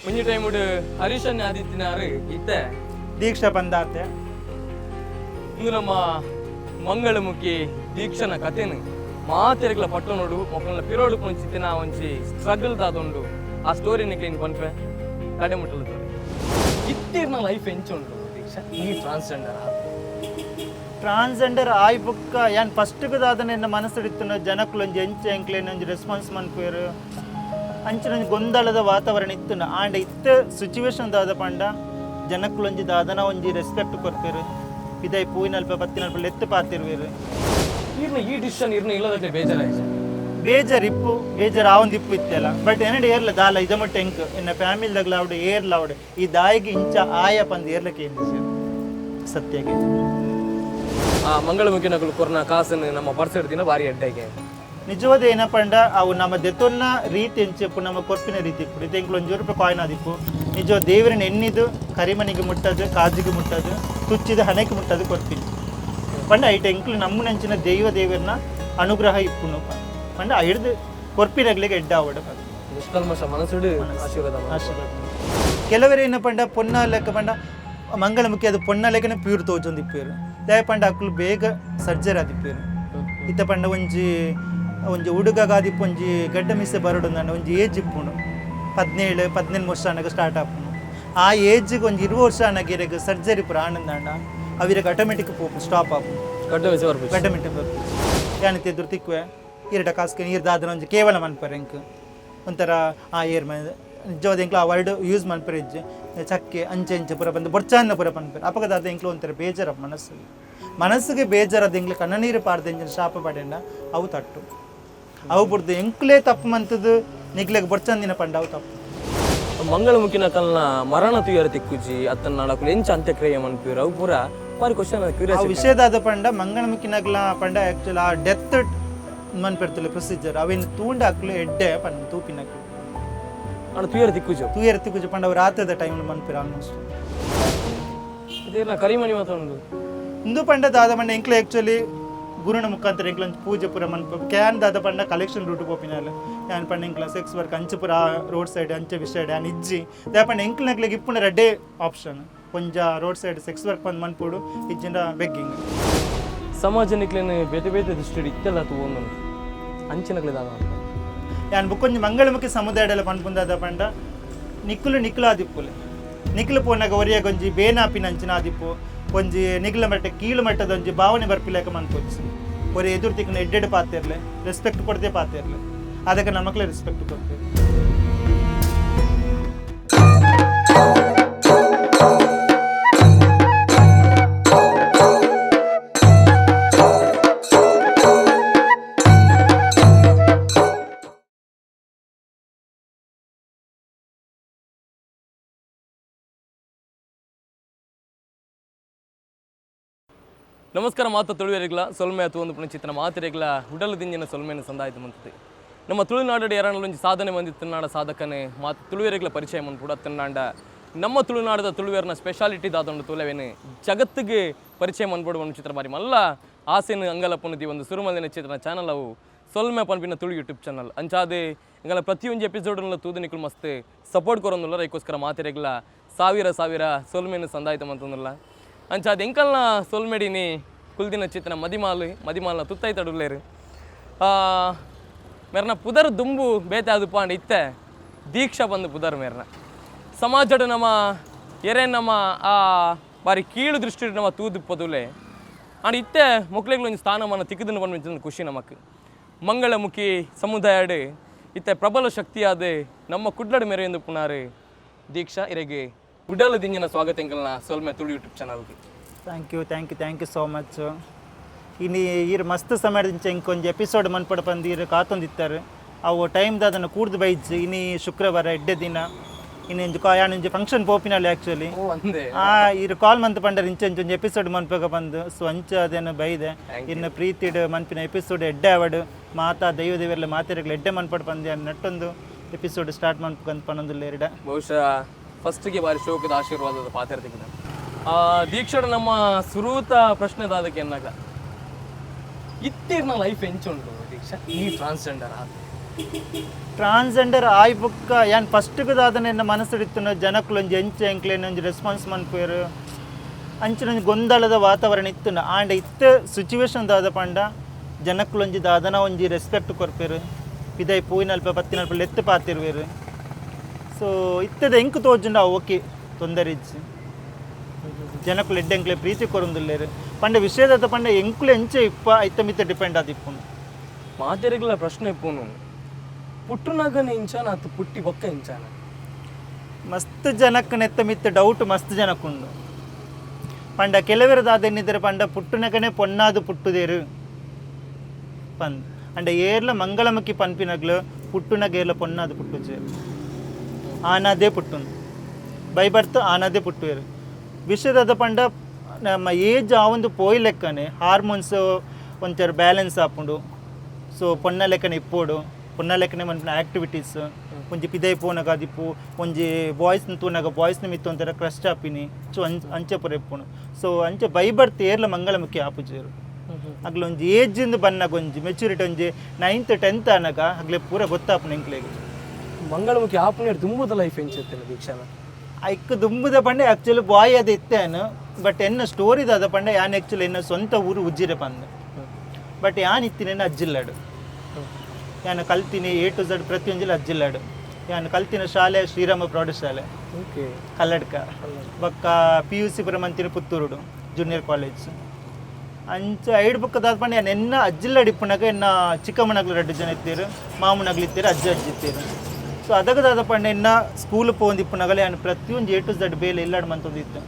ಮುಂಜಿ time ಹರೀಶನ್ ಆದಿತ್ಯನಾರು ಇತ್ತೆ ದೀಕ್ಷಾ ಬಂದಾತೆ ಇಂದು ನಮ್ಮ ಮಂಗಳಮುಖಿ ದೀಕ್ಷನ ಕಥೆನು ಮಾತೆರೆಗ್ಲ ಪಟ್ಟು ನೋಡು ಮಕ್ಕಳನ್ನ ಪಿರೋಡು ಪುಂಚಿತ್ತಿನ ಒಂಚಿ ಸ್ಟ್ರಗಲ್ ದಾದೊಂಡು ಆ ಸ್ಟೋರಿ ನಿಕ್ಲಿನ್ ಪನ್ಪೆ ಕಡೆ ಮುಟ್ಟಲು ಇತ್ತಿರ್ನ ಲೈಫ್ ಎಂಚುಂಡು ದೀಕ್ಷಾ ಈ ಟ್ರಾನ್ಸ್ಜೆಂಡರ್ ಆಯ್ ಬುಕ್ಕ ಯಾನ್ ಫಸ್ಟ್ಗೆ ದಾದನ ಎನ್ನ ಮನಸ್ಸಿಡಿತ್ತು ಜನಕ್ಲೊಂಜಿ ಎಂಚ ಎಂಕ್ಲೇನೊಂಜಿ ರೆಸ್ಪಾನ್ಸ್ ಮನ್ಪೇರು ಅಂಚಿನೊಂಜಿ ಗೊಂದಲದ ವಾತಾವರಣ ಇತ್ತು ಆಂಡ ಇತ್ತ ಸಿಚುವೇಶನ್ ದಾದ ಪಂಡ ಜನಕ್ಲೊಂಜಿ ದಾದನ ಒಂಜಿ ರೆಸ್ಪೆಕ್ಟ್ ಕೊರ್ಪೇರು ಇದಾಯಿ ಪೂಯಿನಲ್ಪ ಪತ್ತಿನಲ್ಪ ಲೆತ್ತು ಪಾತಿರ್ವೇರು ಈ ಡಿಸಿಷನ್ ಇರ್ನ ಇಲ್ಲದಕ್ಕೆ ಬೇಜಾರಾಯ್ತು ಬೇಜಾರಿಪ್ಪು ಬೇಜಾರು ಆವೊಂದು ಇಪ್ಪು ಇತ್ತಲ್ಲ ಬಟ್ ಏನಾಡಿ ಏರ್ಲ ದಾಲ ಇದ ಮಟ್ಟ ಎಂಕ್ ಎನ್ನ ಫ್ಯಾಮಿಲಿದಾಗ್ಲ ಅವಡೆ ಏರ್ಲ ಅವಡೆ ಈ ದಾಯಿಗೆ ಇಂಚ ಆಯ ಪಂದು ಏರ್ಲಕ್ಕೆ ಏನು ಸತ್ಯಗೆ ಆ ಮಂಗಳಮುಖಿ ನಗಲು ಕೊರೋನಾ ಕಾಸನ್ನು ನಮ್ಮ ಪರ್ಸೆಡ್ ದಿನ ಭಾರಿ ಅಡ್ಡಾಗೆ ನಿಜವಾದ ಏನಪ್ಪಂಡ ಅವು ನಮ್ಮ ದೆತ್ತೊನ್ನ ರೀತಿ ಎಂಚೆಪ್ಪು ನಮ್ಮ ಕೊರ್ಪಿನ ರೀತಿ ಇಪ್ಪು ಇದು ಎಂಕ್ಲು ₹1 ಕಾಯಿನ್ ಆದಿಪ್ಪು ನಿಜ ದೇವರನ್ನ ಎಣ್ಣಿದು ಕರಿಮನಿಗೆ ಮುಟ್ಟದು ಕಾಜಿಗೆ ಮುಟ್ಟದು ತುಚ್ಚಿದ ಹಣೆಗೆ ಮುಟ್ಟದು ಕೊರ್ಪಿನಿ ಪಂಡ ಐಟ ಎಂಕ್ಲು ನಮ್ಮ ನೆಂಚಿನ ದೇವರನ್ನ ಅನುಗ್ರಹ ಇಪ್ಪುನು ಪಂಡ ಹಿಡ್ದು ಕೊರ್ಪಿನಾಗ್ಲಿಗೆ ಎಡ್ಡ ಆವಡ ನಿಷ್ಕಲ್ಮಶ ಮನಸ್ಸುಡು ಆಶೀರ್ವಾದ ಕೆಲವರು ಏನಪ್ಪಂಡ ಪೊನ್ನ ಲೆಕ್ಕ ಪಂಡ ಮಂಗಳಮುಖಿ ಅದು ಪೊನ್ನ ಲೆಕ್ಕನೆ ಪ್ಯೂರ್ ತೋಜೊಂದು ಇಪ್ಪೇರು ದಯ ಪಂಡ ಅಕ್ಲು ಬೇಗ ಸರ್ಜರಿ ಆದಿಪ್ಪೇರು ಇತ್ತ ಪಂಡ ಒಂಜಿ ಹುಡುಗಗಾದಿಪ್ಪು ಒಂಜಿ ಗಡ್ಡ ಮಿಸೆ ಬರಡು ಒಂಜಿ ಏಜ್ ಇಪ್ಪುಂಡು 17-18 ವರ್ಷ ಅನ್ನಗ ಸ್ಟಾರ್ಟ್ ಆಪುಂಡು ಆ ಏಜ್ಗೆ ಒಂದು 20 ವರ್ಷ ಅನ್ನಗಿರಗೆ ಸರ್ಜರಿ ಪೂರ ಆನಂದಾಂಡ ಅವಿರಗೆ ಆಟೋಮೆಟಿಕ್ ಸ್ಟಾಪ್ ಆಪು ಗಡ್ಡ ಮಿಟ್ಟ ಬರ್ಪು ಯಾನಿತ್ತು ಎದುರು ತಿಕ್ಕುವೆ ಇರಟ ಕಾಸ್ಕೆ ನೀರು ದಾದನ ಒಂಜಿ ಕೇವಲ ಮನ್ಪರೆ ಎಂಕ್ ಒಂಥರ ಆ ಏರ್ ನಿಜವಾದ ಎಂಕ್ಲು ಆ ವರ್ಡ್ ಯೂಸ್ ಮನ್ಪರೆ ಇಜ್ಜೆ ಚಕ್ಕೆ ಅಂಚೆ ಪೂರ ಬಂದು ಬೊರ್ಚಾನ್ನ ಪೂರ ಪನ್ಪರೆ ಅಪಗದಾದ ಎಂಕ್ಲು ಒಂಥರ ಬೇಜಾರ ಮನಸ್ಸಿಗೆ ಬೇಜಾರದ ಎಂಕ್ಲು ಕಣ್ಣ ನೀರು ಪಾರ್ದ ಎಂಜಿನ ಶಾಪ ಪಡೆಂಡ ಅವು ತಟ್ಟು ಅವು ಬಿಡ್ದು ಎಂಕ್ಲೇ ತಪ್ಪು ಮಂತದ್ದು ನಿಗ್ಲೆಗೆ ಬೊರ್ಚಂದಿನ ಪಂಡ ಅವು ತಪ್ಪು ಮಂಗಳಮುಖಿನ ಕಲ್ನ ಮರಣ ತುಯರ ತಿಕ್ಕುಜಿ ಅತ್ತನ್ನ ನಾಡಕು ಎಂಚ ಅಂತ್ಯಕ್ರಿಯೆ ಮನ್ಪೀರು ಅವು ಪೂರ ಪಾರಿ ಕ್ವಶನ್ ಆ ವಿಷಯದಾದ ಪಂಡ ಮಂಗಳಮುಖಿನಗ್ಲ ಪಂಡ ಆ್ಯಕ್ಚುಲಿ ಆ ಡೆತ್ ಮನ್ಪೆರ್ತಲೆ ಪ್ರೊಸೀಜರ್ ಅವೇನು ತೂಂಡ ಹಾಕ್ಲು ಎಡ್ಡೆ ಪಂಡ ತೂಪಿನಕ್ಕೆ ತುಯರ ತಿಕ್ಕುಜು ಪಂಡ ಅವ್ರು ರಾತ್ರದ ಟೈಮ್ ಮನ್ಪೇರು ಆಲ್ಮೋಸ್ಟ್ ಇದೆಲ್ಲ ಕರಿಮಣಿ ಮಾತಾಡೋದು ಇಂದು ಪಂಡ ದಾದ ಪಂಡ ಎಂಕ್ಲೆ ಆ್ಯಕ್ಚುಲಿ ಗುರುನ ಮುಖಾಂತರ ಎಂಕ್ಲೊಂದು ಪೂಜೆ ಪೂರ ಮನ್ಪ ಕ್ಯಾನ್ ದಾದ ಪಂಡ ಕಲೆಕ್ಷನ್ ರೂಟ್ ಪೋಪಿನಲ್ಲ ಯಾನ್ ಪಂಡ ಎಂಕ್ಲ ಸೆಕ್ಸ್ ವರ್ಕ್ ಅಂಚೆ ಪೂರ ರೋಡ್ ಸೈಡ್ ಅಂಚೆ ವಿಷಯ ಯಾನ್ ಇಜ್ಜಿ ದೇ ಪಂಡ ಎಂಕ್ಲಗ್ಲಿಗೆ ಇಪ್ಪುನ ರೆಡ್ಡೇ ಆಪ್ಷನ್ ಕೊಂಚ ರೋಡ್ ಸೈಡ್ ಸೆಕ್ಸ್ ವರ್ಕ್ ಬಂದು ಮನ್ಪುಡು ಇಜ್ಜಿಂದ ಬೆಗ್ಗಿಂಗ್ ಸಮಾಜ ನಿಕ್ಲೇನು ಬೇತೆ ಬೇತೆ ದೃಷ್ಟಿ ಇತ್ತೆಲ್ಲ ತಗೊಂಡು ಅಂಚಿನಗ್ಲೆ ದಾದ ಯಾನ್ ಬುಕ್ಕೊಂಜಿ ಮಂಗಳಮುಖಿ ಸಮುದಾಯಡೆಲ್ಲ ಪನ್ಪುಂದಾದ ಪಂಡ ನಿಕ್ಕುಲು ಆದಿಪ್ಪುಲೆ ನಿಕ್ಕಲು ಪೋನಾಗ ಒರಿಯಾಗ ಒಂಜಿ ಬೇನಾಪಿನ ಅಂಚಿನ ಆದಿಪ್ಪು ಒಂಜಿ ನಿಗ್ಲ ಮಟ್ಟ ಕೀಳು ಮಟ್ಟದ ಒಂಜಿ ಭಾವನೆ ಬರ್ಪಿಲಾಕ ಮನ್ಪೊಚ್ಚಿ ಒರೆ ಎದುರು ತಿಕ್ಕನ ಎಡ್ಡೆಡ್ ಪಾತಿರ್ಲೆ ರೆಸ್ಪೆಕ್ಟ್ ಕೊಡದೆ ಪಾತಿರ್ಲೆ ಅದಕ್ಕೆ ನಮಕ್ಲೆ ರೆಸ್ಪೆಕ್ಟ್ ಕೊಡ್ತೇವೆ ನಮಸ್ಕಾರ ಮಾತು ತುಳುವೆರಿಗ್ಲ ಸೊಲ್ಮೆ ಅಥವಾ ಒಂದು ಪುಣಚಿತ್ರ ಮಾತಿರೆಗ್ಲ ಉಡಲು ದಿಂಜಿನ ಸೊಲ್ಮೆಯನ್ನು ಸಂದಾಯಿತ ಮಂತದೆ ನಮ್ಮ ತುಳುನಾಡು ಎರಡೊಂದು ಸಾಧನೆ ಬಂದಿ ತಿನ್ನಾಡ ಸಾಧಕನೇ ಮಾತು ತುಳುವೆರಿಗ್ಲ ಪರಿಚಯ ಮನ್ಪುಡ ತಿನ್ನಾಂಡ ನಮ್ಮ ತುಳುನಾಡದ ತುಳುವೇರ್ನ ಸ್ಪೆಷಾಲಿಟಿ ದಾದೊಂಡು ತುಳುವೇನು ಜಗತ್ತಿಗೆ ಪರಿಚಯ ಮನ್ಪಡು ಒಂದು ಚಿತ್ರ ಬಾರಿ ಮಲ್ಲ ಆಸೆನು ಅಂಗಲಪ್ಪನದಿ ಒಂದು ಸುರುಮಲಿನ ಚಿತ್ರ ಚಾನಲ್ ಅವು ಸೊಲ್ಮೆ ಪನ್ಪಿನ ತುಳು ಯೂಟ್ಯೂಬ್ ಚಾನಲ್ ಅಂಚಾದೆ ಇಂಗಲ ಪ್ರತಿಯೊಂದು ಎಪಿಸೋಡ್ನ ತೂದು ನಿಕ್ಕಲು ಮಸ್ತ್ ಸಪೋರ್ಟ್ ಕೊರೊಂದುಲ್ಲ ರೈಕೋಸ್ಕರ ಮಾತಿರೆಗ್ಲ ಸಾವಿರ ಸೊಲ್ಮೆಯನ್ನು ಸಂದಾಯಿತ ಮಂತಂದಿಲ್ಲ ಅಂಚಾದ ಎಂಕಲ್ನ ಸೊಲ್ಮೆಡಿನಿ ಕುಲ್ದಿನ ಚಿತ್ರ ಮದಿಮಾಲ್ನ ತುತ್ತೈ ತಡುಲೇರು ಮೇರ್ನ ಪುದರ್ ದುಂಬು ಬೇತೆ ಅದು ಪಾಂಡ್ ಇತ್ತೆ ದೀಕ್ಷಾ ಬಂದು ಪುದರ್ ಮೇರ್ನ ಸಮಾಜಡು ನಮ್ಮ ಎರೆ ನಮ್ಮ ಆ ಬಾರಿ ಕೀಳು ದೃಷ್ಟಿ ನಮ್ಮ ತೂದು ಪದುಲೆ ಅಂಡ್ ಇತ್ತೆ ಮಕ್ಳಿಗೆ ಒಂದು ಸ್ಥಾನಮಾನ ತಿಕ್ಕದನ್ನು ಬಂದ ಖುಷಿ ನಮಕ್ ಮಂಗಳಮುಖಿ ಸಮುದಾಯಡು ಇತ್ತೆ ಪ್ರಬಲ ಶಕ್ತಿಯಾದ ನಮ್ಮ ಕುಡ್ಲಡು ಮೇರೆ ಎಂದು ಪುನಾರು ದೀಕ್ಷಾ ಇರೆಗೆ ಉಡಲು ದಿಂಜಿನ ಸ್ವಾಗತ ಎಂಕಲ್ನ ಸೊಲ್ಮೆ ತುಳು ಯೂಟ್ಯೂಬ್ ಚಾನಲ್ಗೆ ಥ್ಯಾಂಕ್ ಯು ಸೋ ಮಚ್ ಇನ್ನು ಈರು ಮಸ್ತ್ ಸಮಯದಿಂದ ಇಂಕೊಂದು ಎಪಿಸೋಡ್ ಮನ್ಪಡ ಬಂದು ಕಾತೊಂದಿತ್ತಾರೆ ಅವು ಟೈಮ್ದು ಅದನ್ನು ಕೂಡ್ದು ಬೈಜ್ ಇನ್ನು ಶುಕ್ರವಾರ ಎಡ್ಡೆ ದಿನ ಇನ್ನೊಂದು ಯಾನೊಂದು ಫಂಕ್ಷನ್ ಪೋಪಿನಲ್ಲಿ ಆ್ಯಕ್ಚುಲಿ ಇರು ಕಾಲ್ ಮಂತ್ ಪಂಡರ್ ಇಂಚೊಂದು ಎಪಿಸೋಡ್ ಮನ್ಪಗ ಬಂದು ಸೊ ಅಂಚ ಅದೇನು ಬೈದೆ ಇನ್ನು ಪ್ರೀತಿಡ್ ಮನ್ಪಿನ ಎಪಿಸೋಡ್ ಎಡ್ಡೆ ಅವಡು ಮಾತಾ ದೈವದೇವರೆಲ್ಲ ಮಾತಿರಗಳು ಎಡ್ಡೆ ಮನ್ಪಡ ಬಂದೆ ನಟ್ಟೊಂದು ಎಪಿಸೋಡ್ ಸ್ಟಾರ್ಟ್ ಮನ್ಪಂತ ಪನ್ನೊಂದು ಎರಡ ಬಹುಶಃ ಫಸ್ಟ್ಗೆ ಬಾರಿ ಶೋಕದ ಆಶೀರ್ವಾದದ ಪಾತ್ರ ತೆಗೆದ ದೀಕ್ಷಡ ನಮ್ಮ ಸುರೂತ ಪ್ರಶ್ನೆದಾದಕ್ಕೆ ಎನ್ನಾಗ ಇತ್ತೀರ್ನ ಲೈಫ್ ಎಂಚುಂಟು ದೀಕ್ಷಾ ಈ ಟ್ರಾನ್ಸ್ಜೆಂಡರ್ ಟ್ರಾನ್ಸ್ಜೆಂಡರ್ ಆಯ್ ಬುಕ್ಕ ಯಾನ್ ಫಸ್ಟ್ಗೆ ದಾದನ ಮನಸ್ಸಿಡಿತ್ತು ಜನಕ್ಕುಲೊಂಜಿ ಎಂಚ ಎಂಕ್ಲೇನು ಒಂಜಿ ರೆಸ್ಪಾನ್ಸ್ ಮನ್ಪೇರು ಅಂಚಿನೊಂಜಿ ಗೊಂದಲದ ವಾತಾವರಣ ಇತ್ತು ಆಂಡ ಇತ್ತ ಸಿಚುವೇಶನ್ ದಾದ ಪಂಡ ಜನಕ್ಕುಲೊಂಜಿ ದಾದನ ಒಂಜಿ ರೆಸ್ಪೆಕ್ಟ್ ಕೊರ್ಪೇರು ಇದೇ ಪೂಯಿನಲ್ಪ ಪತ್ತಿನಲ್ಪ ಲೆತ್ತು ಪಾತಿರುವೇರು ಸೊ ಇತ್ತದ ಎಂಕು ತೋಜುಂಡ ಓಕೆ ತೊಂದರೆ ಇಜ್ಜಿ ಜನಕ್ಕುಲು ಎಡ್ಡೆಂಕ್ಲೆ ಪ್ರೀತಿ ಕೊರೊಂದುಲ್ಲೇರು ಪಂಡ ವಿಷಯದ ಪಂಡ ಎಂಕುಲು ಎಂಚೆ ಇಪ್ಪ ಐತ ಮಿತ್ತ ಡಿಪೆಂಡ್ ಆದಿಪ್ಪುನು ಮಾತೆರೆಗ್ಲ ಪ್ರಶ್ನೆ ಇಪ್ಪುನು ಪುಟ್ಟುನಗನ ಇಂಚಾನ ಅತ್ತು ಪುಟ್ಟಿ ಬೊಕ್ಕ ಇಂಚಾನ ಮಸ್ತ್ ಜನಕ್ಕೆ ನೆತ್ತ ಮಿತ್ತ ಡೌಟ್ ಮಸ್ತ್ ಜನಕ್ಕುಂಡು ಪಂಡ ಕೆಲವರದಾದೆನ್ನಿದ್ರೆ ಪಂಡ ಪುಟ್ಟುನಗನೆ ಪೊನ್ನಾದು ಪುಟ್ಟುದೇರು ಪಂದ್ ಅಂಡ ಏರ್ಲ ಮಂಗಳಮುಖಿ ಪನ್ಪಿನಗ್ಲು ಪುಟ್ಟುನಗ ಏರ್ಲ ಪೊನ್ನಾದು ಪುಟ್ಟುಜೇರು ಆನಾದೇ ಪುಟ್ಟುನು ಬೈಬರ್ತ್ ಆನಾದೇ ಪುಟ್ಟುವೇರು ವಿಷಯದ ಪಂಡ ನಮ್ಮ ಏಜ್ ಆ ಒಂದು ಪೋಯ್ ಲೆಕ್ಕನೆ ಹಾರ್ಮೋನ್ಸ್ ಒಂಚೂರು ಬ್ಯಾಲೆನ್ಸ್ ಆಪುಂಡು ಸೊ ಪೊನ್ನ ಲೆಕ್ಕನೆ ಇಪ್ಪೋಡು ಪೊನ್ನ ಲೆಕ್ಕನೆ ಮನ್ಪಿನ ಆ್ಯಕ್ಟಿವಿಟೀಸ್ ಒಂಜಿ ಪಿದೈ ಪೋನಾಗ ಆದಿಪ್ಪು ಒಂಜಿ ಬಾಯ್ಸ್ನ ತೂನಾಗ ಬಾಯ್ಸ್ನ ಮಿತ್ತು ಒಂಥರ ಕ್ರಸ್ಟ್ ಆಪಿನಿ ಸೊ ಅಂಚೆ ಪುರ ಇಪ್ಪುನು ಸೊ ಅಂಚೆ ಬೈಬರ್ತ್ ಏರ್ಲ ಮಂಗಳಮುಖಿ ಆಪುಜೇರು ಆಗ್ಲ ಒಂಜಿ ಏಜಿಂದ ಬನ್ನಾಗ ಒಂಜಿ ಮೆಚುರಿಟಿ ಒಂಜಿ 9th 10th ಅನ್ನಾಗ ಆಗ್ಲೇ ಪೂರ ಗೊತ್ತಾಪುನು ಎಂಕ್ಲೆಗೆ ಮಂಗಳಮುಖಿ ಆಪುನೇರ್ ತುಂಬುದ ಲೈಫ್ ಎಂಚೆತ್ತೇನೆ ದೀಕ್ಷಾನ ಐಕ್ ದುಂಬುದ ಪಂಡೆ ಆ್ಯಕ್ಚುಲಿ ಬಾಯ್ ಅದು ಇತ್ತೇನು ಬಟ್ ಎನ್ನ ಸ್ಟೋರಿದಾದ ಪಂಡೆ ಯಾನ್ ಆ್ಯಕ್ಚುಲಿ ಎನ್ನ ಸ್ವಂತ ಊರು ಉಜ್ಜಿರೆ ಪಂದೆ ಬಟ್ ಯಾನ್ ಇತ್ತಿನ ಅಜ್ಜಿಲ್ಲಾಡು ಯಾನು ಕಲ್ತೀನಿ A to Z ಪ್ರತಿಯೊಂಜಿಲ್ಲ ಅಜ್ಜಿಲ್ಲಾಡು ಯಾನು ಕಲ್ತಿನ ಶಾಲೆ ಶ್ರೀರಾಮ ಪ್ರೌಢಶಾಲೆ ಓಕೆ ಕಲ್ಲಡ್ಕ ಬಕ್ಕ PUC ಪುರಮಂತಿನ ಪುತ್ತೂರುಡು ಜೂನಿಯರ್ ಕಾಲೇಜ್ ಅಂಚ ಐಡ್ ಬುಕ್ಕದಾದ ಪಂಡೆ ಯಾನು ಎನ್ನ ಅಜ್ಜಿಲ್ಲಾಡು ಇಪ್ಪುನಾಗ ಎನ್ನ ಚಿಕ್ಕಮ್ಮನಗ್ಲು 2 ಜನ ಇತ್ತೀರು ಮಾಮನಗ್ಲು ಇತ್ತೀರು ಅಜ್ಜಿ ಇತ್ತೀರು ಸೊ ಅದಗದಾದ ಪಂಡ ಇನ್ನ ಸ್ಕೂಲ್ ಪೋಂದಿಪ್ಪುನಗಲೆ ಯಾನು ಪ್ರತಿಯೊಂದು A to Z ಬೇಲೆ ಇಲ್ಲಾಡು ಮಂತೊಂದಿತ್ತು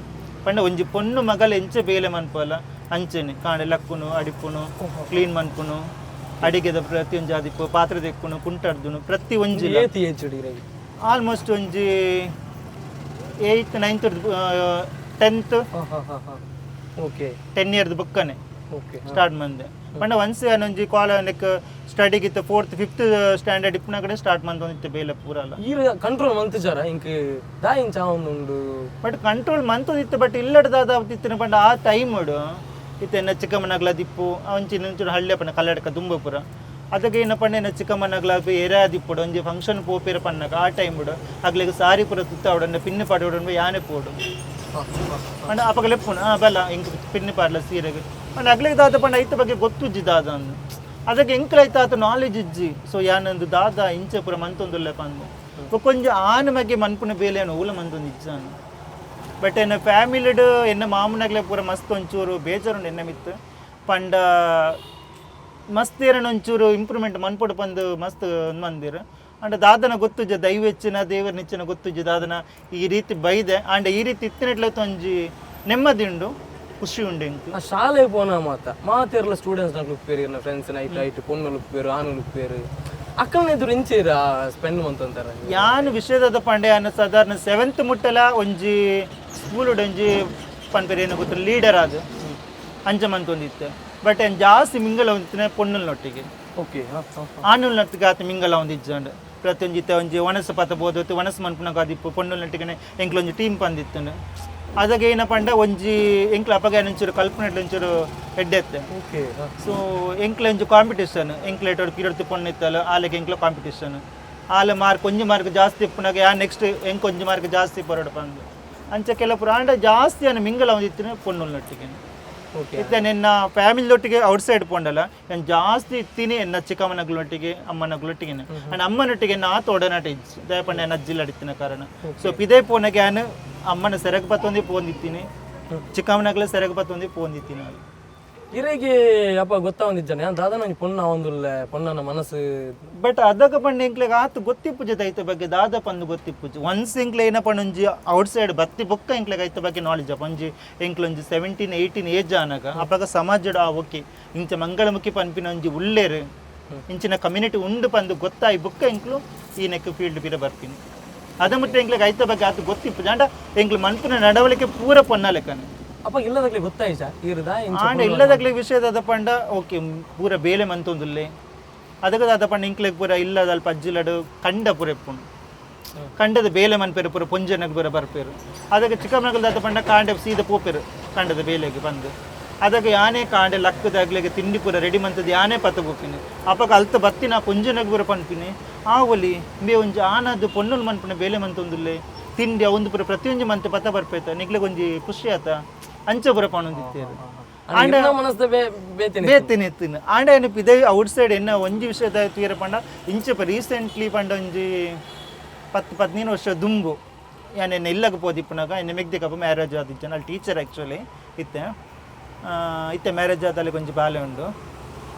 ಪಂಡ ಒಂಜಿ ಪೊಣ್ಣು ಮಗಲ ಎಂಚೆ ಬೇಲೆ ಮನ್ಪಲ್ಲ ಅಂಚೆನೆ ಕಾಣೆ ಲಕ್ಕುನು ಅಡಿಪುನು ಕ್ಲೀನ್ ಮನ್ಪುನು ಅಡಿಗೆದ ಪ್ರತಿಯೊಂದು ಜಾದಿಪ್ಪು ಪಾತ್ರೆ ತೆಕ್ಕುನು ಕುಂಟಾಡ್ದುನು ಪ್ರತಿ ಒಂಜಿ ಆಲ್ಮೋಸ್ಟ್ ಒಂಜಿ 8th 9th 10th ಓಕೆ 10 ಇಯರ್ದ ಬುಕ್ಕನೆ ಓಕೆ ಸ್ಟಾರ್ಟ್ ಮಂದೆ ಪಂಡ ಒನ್ಸ್ ಏನೊಂಜಿ ಲೈಕ್ ಸ್ಟಡಿಗಿತ್ತು 4th 5th ಸ್ಟ್ಯಾಂಡರ್ಡ್ ಇಪ್ಪನ ಕಡೆ ಸ್ಟಾರ್ಟ್ ಮಂತೊಂದಿತ್ತು ಬೇಲೆ ಪೂರಲ್ಲ ಈ ಕಂಟ್ರೋಲ್ ಮಂತಿಜಾರ ಇಂಕ ದಾ ಇಂಚ ಉಂಡು ಬಟ್ ಕಂಟ್ರೋಲ್ ಮಂತೊಂದಿತ್ತು ಬಟ್ ಇಲ್ಲಡ್ದಾದ ಇತ್ತಿನ ಪಂಡ ಆ ಟೈಮ್ ಇತ್ತು ಎನ್ನ ಚಿಕ್ಕಮ್ಮನಗ್ಲ ದಿಪ್ಪು ಒಂಚಿನ ಒಂಚೂರು ಹಳ್ಳಿ ಪಣ್ಣ ಕಲ್ಲಡ್ಕ ದುಂಬಪುರ ಅದಕ್ಕೆ ಏನ ಪಂಡ ಎನ್ನ ಚಿಕ್ಕಮ್ಮನಗ್ಲ ಏರಿಯಾ ದಿಪ್ಪುಡು ಒಂಜಿ ಫಂಕ್ಷನ್ ಪೋಪೇರ ಪನ್ನಗ ಆ ಟೈಮ್ ಬಿಡು ಆಗ್ಲಿಗೆ ಸಾರಿ ಪುರ ತುತ್ತಾವಡನ್ನ ಪಿನ್ನು ಪಾಡಿ ಹೊಡನ್ಬ ಯಾನೆ ಪೋಡು ಅಂಡ ಅಪಗ ಲೆಪ್ಪುಣ ಬಲ್ಲ ಇಂಕ ಪಿನ್ನು ಪಾಡ್ಲ ಸೀರೆಗೆ ಅಂಡ್ ಅಗ್ಲಿಗೆ ದಾದ ಪಂಡ ಐತ ಬಗ್ಗೆ ಗೊತ್ತುಜ್ಜಿ ದಾದ ಅಂದು ಅದಕ್ಕೆ ಎಂಕ್ಲೈತ ಆತ ನಾಲೆಜ್ ಇಜ್ಜಿ ಸೊ ಯಾನೊಂದು ದಾದ ಇಂಚೆ ಪುರ ಮಂತೊಂದುಲ್ಲೆ ಪಂದು ಕೊಂಚ ಆನ ಬಗ್ಗೆ ಮನ್ಪುನ ಬೇಲೆಯನ್ನು ಊಲ ಮಂತೊಂದು ಇಜ್ಜಾನು ಬಟ್ ಎನ್ನ ಫ್ಯಾಮಿಲಿಡು ಎನ್ನ ಮಾಮನಾಗ್ಲೆ ಪೂರ ಮಸ್ತ್ ಒಂಚೂರು ಬೇಜಾರುಂಡು ಎನ್ನ ಮಿತ್ತು ಪಂಡ ಮಸ್ತ್ ಏರನ ಒಂಚೂರು ಇಂಪ್ರೂವ್ಮೆಂಟ್ ಮನ್ಪೊಡು ಪಂದು ಮಸ್ತ್ ಮಂದಿರು ಅಂಡ್ ದಾದನ ಗೊತ್ತುಜ್ಜ ದೈವೆಚ್ಚಿನ ದೇವರ ನಿಚ್ಚಿನ ಗೊತ್ತುಜ್ಜ ದಾದನ ಈ ರೀತಿ ಬೈದೆ ಅಂಡ್ ಈ ರೀತಿ ಇತ್ತಿನಟ್ಲತ್ತು ಒಂಜಿ ನೆಮ್ಮದಿ ಉಂಡು ಖುಷಿ ಉಂಡು ಎಂಕ್ ಶಾಲೆ ಪೋನ ಮಾತೆರ್ಲ ಸ್ಟೂಡೆಂಟ್ಸ್ ನಾಗ್ಲು ಉಪ್ಪೇರು ನನ್ನ ಫ್ರೆಂಡ್ಸ್ ನೈಟ್ ಐಟ್ ಪೊಣ್ಣಲು ಉಪ್ಪೇರು ಆನಲು ಉಪ್ಪೇರು ಅಕ್ಕನ ಎದುರು ಇಂಚೇರ ಸ್ಪೆಂಡ್ ಮಂತಂತಾರೆ ಯಾನು ವಿಷಯದ ಪಂಡೆ ಅನ್ನ ಸಾಧಾರಣ 7th ಮುಟ್ಟಲ ಒಂಜಿ ಸ್ಕೂಲ್ ಒಂಜಿ ಪನ್ಪೇರು ಏನು ಗೊತ್ತು ಲೀಡರ್ ಅದು ಅಂಚ ಮಂತೊಂದಿತ್ತು ಬಟ್ ಏನು ಜಾಸ್ತಿ ಮಿಂಗಲ ಹೊಂದಿನ ಪೊಣ್ಣಲ್ನೊಟ್ಟಿಗೆ ಓಕೆ ಆನುಲ್ನೊಟ್ಟಿಗೆ ಆತ ಮಿಂಗಲ ಹೊಂದಿಜ್ಜಂಡು ಪ್ರತಿಯೊಂಜಿತ್ತ ಒಂಜಿ ಒಣಸ ಪತ ಬೋದತ್ತು ಒಣಸ ಮನ್ಪುನಾಗ ಆದಿಪ್ಪು ಪೊಣ್ಣಲ್ನೊಟ್ಟಿಗೆ ಎಂಕ್ಲೊಂಜಿ ಟೀಮ್ ಪಂದಿತ್ತು ಅದಾಗ ಏನ ಪಂಡ ಒಂಜಿ ಎಂಕ್ಲ ಅಪಗ ಒಂಚೂರು ಕಲ್ಪನೆ ಒಂಚೂರು ಎಡ್ಡೆತ್ತೆ ಓಕೆ ಸೊ ಎಂಕ್ಲ ಒಂಚು ಕಾಂಪಿಟೇಷನ್ ಎಂಕ್ಲ ಎಟೋಡು ಕಿರಡ್ತಿ ಪೊಣ್ಣಿತ್ತಲ್ಲ ಆಲೆಗೆ ಎಂಕ್ಲ ಕಾಂಪಿಟೇಷನ್ ಆಲೆ ಮಾರ್ಕ್ ಒಂಜಿ ಮಾರ್ಕ್ ಜಾಸ್ತಿ ಇಪ್ಪನಾಗ ಯಾ ನೆಕ್ಸ್ಟ್ ಎಂಕ್ ಒಂಜಿ ಮಾರ್ಕ್ ಜಾಸ್ತಿ ಪರಡು ಪಂದು ಅಂಚ ಕೆಲ ಪುರಾಂಡ ಜಾಸ್ತಿ ಅನ್ನ ಮಿಂಗಲ ಒಂದಿತ್ತಿನ ಪೊಣ್ಣುಲ್ನೊಟ್ಟಿಗೆ ಇತ್ತ ನಿನ್ನ ಫ್ಯಾಮಿಲಿಯೊಟ್ಟಿಗೆ ಔಟ್ಸೈಡ್ ಪೋಂಡಲ್ಲ ನಾನು ಜಾಸ್ತಿ ಇತ್ತೀನಿ ಎನ್ನ ಚಿಕ್ಕಮ್ಮನಗಳೊಟ್ಟಿಗೆ ಅಮ್ಮನಗಳೊಟ್ಟಿಗೆ ಅಂಡ್ ಅಮ್ಮನೊಟ್ಟಿಗೆ ನಾ ತೋಡನಾಟ ಇಜ್ಜಿ ದಯಪಂಡ ನಾನು ಅಜ್ಜಿಲ್ಲ ಅಡಿತ್ತಿನ ಕಾರಣ ಸೊ ಪಿದೇ ಪೋನಾಗ ನಾನು ಅಮ್ಮನ ಸೆರಗು ಪತ್ತೊಂದಿ ಪೋಂದಿತ್ತೀನಿ ಚಿಕ್ಕಮ್ಮನಗಳ ಸೆರಗು ಪತ್ತೊಂದಿ ಪೋಂದಿತ್ತೀನಿ ಅಲ್ಲಿ ಇರೆಗೆ ಅಪ್ಪ ಗೊತ್ತಾವಂದಿದ್ದಾನೆ ದಾದನ ಪೊನ್ನ ಒಂದುಲ್ಲೆ ಪೊನ್ನನ ಮನಸ್ಸು ಬಟ್ ಅದಕ್ಕೆ ಪಂಡ ಎಂಕ್ಲೆಗೆ ಆತು ಗೊತ್ತಿಪ್ಪುಜ ಐತ ಬಗ್ಗೆ ದಾದ ಪಂದು ಗೊತ್ತಿಪ್ಪುಜು ಒನ್ಸ್ ಎಂಕ್ಲೆ ಏನಪ್ಪ ಒಂಜಿ ಔಟ್ಸೈಡ್ ಬತ್ತಿ ಬೊಕ್ಕ ಎಂಕ್ಲೆಗೆ ಐತ ಬಗ್ಗೆ ನಾಲೆಜ್ ಅಪ್ಪ ಒಂಜಿ ಎಂಕ್ಲೊಂಜಿ 17 18 ಏಜ್ ಆನಾಗ ಅಪ್ಪಾಗ ಸಮಾಜಡ್ ಆ ಓಕೆ ಇಂಚ ಮಂಗಳಮುಖಿ ಪನ್ಪಿನ ಒಂಜಿ ಉಳ್ಳೇರು ಇಂಚಿನ ಕಮ್ಯುನಿಟಿ ಉಂಡು ಪಂದು ಗೊತ್ತಾಯಿ ಬೊಕ್ಕ ಎಂಕ್ಲು ಈ ನೆಕ್ ಫೀಲ್ಡ್ ಬಿರ ಬರ್ತೀನಿ ಅದ ಮುಟ್ಟ ಎಂಕ್ಲೆಗೆ ಐತ ಬಗ್ಗೆ ಆತು ಗೊತ್ತಿಪ್ಪುಜ ಅಂಡ ಎಂಕ್ಲು ಮನ್ಪಿನ ನಡವಳಿಕೆ ಪೂರ ಪೊನ್ನ ಲೆಕ್ಕನೆ ಅಪ್ಪ ಇಲ್ಲದಾಗ್ಲಿ ಗೊತ್ತಾಯ್ತಾ ಇರದಾ ಆಂಡ ಇಲ್ಲದಾಗ್ಲಿ ವಿಷಯದ ಪಂಡ ಓಕೆ ಪೂರ ಬೇಲೆ ಮಂತೊಂದುಲ್ಲೆ ಅದಕ್ಕದ ಪಂಡ ಇಂಕ್ಲೆಗ್ ಪೂರ ಇಲ್ಲದ ಅಲ್ಪ ಅಜ್ಜಿಲಡು ಕಂಡ ಪೂರ ಎಪ್ಪುಂಡು ಕಂಡದ ಬೇಲೆ ಮನ್ಪೇರು ಪೂರ ಪೊಂಜನಗ್ ಪೂರ ಬರ್ಪೇರು ಅದಕ್ಕೆ ಚಿಕ್ಕಮ್ಮನಗಲ್ದಾದ ಪಂಡ ಕಾಂಡೆ ಸೀದ ಪೋಪೇರು ಕಂಡದ ಬೇಲೆಗೆ ಬಂದು ಅದಕ್ಕೆ ಯಾನೇ ಕಾಂಡೆ ಲಕ್ಕದಾಗ್ಲಿಗೆ ತಿಂಡಿ ಪೂರ ರೆಡಿ ಮಂತದ್ದು ಯಾನೇ ಪತ್ತ ಹೋಗ್ತೀನಿ ಅಪ್ಪಾಗ ಅಲ್ತ ಬತ್ತಿ ನಾ ಪೊಂಜನಗ್ ಪೂರ ಪನ್ಪಿನಿ ಆವಲಿ ಬೇ ಒಂಜಿ ಆನದು ಪೊನ್ನುಲು ಮನ್ಪುನ ಬೇಲೆ ಮಂತೊಂದುಲ್ಲೆ ತಿಂಡಿ ಒಂದು ಪುರ ಪ್ರತಿಯೊಂದು ಮಂತ್ ಪತ್ತ ಬರ್ಪೈತ ನಿಗ್ಲಿಗೆ ಒಂಜಿ ಖುಷಿ ಆತ ಅಂಚ ಪುರ ಪಾಣೊಂದಿತ್ತೇರು ಬೇತೇನೆ ಎತ್ತಿನ ಆಂಡ ಏನಪ್ಪ ಇದೇ ಔಟ್ ಸೈಡ್ ಎನ್ನ ಒಂಜಿ ವಿಷಯದ ತೀರ ಪಂಡ ಇಂಚಪ್ಪ ರೀಸೆಂಟ್ಲಿ ಪಂಡ ಒಂಜಿ 10-15 ವರ್ಷ ದುಂಬು ಯಾನೆನ್ನ ಇಲ್ಲಗ ಪೋದಿಪ್ಪನಾಗ ಎನ್ನ ಮೆಗ್ದಿಕಪ್ಪ ಮ್ಯಾರೇಜ್ ಆದಿಜ್ಜನ ಅಲ್ಲಿ ಟೀಚರ್ ಆ್ಯಕ್ಚುಲಿ ಇತ್ತೆ ಮ್ಯಾರೇಜ್ ಆದಲ್ಲಿ ಕೊಂಚ ಬಾಲೆ ಉಂಡು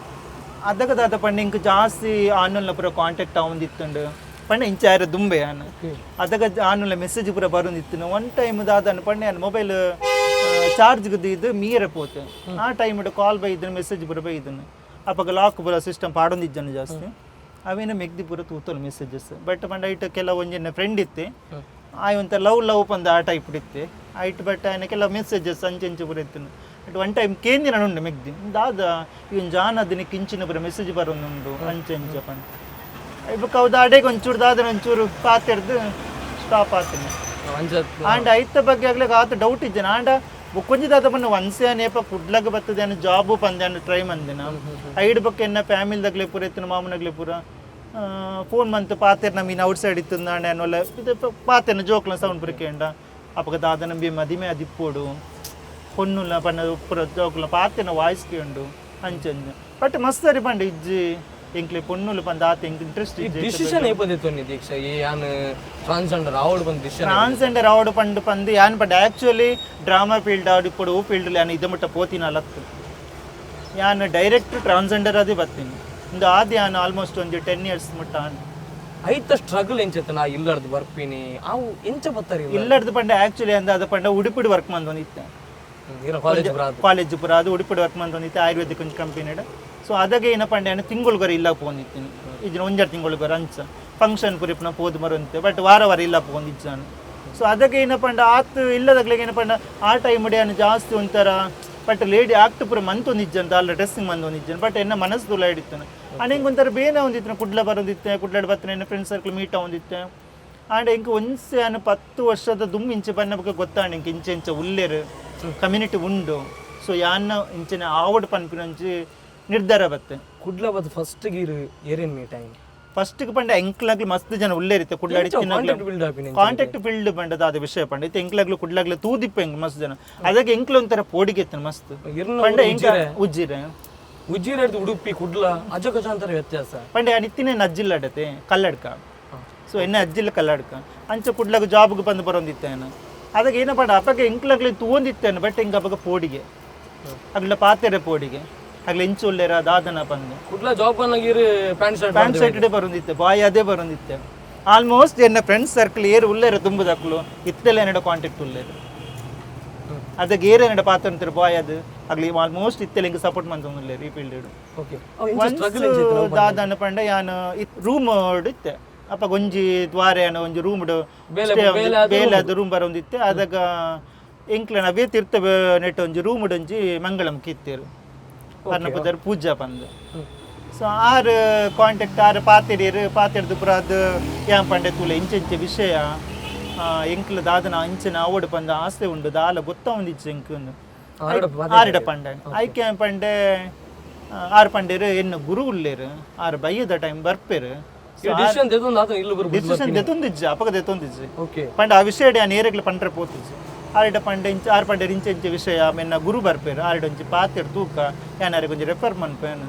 ಅದಕ್ಕೆ ದಾದ ಪಂಡ ಇಂಕ ಜಾಸ್ತಿ ಆನ್ಲೈನ್ ಪೂರ ಕಾಂಟ್ಯಾಕ್ಟ್ ಆವೊಂದಿತ್ತುಂಡು ಪಂಡ ಇಂಚ ಯಾರ ದುಂಬೆ ಆನ ಅದಕ್ಕೆ ಆನ್ಲೈನ್ ಮೆಸೇಜ್ ಪೂರ ಬರೋಂದಿತ್ತು ಒನ್ ಟೈಮ್ ದಾದನ ಪಂಡ ನಾನು ಮೊಬೈಲ್ ಚಾರ್ಜ್ ಇದು ಮೀರ ಪೋತೆ ಆ ಟೈಮ್ ಕಾಲ್ ಬೈದನು ಮೆಸೇಜ್ ಪೂರ ಬೈದನು ಅಪ್ಪಾಗ ಲಾಕ್ ಪೂರ ಸಿಸ್ಟಮ್ ಪಾಡೊಂದಿಜ್ಜನು ಜಾಸ್ತಿ ಅವೇನು ಮೆಗ್ದಿ ಪೂರ ತೂತಲು ಮೆಸೇಜಸ್ ಬಟ್ ಪಂಡ ಇಟ್ಟು ಕೆಲವು ಒಂಜಿನ ಫ್ರೆಂಡ್ ಇತ್ತೆ ಆಯ್ ಒಂಥ ಲವ್ ಪಂದ ಆ ಟೈಪ್ ಇತ್ತೆ ಆಯ್ತು ಬಟ್ ಆಯ್ನ ಕೆಲವು ಮೆಸೇಜಸ್ ಅಂಚೆ ಪೂರ ಇತ್ತು ಬಟ್ ಒನ್ ಟೈಮ್ ಕೇಂದಿನ ಉಂಡು ಮೆಗ್ದಿ ದಾದ ಇವನ್ ಜಾನದಿನ ಕಿಂಚಿನ ಪೂರ ಮೆಸೇಜ್ ಬರೋನುಂಡು ಅಂಚೆ ಪಂಡ ಇವಾಗ ಹೌದು ಅಡೆಗೆ ಒಂಚೂರು ದಾದ ಒಂಚೂರು ಪಾತಿರ್ದು ಸ್ಟಾಪ್ ಆತೀನಿ ಆಂಡ ಐತ ಬಗ್ಗೆ ಆಗ್ಲಿಕ್ಕೆ ಆತ ಡೌಟ್ ಇದ್ದೇನೆ ಆಂಡ ಕೊಂಚ ದಾದ ಪನ್ನ ಒಂದ್ಸೆ ನೇಪ ಕುಡ್ಲಾಗ ಬರ್ತದೆ ಅನ್ನೋ ಜಾಬು ಪಂದೆ ಟ್ರೈ ಮಂದಿನ ಐಡ್ ಬಗ್ಗೆ ಎನ್ನ ಫ್ಯಾಮಿಲಿದಾಗಲೇ ಪೂರ ಇತ್ತು ಮಾಮನಾಗ್ಲೇ ಪೂರ ಫೋನ್ ಮಂತ್ ಪಾತೆರ್ ಮೀನು ಔಟ್ ಸೈಡ್ ಇತ್ತು ನಾಣೆ ಅನ್ನೋಲ್ಲ ಇದು ಪಾತೆರ್ನ ಜೋಕ್ಲ ಸೌಂಡ್ ಪೂರ ಕೇಂಡ ಅಪ್ಪಗ ದಾದ ನಂಬಿ ಮದಿಮೆ ಅದಿಪ್ಪೋಡು ಹೊನ್ನುಲ್ಲ ಪನ್ನ ಪೂರ ಜೋಕ್ಲ ಪಾತೆರ್ನ ವಾಯ್ಸ್ ಕೇಂಡು ಅಂಚಂಜ ಬಟ್ ಮಸ್ತ್ ಸರಿ ಪಂಡ ಇಜ್ಜಿ ಎಂಕ್ಲೆ ಪೊನ್ನುಲು ಪಂದ ಆತ ಎಂಕ್ ಇಂಟ್ರೆಸ್ಟ್ ಡಿಸಿಷನ್ ಏಪದಿತ್ತು ನಿ ದೀಕ್ಷ ಯಾನ್ ಟ್ರಾನ್ಸ್ಜೆಂಡರ್ ಆವಡ್ ಬಂದ ಡಿಸಿಷನ್ ಟ್ರಾನ್ಸ್ಜೆಂಡರ್ ಆವಡ್ ಪಂದು ಯಾನ್ ಪಂಡ ಆಕ್ಚುಲಿ ಡ್ರಾಮಾ ಫೀಲ್ಡ್ ಆಡಿ ಪಡು ಓ ಫೀಲ್ಡ್ ಯಾನ್ ಇದು ಮಟ್ಟ ಪೋತಿನ ಅಲತ್ತು ಯಾನ್ ಡೈರೆಕ್ಟ್ ಟ್ರಾನ್ಸ್ಜೆಂಡರ್ ಅದೇ ಬರ್ತೀನಿ ಇಂದು ಆದ ಯಾನ್ ಆಲ್ಮೋಸ್ಟ್ ಒಂದು 10 years ಮಟ್ಟ ಐತ ಸ್ಟ್ರಗಲ್ ಎಂಚತ್ತ ನಾ ಇಲ್ಲಡ್ದು ಬರ್ಪಿನಿ ಅವು ಎಂಚ ಬತ್ತರಿ ಇಲ್ಲಡ್ದು ಪಂಡ ಆಕ್ಚುಲಿ ಅಂದ ಅದ ಪಂಡ ಉಡುಪಿಡಿ ವರ್ಕ್ ಮಂದೊಂದಿತ್ತೆ ಕಾಲೇಜ್ ಪುರ ಅದು ಉಡುಪಿಡಿ ವರ್ಕ್ ಮಂದೊಂದಿತ್ತೆ ಆಯುರ್ವೇದಿಕ್ ಒಂದು ಕಂಪನಿಡ್ ಸೊ ಅದಾಗೆ ಏನಪ್ಪ ಅಂಡೆ ತಿಂಗಳುಗರ ಇಲ್ಲ ಪೋಂದಿತ್ತೀನಿ ಇದನ್ನ 1-2 ತಿಂಗಳುಗರ ಅಂಚ ಫಂಕ್ಷನ್ ಪುರಿಪ್ನ ಪೋದು ಮರಂತೆ ಬಟ್ ವಾರ ಇಲ್ಲ ಪೋಂದಿಜ್ಜಾನು ಸೊ ಅದಕ್ಕೆ ಏನಪ್ಪ ಅಂಡ ಆತು ಇಲ್ಲದಾಗ್ಲಿಗೆ ಏನಪ್ಪ ಅಂಡ ಆ ಟೈಮ್ ಉಡಿಯಾನು ಜಾಸ್ತಿ ಒಂಥರ ಬಟ್ ಲೇಡಿ ಆಕ್ಟ್ ಪುರ ಮಂತೊಂದಿಜ್ಜಂತ ಅಲ್ಲ ಡ್ರೆಸ್ಸಿಂಗ್ ಮಂದೊಂದಿಜ್ಜನು ಬಟ್ ಎನ್ನ ಮನಸ್ಸು ತುಲ ಹಿಡಿತಾನೆ ಅಣ್ಣಂಗೆ ಒಂಥರ ಬೇನೆ ಒಂದಿತ್ತು ಕುಡ್ಲ ಬರೋದಿತ್ತೆ ಕುಡ್ಲಾಡ್ ಬತ್ತನೆ ಎನ್ನ ಫ್ರೆಂಡ್ ಸರ್ಕಲ್ ಮೀಟ ಒಂದಿತ್ತೆ ಆಂಡ ಇಂಕ ಒಂದ್ಸೆ ಅನ್ನ 10 ವರ್ಷದ ದುಮ್ ಇಂಚೆ ಬನ್ನ ಬಗ್ಗೆ ಗೊತ್ತಾಂಡ ಇಂಕ ಇಂಚೆ ಉಲ್ಲೇರು ಕಮ್ಯುನಿಟಿ ಉಂಡು ಸೊ ಯಾನ್ನ ಇಂಚಿನ ಆವಡ್ ಪನ್ಪಿನಂಚಿ ನಿರ್ಧಾರ ಬತ್ತೆ ಕುಡ್ಲ ಬತ್ ಫಸ್ಟ್ ಗೀರ್ ಏರೇನ್ ಮೀ ಟೈಮ್ ಫಸ್ಟ್ ಪಂಡ ಎಂಕ್ಲಾಗ್ಲು ಮಸ್ತ್ ಜನ ಉಳ್ಳೇರಿತ್ತೆ ಕುಡ್ಲಾಡಿ ಕಾಂಟ್ಯಾಕ್ಟ್ ಫೀಲ್ಡ್ ಪಂಡದ ಅದ ವಿಷಯ ಪಂಡ ಇತ್ತೆ ಎಂಕ್ಲಾಗ್ಲು ಕುಡ್ಲಾಗ್ಲು ತೂದಿಪ್ಪ ಎಂಕ್ ಮಸ್ತ್ ಜನ ಅದಕ್ಕೆ ಎಂಕ್ಲು ಒಂಥರ ಪೋಡಿಗೆ ಎತ್ತನ ಮಸ್ತ್ ಪಂಡ ಎಂಕ ಉಜ್ಜಿರೆ ಉಡುಪಿ ಕುಡ್ಲ ಅಜಗಜಾಂತರ ವ್ಯತ್ಯಾಸ ಪಂಡ ಅನಿತ್ತಿನ ಅಜ್ಜಿಲ್ಲಡತೆ ಕಲ್ಲಡ್ಕ ಸೊ ಎನ್ನ ಅಜ್ಜಿಲ್ಲ ಕಲ್ಲಡ್ಕ ಅಂಚ ಕುಡ್ಲಾಗ ಜಾಬ್ಗೆ ಬಂದು ಬರೋಂದಿತ್ತೇನ ಅದಕ್ಕೆ ಏನಪ್ಪ ಅಪ್ಪಗೆ ಎಂಕ್ಲಾಗ್ಲಿ ತೂಂದಿತ್ತೇನೆ ಬಟ್ ಎಂಕ ಅಪ್ಪಗ ಪೋಡಿಗೆ ಅಗ್ಲ ಪಾತೆರೆ ಪೋಡಿಗೆ ಆಗ್ಲಿ ಇಂಚು ಉಳ್ಳೇರ ದಾದನ ಬಂದು ಕುಡ್ಲ ಜಾಬ್ ಅನ್ನಗಿರ್ ಪ್ಯಾಂಟ್ ಶರ್ಟ್ ಬರೋಂದಿತ್ತೆ ಬಾಯ್ ಅದೇ ಬರೋಂದಿತ್ತೆ ಆಲ್ಮೋಸ್ಟ್ ಎನ್ನ ಫ್ರೆಂಡ್ಸ್ ಸರ್ಕಲ್ ಏರು ಉಳ್ಳೇರ ತುಂಬುದಕ್ಲು ಇತ್ತೆಲ್ಲ ಏನಡ ಕಾಂಟ್ಯಾಕ್ಟ್ ಉಳ್ಳೇರು ಅದಕ್ಕೆ ಏರೇನಡ ಪಾತ್ರ ಅಂತಾರೆ ಬಾಯ್ ಅದು ಆಗ್ಲಿ ಆಲ್ಮೋಸ್ಟ್ ಇತ್ತೆಲ್ಲ ಹಿಂಗೆ ಸಪೋರ್ಟ್ ಮಾಡ್ಕೊಂಡು ಉಳ್ಳೇರು ಈ ಫೀಲ್ಡ್ ದಾದನ ಪಂಡ ಯಾನು ರೂಮ್ ಇತ್ತೆ ಅಪ್ಪ ಒಂಜಿ ದ್ವಾರ ಏನೋ ಒಂಜಿ ರೂಮ್ ಬೇಲದ ರೂಮ್ ಬರೋಂದಿತ್ತೆ ಅದಾಗ ಎಂಕ್ಲ ಅವೇ ತೀರ್ಥ ನೆಟ್ ಒಂಜಿ ರೂಮ್ ಒಂಜಿ ಮಂಗಳಂ ಕಿತ್ತೇರು ಪರ್ಣಪದರ್ ಪೂಜಾ ಪಂದು ಸೊ ಆರು ಕಾಂಟ್ಯಾಕ್ಟ್ ಆರು ಪಾತೆರ್ದು ಪುರ ಅದು ಯಾನ್ ಪಂಡೆ ತುಲ ಇಂಚೆ ವಿಷಯ ಎಂಕ್ಲ ದಾದನ ಅಂಚನ ಅವಡು ಪಂದ ಆಸೆ ಉಂಡು ದಾಲ ಗೊತ್ತ ಒಂದಿಚ್ಚು ಎಂಕುಂದು ಆರಿಡ ಪಂಡೆ ಐಕೆ ಪಂಡೆ ಆರು ಪಂಡೇರು ಎನ್ನು ಗುರು ಉಳ್ಳೇರು ಆರು ಬೈಯದ ಟೈಮ್ ಬರ್ಪೇರು ಡಿಸಿಷನ್ ದೆತೊಂದಿಜ್ಜ ಅಪಗ ದೆತೊಂದಿಜ್ಜಿ ಪಂಡ ಆ ವಿಷಯ ಆ ನೇರಗ್ಲ ಪಂಡ್ರೆ ಪೋತಿಜ್ಜಿ ಆರಿಡ ಪಂಡೆ ಇಂಚ ಆರು ಪಂಡೆ ಇಂಚೆ ವಿಷಯ ಮೆನ್ನ ಗುರು ಬರ್ಪೇರು ಆರಿಡ ಒಂಚಿ ಪಾತೆರ್ ತೂಕ ಏನಾರಿಗೆ ಒಂಜಿ ರೆಫರ್ ಮನ್ಪೇನು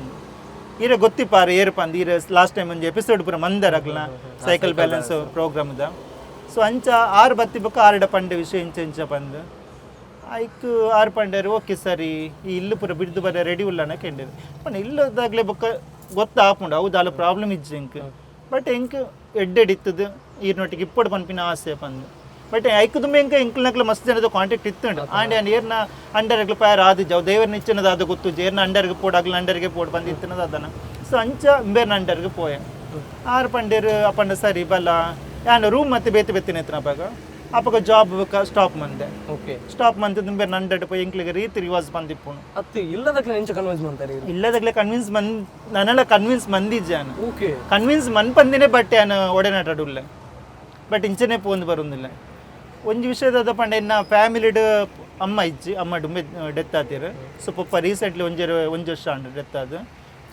ಈರ ಗೊತ್ತಿಪ್ಪಾರು ಏರು ಪಂದ್ ಈರ ಲಾಸ್ಟ್ ಟೈಮ್ ಒಂಜಿ ಎಪಿಸೋಡ್ ಪೂರ ಮಂದರಗ್ಲ ಸೈಕಲ್ ಬ್ಯಾಲೆನ್ಸ್ ಪ್ರೋಗ್ರಾಮ್ದ ಸೊ ಅಂಚ ಆರು ಬತ್ತಿ ಬೊಕ್ಕ ಆರಿಡ ಪಂಡೆ ವಿಷಯ ಇಂಚ ಪಂದು ಆಯ್ತು ಆರು ಪಂಡೇರು ಓಕೆ ಸರಿ ಈ ಇಲ್ಲು ಪೂರ ಬಿಡ್ದು ಬರ ರೆಡಿ ಉಲ್ಲನ ಕೆಂಡೇರು ಪಂಡ ಇಲ್ಲದಾಗ್ಲೇ ಬೊಕ್ಕ ಗೊತ್ತಾಪುಂಡು ಹೌದು ಅಲ್ಲ ಪ್ರಾಬ್ಲಮ್ ಇಜ್ಜಿ ಎಂಕ್ ಬಟ್ ಎಂಕ್ ಎಡ್ಡೆಡಿತ್ತದು ಈರ್ನೊಟ್ಟಿಗೆ ಇಪ್ಪಡು ಪನ್ಪಿನ ಆಸೆ ಪಂದು ಬಟ್ ಐಕು ತುಂಬ ಎಂಕ ಎಂಕ್ಲನಕ್ಲ ಮಸ್ತ್ ಜನದ ಕಾಂಟ್ಯಾಕ್ಟ್ ಇತ್ತುಂಡು ಆಂಡೆ ಆನ್ ಏರ್ನ ಅಂಡರ್ಗೆ ಪ್ಯಾರ್ ಆದ ಜಾವ್ ದೇವರನ್ನ ಇಚ್ಚಿನದ ಅದು ಗೊತ್ತು ಏರ್ನ ಅಂಡರ್ಗೆ ಪೋಡಾಗ್ಲ ಅಂಡರ್ಗೆ ಪೋಡ್ ಬಂದಿತ್ತಿನದ ಅದನ್ನ ಸೊ ಅಂಚ ಇಂಬೇರ್ನ ಅಂಡರ್ಗೆ ಪೋಯ ಆರು ಪಂಡೇರು ಅಪ್ಪಂಡ ಸರಿ ಬಲ್ಲ ಯಾನು ರೂಮ್ ಮತ್ತೆ ಬೇತೆ ಬೇತಿನ ಎತ್ತಿನ ಅಪ್ಪಾಗ ಅಪ್ಪಗ ಜಾಬ್ ಸ್ಟಾಪ್ ಮಂದೆ ಸ್ಟಾಪ್ ಮಂತ್ ಇಂಬೇರ್ನ ಅಂಡರ್ ಪೋಯಿ ಎಂಕ್ಲಿಗೆ ರೀತಿ ರಿವಾಜ್ ಬಂದಿಪ್ಪುಣು ಅತ್ತೆ ಇಲ್ಲದಾಗ್ಲೇ ಕನ್ವಿನ್ಸ್ ನನ್ನೆಲ್ಲ ಕನ್ವಿನ್ಸ್ ಮಂದಿಜ್ಜಾನು ಕನ್ವಿನ್ಸ್ ಮನ್ಪಂದಿನೇ ಬಟ್ ಯಾನು ಒಡೆನಾಟಡುಲ್ಲ ಬಟ್ ಇಂಚನೆ ಪೋಂದು ಬರೋದಿಲ್ಲ ಒಂಜಿ ವಿಷಯದ ಪಂಡ ಇನ್ನ ಫ್ಯಾಮಿಲಿಡ್ ಅಮ್ಮ ಇಜ್ಜಿ ಅಮ್ಮ ಡುಂಬೆ ಡೆತ್ ಆತಿರು ಸೊ ಪಪ್ಪ ರೀಸೆಂಟ್ಲಿ ಒಂಜಿ ವರ್ಷ ಡೆತ್ ಆದ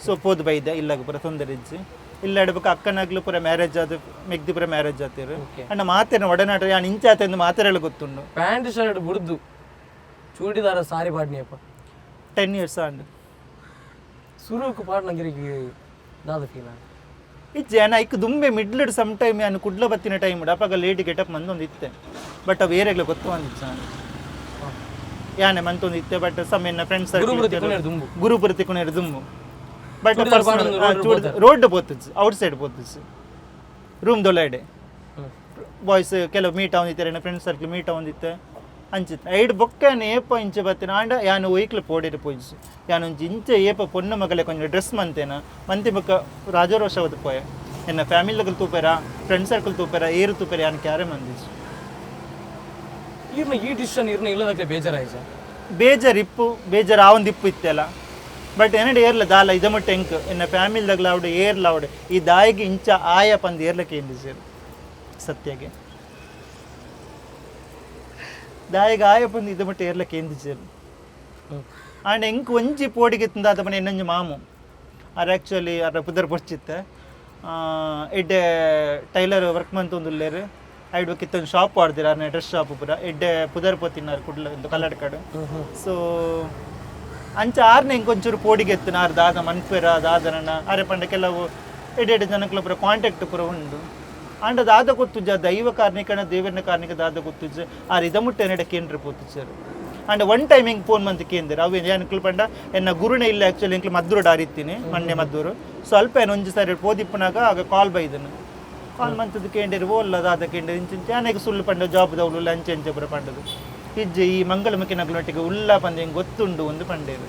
ಸೊ ಪೋದು ಬೈದ ಇಲ್ಲಾಗ ಪೂರ ತೊಂದರೆ ಇಜ್ಜಿ ಇಲ್ಲ ಇಡ್ಬೇಕು ಅಕ್ಕನಾಗ್ಲು ಪೂರ ಮ್ಯಾರೇಜ್ ಆದ ಮೆಗ್ದಿ ಪೂರ ಮ್ಯಾರೇಜ್ ಆತಿರು ಅಣ್ಣ ಮಾತೇನ ಒಡನಾಟ ಯಾನ್ ಇಂಚ ಆತ ಮಾತಾಡಲು ಗೊತ್ತುಂಡು ಪ್ಯಾಂಟ್ ಶರ್ಟ್ ಬುಡ್ದು ಚೂಡಿದಾರ ಸಾರಿ ಪಾಡ್ನಿಯಪ್ಪ 10 years ಅಂಡ್ ಸುರುಕು ಪಾಡ್ನಗಿರಿಗೆ ದಾದ ಫೀಲ ಇಜ್ಜೆ ಅಣ್ಣ ಇಕ್ಕ ದುಂಬೆ ಮಿಡ್ಲಡ್ ಸಮ್ ಟೈಮ್ ಯಾನು ಕುಡ್ಲ ಬತ್ತಿನ ಟೈಮ್ ಅಪ್ಪಾಗ ಲೇಟ್ ಗೆಟಪ್ ಮಂದೊಂದು ಇತ್ತೆ ಬಟ್ ಅವು ಏರೆಗ್ಲ ಗೊತ್ತು ಅಂದಿಚ್ಚ ಯಾನೆ ಮಂತೊಂದು ಇತ್ತೆ ಬಟ್ ಸಮ್ ಎನ್ನ ಫ್ರೆಂಡ್ಸ್ ಗುರುಪುರ ತಿಕ್ಕುನೇರು ದುಂಬು ಬಟ್ ರೋಡ್ ಪೋತುಜ್ ಔಟ್ ಸೈಡ್ ಪೋತುಜ್ ರೂಮ್ ದೊಲ್ಲಾಡೆ ಬಾಯ್ಸ್ ಕೆಲವು ಮೀಟ್ ಆವಂದಿತ್ತಾರೆ ನನ್ನ ಫ್ರೆಂಡ್ಸ್ ಸರ್ಕಲ್ ಮೀಟ್ ಆವಂದಿತ್ತೆ ಅಂಚಿತ್ತು ಐಡ್ ಬೊಕ್ಕನೆ ಏಪ ಇಂಚೆ ಬತ್ತಿನ ಆಂಡ ಯಾನು ಒಯ್ಕ್ಲು ಪೋಡಿರು ಪೋಯ್ಸು ಯಾನು ಇಂಚೆ ಏಪ ಪೊನ್ನ ಮಗಲೆ ಕೊಂಚ ಡ್ರೆಸ್ ಮಂತೇನ ಮಂತಿ ಬೊಕ್ಕ ರಾಜರೋಷವದು ಪೋಯ ಎನ್ನ ಫ್ಯಾಮಿಲಿಗಳು ತೂಪೇರ ಫ್ರೆಂಡ್ ಸರ್ಕಲ್ ತೂಪೇರ ಏರು ತೂಪೇರ ಯಾನು ಕ್ಯಾರೆ ಮಂದಿಸು ಈ ಡಿಸಿಷನ್ ಇರ್ನ ಇಲ್ಲದಕ್ಕೆ ಬೇಜಾರಾಯ್ತು ಬೇಜಾರು ಇಪ್ಪು ಬೇಜಾರು ಆವೊಂದು ಇಪ್ಪು ಇತ್ತೆಲ್ಲ ಬಟ್ ಏನಡೆ ಏರ್ಲ ದಾಲ ಇದಮ ಟೆಂಕ್ ಎನ್ನ ಫ್ಯಾಮಿಲಿದಾಗಲ ಅವಡೆ ಏರ್ಲ ಅವಡೆ ಈ ದಾಯಿಗೆ ಇಂಚ ಆಯ ಪಂದು ಏರ್ಲಕ್ಕೆ ಏನು ಸೇರು ಸತ್ಯಗೆ ದಾಯಿಗೆ ಆಯ ಪಂದು ಇದು ಮಟ್ಟ ಏರ್ಲಕ್ಕೆ ಏನು ಸೇರು ಆಂಡ್ ಎಂಕ್ ಒಂಜಿ ಪೋಡಿಗೆ ತಿಂದಾದ ಮನೆ ಇನ್ನೊಂಜು ಮಾಮು ಅರ್ ಆ್ಯಕ್ಚುಲಿ ಅರ ಪುದರ್ ಪೊಚ್ಚಿತ್ತೆ ಎಡ್ಡೆ ಟೈಲರ್ ವರ್ಕ್ ಮಂತೊಂದುಲ್ಲೇರು ಐಡ್ ಕಿತ್ತೊಂದು ಶಾಪ್ ಆಡ್ದಿರ ಅರ್ನ ಡ್ರೆಸ್ ಶಾಪ್ ಪೂರ ಎಡ್ಡೆ ಪುದರ್ ಪೊತ್ತಿನಾರು ಕುಡ್ಲ ಕಲ್ಲಡ ಕಡೆ ಸೊ ಅಂಚ ಆರ್ನ ಇಂಕೊಂಚೂರು ಪೋಡಿಗೆ ಎತ್ತು ಆರು ದಾದ ಮನ್ಪೇರ ದಾದನಣ್ಣ ಅರೆ ಪಂಡ ಕೆಲವು ಎಡೆಡೆ ಜನಕ್ಲ ಪೂರ ಕಾಂಟ್ಯಾಕ್ಟ್ ಪೂರ ಉಂಡು ಅಂಡ ದಾದ ಗೊತ್ತುಜ ದೈವ ಕಾರ್ಣಿಕನ ದೇವರನ ಕಾರ್ಣಿಕ ದಾದ ಗೊತ್ತುಜ ಆರು ಇದ ಮುಟ್ಟೆ ನೆಡೆ ಕೇಂದ್ರ ಪೋತುಜರು ಅಂಡ್ ಒನ್ ಟೈಮ್ ಹಿಂಗೆ ಫೋನ್ ಮಂತ್ ಕೇಂದ್ರ ಅವು ಏನಕ್ಲು ಪಂಡ ಎನ್ನ ಗುರುನೇ ಇಲ್ಲ ಆ್ಯಕ್ಚುಲಿ ಇಂಕ್ಲು ಮದ್ದೂರು ಆರಿತ್ತೀನಿ ಮೊನ್ನೆ ಮದ್ದೂರು ಸ್ವಲ್ಪ ಏನು ಒಂಜು ಸಾರಿ ಪೋದಿಪ್ಪನಾಗ ಆಗ ಕಾಲ್ ಬೈದನು ಕಾಲ್ ಮಂತದ್ದು ಕೇಂದಿರು ಓಲ್ಲ ದಾದ ಕೇಂದ್ರ ಇಂಚಿಂಚ ಆನೆಗೆ ಸುಳ್ಳು ಪಂಡ ಜಾಬ್ ದವಳು ಲಂಚ್ ಎಂಚ ಪೂರ ಪಂಡದು ಇಜ್ಜೆ ಈ ಮಂಗಳಮುಖಿ ನಗಲೊಟ್ಟಿಗೆ ಉಲ್ಲ ಪಂದೆ ಹಿಂಗೆ ಗೊತ್ತುಂಡು ಒಂದು ಪಂಡೇರು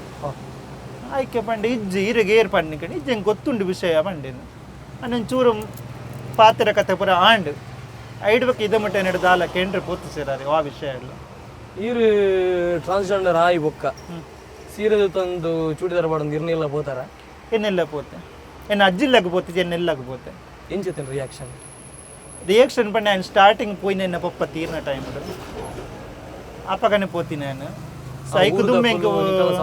ಆಯ್ಕೆ ಪಂಡೆ ಇಜ್ಜೆ ಇರಗೆ ಏರ್ ಪಂಡಿ ಕಡೆ ಇಜ್ಜೆ ಹಿಂಗೆ ಗೊತ್ತುಂಡು ವಿಷಯ ಪಂಡೇನು ಅನ್ನೊಂದು ಚೂರು ಪಾತ್ರ ಕತೆ ಪೂರ ಆಂಡ್ ಐಡ್ಬೇಕು ಇದ ಮಟ್ಟ ನೆಡು ದಾಲ ಕೇಂದ್ರ ಪೋತು ಸೇರಾರೆ ಆ ವಿಷಯ ಎಲ್ಲ ಇರು ಟ್ರಾನ್ಸ್ಜೆಂಡರ್ ಆಯಿ ಬೊಕ್ಕ ಸೀರೆ ತಂದು ಚೂಡಿದಾರ ಮಾಡೋದು ಇರ್ನೆಲ್ಲ ಪೋತಾರ ಎನ್ನೆಲ್ಲ ಪೋತೆ ಎನ್ನ ಅಜ್ಜಿಲ್ಲಾಗ ಪೋತಿದ್ದೆ ಎನ್ನೆಲ್ಲಾಗ ಪೋತೆ ಎಂಚೇತೇನು ರಿಯಾಕ್ಷನ್ ಪಂಡ ನಾನು ಸ್ಟಾರ್ಟಿಂಗ್ ಪೋಯಿ ನನ್ನ ಪಪ್ಪ ತೀರ್ನ ಟೈಮ್ ಅಪ್ಪಗನೆ ಪೋತಿ ನಾನು ಸೈಕ್ ದುಮ್ಮೆ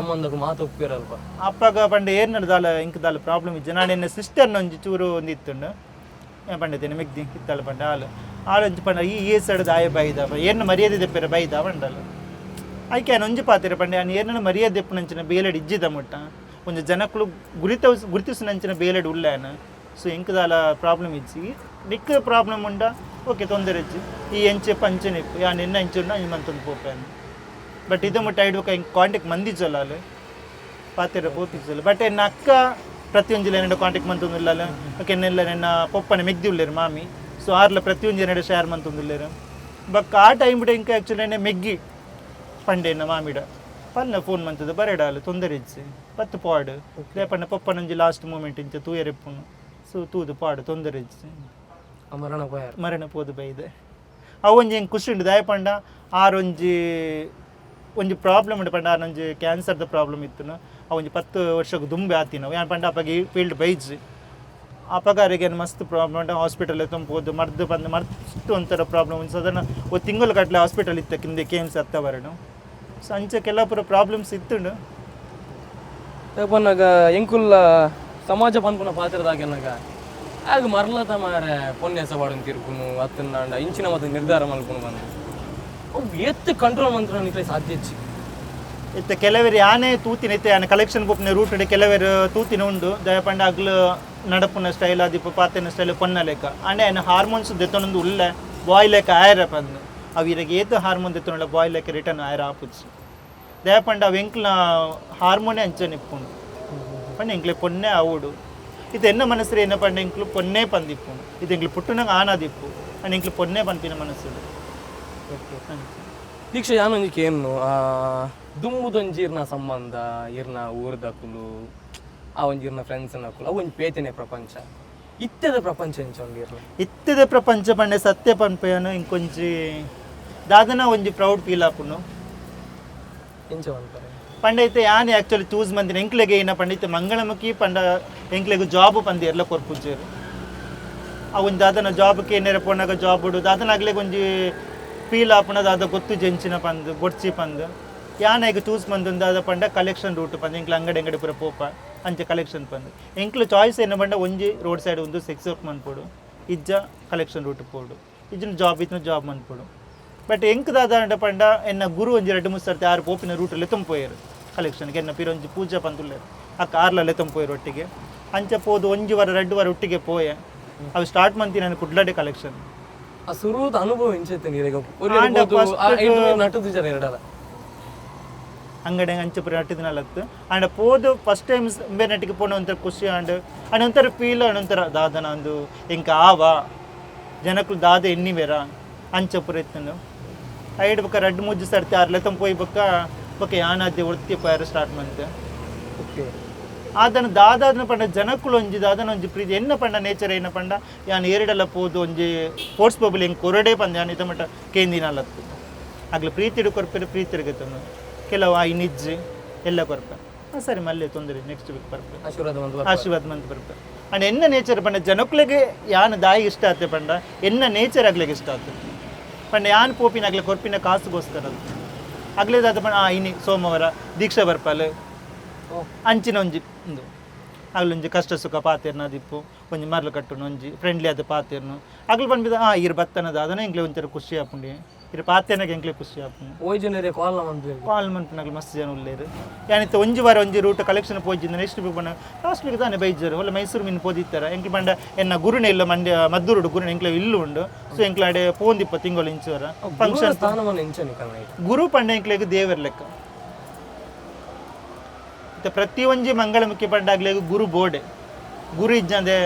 ಸಂಬಂಧಕ್ಕೆ ಮಾತು ಒಪ್ಪಿರಲ್ಪ ಅಪ್ಪಗ ಪಂಡ ಏರ್ ನಡೆದಾಲ ಇಂಕ ದಾಲ ಪ್ರಾಬ್ಲಮ್ ಇಜ್ಜೆ ನಾನು ಎನ್ನ ಸಿಸ್ಟರ್ನ ಒಂಜಿ ಚೂರು ಒಂದು ಇತ್ತುಂಡು ಪಂಡತೇನೆ ಮೆಗ್ದಿ ಇತ್ತಲ್ಲ ಪಂಡ ಹಾಲು ಒಂಜಿ ಪಂಡ ಈ ಸೈಡ್ ಆಯ ಬೈದ ಏರ್ನ ಮರ್ಯಾದೆ ದೆಪ್ಪೆರ ಬೈದ ಪಂಡಲ್ಲ ಆಯ್ಕೆ ನಾನು ಒಂಜಿ ಪಾತಿರ ಪಂಡ ನಾನು ಏರ್ನ ಮರ್ಯಾದೆ ದೆಪ್ಪು ನಂಚಿನ ಬೇಲೆಡ್ ಇಜ್ಜಿದ ಮುಟ್ಟ ಒಂದು ಜನಕ್ಕಳು ಗುರುತಿಸಿನಂಚಿನ ಬೇಲೆಡ್ ಉಲ್ಲಾನ ಸೊ ಇಂಕದಾಲ ಪ್ರಾಬ್ಲಮ್ ಇಜ್ಜಿ ನಿಕ್ಕ ಪ್ರಾಬ್ಲಮ್ ಉಂಡ ಓಕೆ ತೊಂದರೆ ಇಜ್ಜಿ ಈ ಎಂಚೆ ಪಂಚನೆ ಇಪ್ಪು ಯಾನ್ ಎನ್ನ ಎಂಚುಂಡ ಮಂತೊಂದು ಪೋಪಾನು ಬಟ್ ಇದು ಮುಟ್ಟ ಐಡ್ಬೇಕು ಹಿಂಗೆ ಕಾಂಟ್ಯಾಕ್ಟ್ ಮಂದಿಜಲ್ಲ ಅಲ್ಲಿ ಪಾತಿರ ಪೋತಿಜಲ್ಲ ಬಟ್ ಎನ್ನ ಅಕ್ಕ ಪ್ರತಿಯೊಂಜಿಲ್ಲ ಎನ್ನ ಕಾಂಟ್ಯಾಕ್ಟ್ ಮಂತೊಂದಿಲ್ಲ ಓಕೆ ಎನ್ನೆಲ್ಲ ನನ್ನ ಪಪ್ಪನ ಮೆಗ್ದಿ ಉಳ್ಳೇರು ಮಾಮಿ ಸೊ ಆರ್ಲ ಪ್ರತಿಯೊಂದು ಎರಡು ಶೇರ್ ಮಂತೊಂದಿಲ್ಲೇರು ಬಟ್ ಆ ಟೈಮ್ ಬಿಡ ಇಂಕ ಆ್ಯಕ್ಚುಲಿ ಎಣ್ಣೆ ಮೆಗ್ಗಿ ಪಂಡೆನ ಮಾಮಿಡ ಪಲ್ನ ಫೋನ್ ಮಂತದ ಬರೇಡಾಲು ತೊಂದರೆ ಇಜ್ಜಿ ಪತ್ತು ಪಾಡು ಲೇಪಣ್ಣ ಪಪ್ಪನಂಜಿ ಲಾಸ್ಟ್ ಮೂಮೆಂಟ್ ಇಂಚ ತೂಯರೆಪ್ಪುನು ಸೊ ತೂದು ಪಾಡು ತೊಂದರೆ ಇಜ್ಜಿ ಮರಣ ಪೋದು ಬೈದೆ ಅವೊಂಜಿ ಹೆಂಗೆ ಖುಷಿ ಉಂಟು ದಯಪಂಡ ಆರೊಂಜಿ ಒಂಜಿ ಪ್ರಾಬ್ಲಮ್ ಉಂಟು ಪಂಡ ಆರೊಂಜಿ ಕ್ಯಾನ್ಸರ್ದ ಪ್ರಾಬ್ಲಮ್ ಇತ್ತು ಅವೊಂಜಿ 10 ವರ್ಷಕ್ಕೆ ದುಂಬೆ ಆತಿನವು ಯಾನ್ ಪಂಡ ಅಪ್ಪಗೆ ಫೀಲ್ಡ್ ಬೈಜ್ ಅಪಗಾರಿಗೆ ಮಸ್ತ್ ಪ್ರಾಬ್ಲಮ್ ಉಂಟು ಹಾಸ್ಪಿಟಲ್ ತುಂಬೋದು ಮರ್ದು ಬಂದು ಮರ್ತು ಒಂಥರ ಪ್ರಾಬ್ಲಮ್ ಉಂಟು ಸಾಧಾರಣ ಒಂದು ತಿಂಗಳು ಕಟ್ಲೆ ಹಾಸ್ಪಿಟಲ್ ಇತ್ತ ಕಿಂದೆ KMC ಹತ್ತವರಡು ಸೊ ಅಂಚೆ ಕೆಲವು ಪ್ರಾಬ್ಲಮ್ಸ್ ಇತ್ತುಂಡು ಪನ್ನಾಗ ಎಂಕುಲ್ಲ ಸಮಾಜ ಪನ್ಪುನ ಪಾತ್ರದಾಗೆನಾಗ ಆಗ ಮರ್ಲತ ಮಾರೆ ಪೊನ್ನೆಸ ಬಾಡನ್ ತಿರ್ಕುನು ಅತ್ತನ್ನ ಇಂಚಿನ ಮತ್ತೆ ನಿರ್ಧಾರ ಮಲ್ಕೊಂಡು ಬಂದು ಎತ್ತು ಕಂಟ್ರೋಲ್ ಮಂತ್ರ ನಿಕ್ಲೆ ಸಾಧ್ಯ ಇತ್ತ ಕೆಲವರು ಯಾನೇ ತೂತಿನ ಇತ್ತೆ ಯಾನೆ ಕಲೆಕ್ಷನ್ ಬುಕ್ನ ರೂಟ್ ಕೆಲವರು ತೂತಿನ ಉಂಡು ದಯಪಂಡ ಆಗ್ಲು ನಡಪುನ ಸ್ಟೈಲ್ ಆದಿಪ್ಪ ಪಾತಿನ ಸ್ಟೈಲ್ ಪೊನ್ನ ಲೆಕ್ಕ ಅಂಡೆ ಏನು ಹಾರ್ಮೋನ್ಸ್ ದೆತ್ತೊಂದು ಉಳ್ಳೆ ಬಾಯ್ ಲೆಕ್ಕ ಆಯರ ಪಂದು ಅವು ಇರಗೆ ಏತು ಹಾರ್ಮೋನ್ ದೆತ್ತೊಂಡ ಬಾಯ್ ಲೆಕ್ಕ ರಿಟರ್ನ್ ಆಯರ ಆಪುಚ್ಚು ದಯಪಂಡ ಅವು ಎಂಕ್ಲ ಹಾರ್ಮೋನೇ ಅಂಚನೆ ಇಪ್ಪುಂಡು ಪಂಡ ಎಂಕ್ಲೆ ಪೊನ್ನೆ ಅವಡು ಇದು ಎನ್ನ ಮನಸ್ಸು ಏನ ಪಂಡ ಎಂಕ್ಲು ಪೊನ್ನೆ ಪಂದಿಪ್ಪು ಇದು ಎಂಕ್ಲು ಪುಟ್ಟನಂಗೆ ಆನದಿಪ್ಪು ಅಂಡ್ ಎಂಕ್ಲು ಪೊನ್ನೆ ಪಂಪಿನ ಮನಸ್ಸು ದೀಕ್ಷೆ ಯಾನೊಂಜಿಕೆ ಏನು ದುಮ್ಮುದೊಂಜಿರ್ನ ಸಂಬಂಧ ಇರ್ನ ಊರ್ದಕ್ಕುಲು ಆ ಒಂಜಿರ್ನ ಫ್ರೆಂಡ್ಸ್ನ ಹಾಕುಲು ಅವು ಒಂದು ಪೇತನೆ ಪ್ರಪಂಚ ಇತ್ತದ ಪ್ರಪಂಚ ಎಂಚೊಂದಿರ್ನ ಇತ್ತದ ಪ್ರಪಂಚ ಪಂಡೆ ಸತ್ಯ ಪನ್ಪೆಯನು ಇಂಕೊಂಜಿ ದಾದನ ಒಂಜಿ ಪ್ರೌಡ್ ಫೀಲ್ ಆಪುನು ಎಂಚ ಅಂತಾರೆ ಪಂಡೈತೆ ಯಾನ್ ಆ್ಯಕ್ಚುಲಿ ಚೂಸ್ ಮಂದಿನ ಎಂಕ್ಲೆಗೆ ಏನ ಪಂಡೈತೆ ಮಂಗಳಮುಖಿ ಪಂಡ ಎಂಕ್ಲೆಗೆ ಜಾಬ್ ಪಂದಿ ಎಲ್ಲ ಕೊರ್ಪುಜ್ಜೇರು ಆ ಒಂದು ದಾದನ ಜಾಬ್ಗೆ ಏನಾರ ಪೋನಾಗ ಜಾಬ್ ಬಿಡು ದಾದನಾಗ್ಲಿಗೆ ಒಂಜಿ ಫೀಲ್ ಆಪುನ ದಾದ ಗೊತ್ತು ಜಂಚಿನ ಪಂದು ಬೊಡ್ಚಿ ಪಂದು ಯಾನ ಈಗ ಚೂಸ್ ಮಂದು ದಾದ ಪಂಡ ಕಲೆಕ್ಷನ್ ರೂಟ್ ಪಂದು ಎಂಕ್ಲ ಅಂಗಡಿ ಪೂರ ಪೋಪ ಅಂಚೆ ಕಲೆಕ್ಷನ್ ಪಂದು ಎಂಕ್ಲು ಚಾಯ್ಸ್ ಏನು ಪಂಡ ಒಂಜಿ ರೋಡ್ ಸೈಡ್ ಒಂದು ಸೆಕ್ಸ್ ವರ್ಕ್ ಮನ್ಪೋಡು ಇಜ್ಜ ಕಲೆಕ್ಷನ್ ರೂಟ್ ಪೋಡು ಇಜ್ಜಿನ ಜಾಬ್ ಇತ್ತಿನ ಜಾಬ್ ಮನ್ಪೋಡು ಬಟ್ ಎಂಕ್ ದಾದ ಪಂಡ ಎನ್ನ ಗುರು ಒಂಜಿ 2-3 ಸರ್ತಿ ಆರು ಪೋಪಿನ ರೂಟಲ್ಲಿ ತುಂಪೋಯರು ಕಲೆಕ್ಷನ್ಗೆ ಎನ್ನ ಪಿರೊಂಜಿ ಪೂಜಾ ಪಂದುಲ್ಲೇರು ಆ ಕಾರ್ಲಲ್ಲೇ ತುಂಪೋಯರು ಒಟ್ಟಿಗೆ ಅಂಚೆ ಪೋದು 1 ವಾರ 2 ವಾರ ಒಟ್ಟಿಗೆ ಪೋಯೆ ಅವು ಸ್ಟಾರ್ಟ್ ಮಂತಿ ನಾನು ಕುಡ್ಲಾಡೆ ಕಲೆಕ್ಷನ್ ಆ ಶುರುದ ಅನುಭವ ಎಂಚೈತೆ ನೀರಿಗೆ ನಟದು ಜನ ಎರಡಲ್ಲ ಅಂಗಡಿ ಅಂಚೆ ಪುರ ನಟ್ಟಿದಿನಲ್ಲತ್ತು ಅಂಡ್ ಪೋದು ಫಸ್ಟ್ ಟೈಮ್ ಬೇರೆ ನಟಿಗೆ ಪೋಣ ಒಂಥರ ಖುಷಿ ಅಂಡ್ ಒಂಥರ ಫೀಲ್ ಒಂಥರ ದಾದನ ಅಂದು ಇಂಕ ಆವ ಜನಕ್ಕೂ ದಾದ ಎನ್ನಿವೇರ ಅಂಚೆ ಪುರ ಇತ್ತು ಐಡ್ ಬಕ್ಕ 2-3 ಸರ್ತಿ ಆರ್ಲೆತ್ತಂ ಪೋಯ್ ಬಕ್ಕ ಯಾನಾದ್ಯ ಒತ್ತಿ ಪೋಯಾರ ಸ್ಟಾರ್ಟ್ ಮಂತೆ ಓಕೆ ಅದನ್ನು ದಾದಾದನ ಪಂಡ ಜನಕ್ಕಳು ಒಂಜಿ ದಾದನ ಒಂಜಿ ಪ್ರೀತಿ ಎನ್ನ ಪಂಡ ನೇಚರ್ ಏನ ಪಂಡ ಯಾನ್ ಏರಡೆಲ್ಲ ಪೋದು ಒಂಜಿ ಸ್ಪೋರ್ಟ್ಸ್ ಪಬ್ಲಿ ಹೆಂಗೆ ಕೊರಡೆ ಪಂದ ಯಾನ್ ಇತ ಮಟ್ಟ ಕೇಂದಿನಲ್ಲತ್ತು ಆಗ್ಲಿ ಪ್ರೀತಿಡು ಕೊರ್ಪೆರು ಪ್ರೀತಿರಿಗೆ ತಂದು ಕೆಲವು ಆ ನಿಜ್ಜಿ ಎಲ್ಲ ಕೊರ್ಪೆ ಸರಿ ಮಲ್ಲೆ ತೊಂದರೆ ನೆಕ್ಸ್ಟ್ ವೀಕ್ ಬರ್ಪೆ ಆಶೀರ್ವಾದ ಮಂತ್ ಬರ್ಪೆ ಅಂಡ್ ಎನ್ನ ನೇಚರ್ ಪಂಡ ಜನಕ್ಕಳಿಗೆ ಯಾನ್ ದಾಯಿ ಇಷ್ಟ ಆತೆ ಪಂಡ ಎನ್ನ ನೇಚರ್ ಆಗ್ಲಿಕ್ಕೆ ಇಷ್ಟ ಆತ ಪಂಡ ಯಾನ್ ಪೋಪಿನ ಆಗ್ಲಿ ಕೊರ್ಪಿನ ಕಾಸುಗೋಸ್ಕರ ಅದು ಆಗ್ಲೇದಾದ ಪಂಡ ಇನಿ ಸೋಮವಾರ ದೀಕ್ಷಾ ಬರ್ಪಲ್ ಅಂಚಿನ ಒಂಜಿ ಒಂದು ಆಗ್ಲೊಂಜಿ ಕಷ್ಟ ಸುಖ ಪಾತೇರ್ನ ದಿಪ್ಪು ಒಂಜಿ ಮರ್ಲು ಕಟ್ಟುನು ಒಂಜಿ ಫ್ರೆಂಡ್ಲಿ ಆದ ಪಾತೇರ್ನು ಆಗ್ಲು ಬಂದ್ಬಿದ ಇರು ಬತ್ತನದ ಅದನ್ನ ಎಂಕ್ಲೆ ಒಂಥರ ಖುಷಿ ಆಪುಂಡಿ ಇರು ಪಾತೇನಾಗ ಎಂಕ್ಲೆ ಖುಷಿ ಆಪುಂಡು ಕಾಲ್ ಮನ್ಪುನಾಗ್ಲು ಮಸ್ತ್ ಜನ ಉಳ್ಳೇರು ಯಾನಿತ್ತ ಒಂಜಿ ವಾರ ಒಂಜಿ ರೂಟ್ ಕಲೆಕ್ಷನ್ ಪೋಜಿಂದ ನೆಕ್ಸ್ಟ್ ವೀಕ್ ಬಂದ ಲಾಸ್ಟ್ ವೀಕ್ ತಾನೆ ಬೈಜರು ಒಳ್ಳೆ ಮೈಸೂರು ಮೀನು ಪೋದಿತ್ತಾರ ಎಂಕ್ಲೆ ಬಂಡ ಎನ್ನ ಗುರುನೆ ಇಲ್ಲ ಮಂಡ್ಯ ಮದ್ದೂರುಡು ಗುರುನೆ ಎಂಕ್ಲೆ ಇಲ್ಲು ಉಂಡು ಸೊ ಎಂಕ್ಲೆ ಅಡೆ ಪೋಂದಿಪ್ಪ ತಿಂಗಳು ಇಂಚುವರ ಫಂಕ್ಷನ್ ಗುರು ಪಂಡ ಎಂಕ್ಲೆಗೆ ದೇವರ ಲೆಕ್ಕ ಪ್ರತಿ ಒಂಜಿ ಮಂಗಳಮುಖಿ ಪಂಡಾಗ್ಲೆ ಗುರು ಬೋರ್ಡೆ ಗುರು ಇಜ್ಜಂದೆ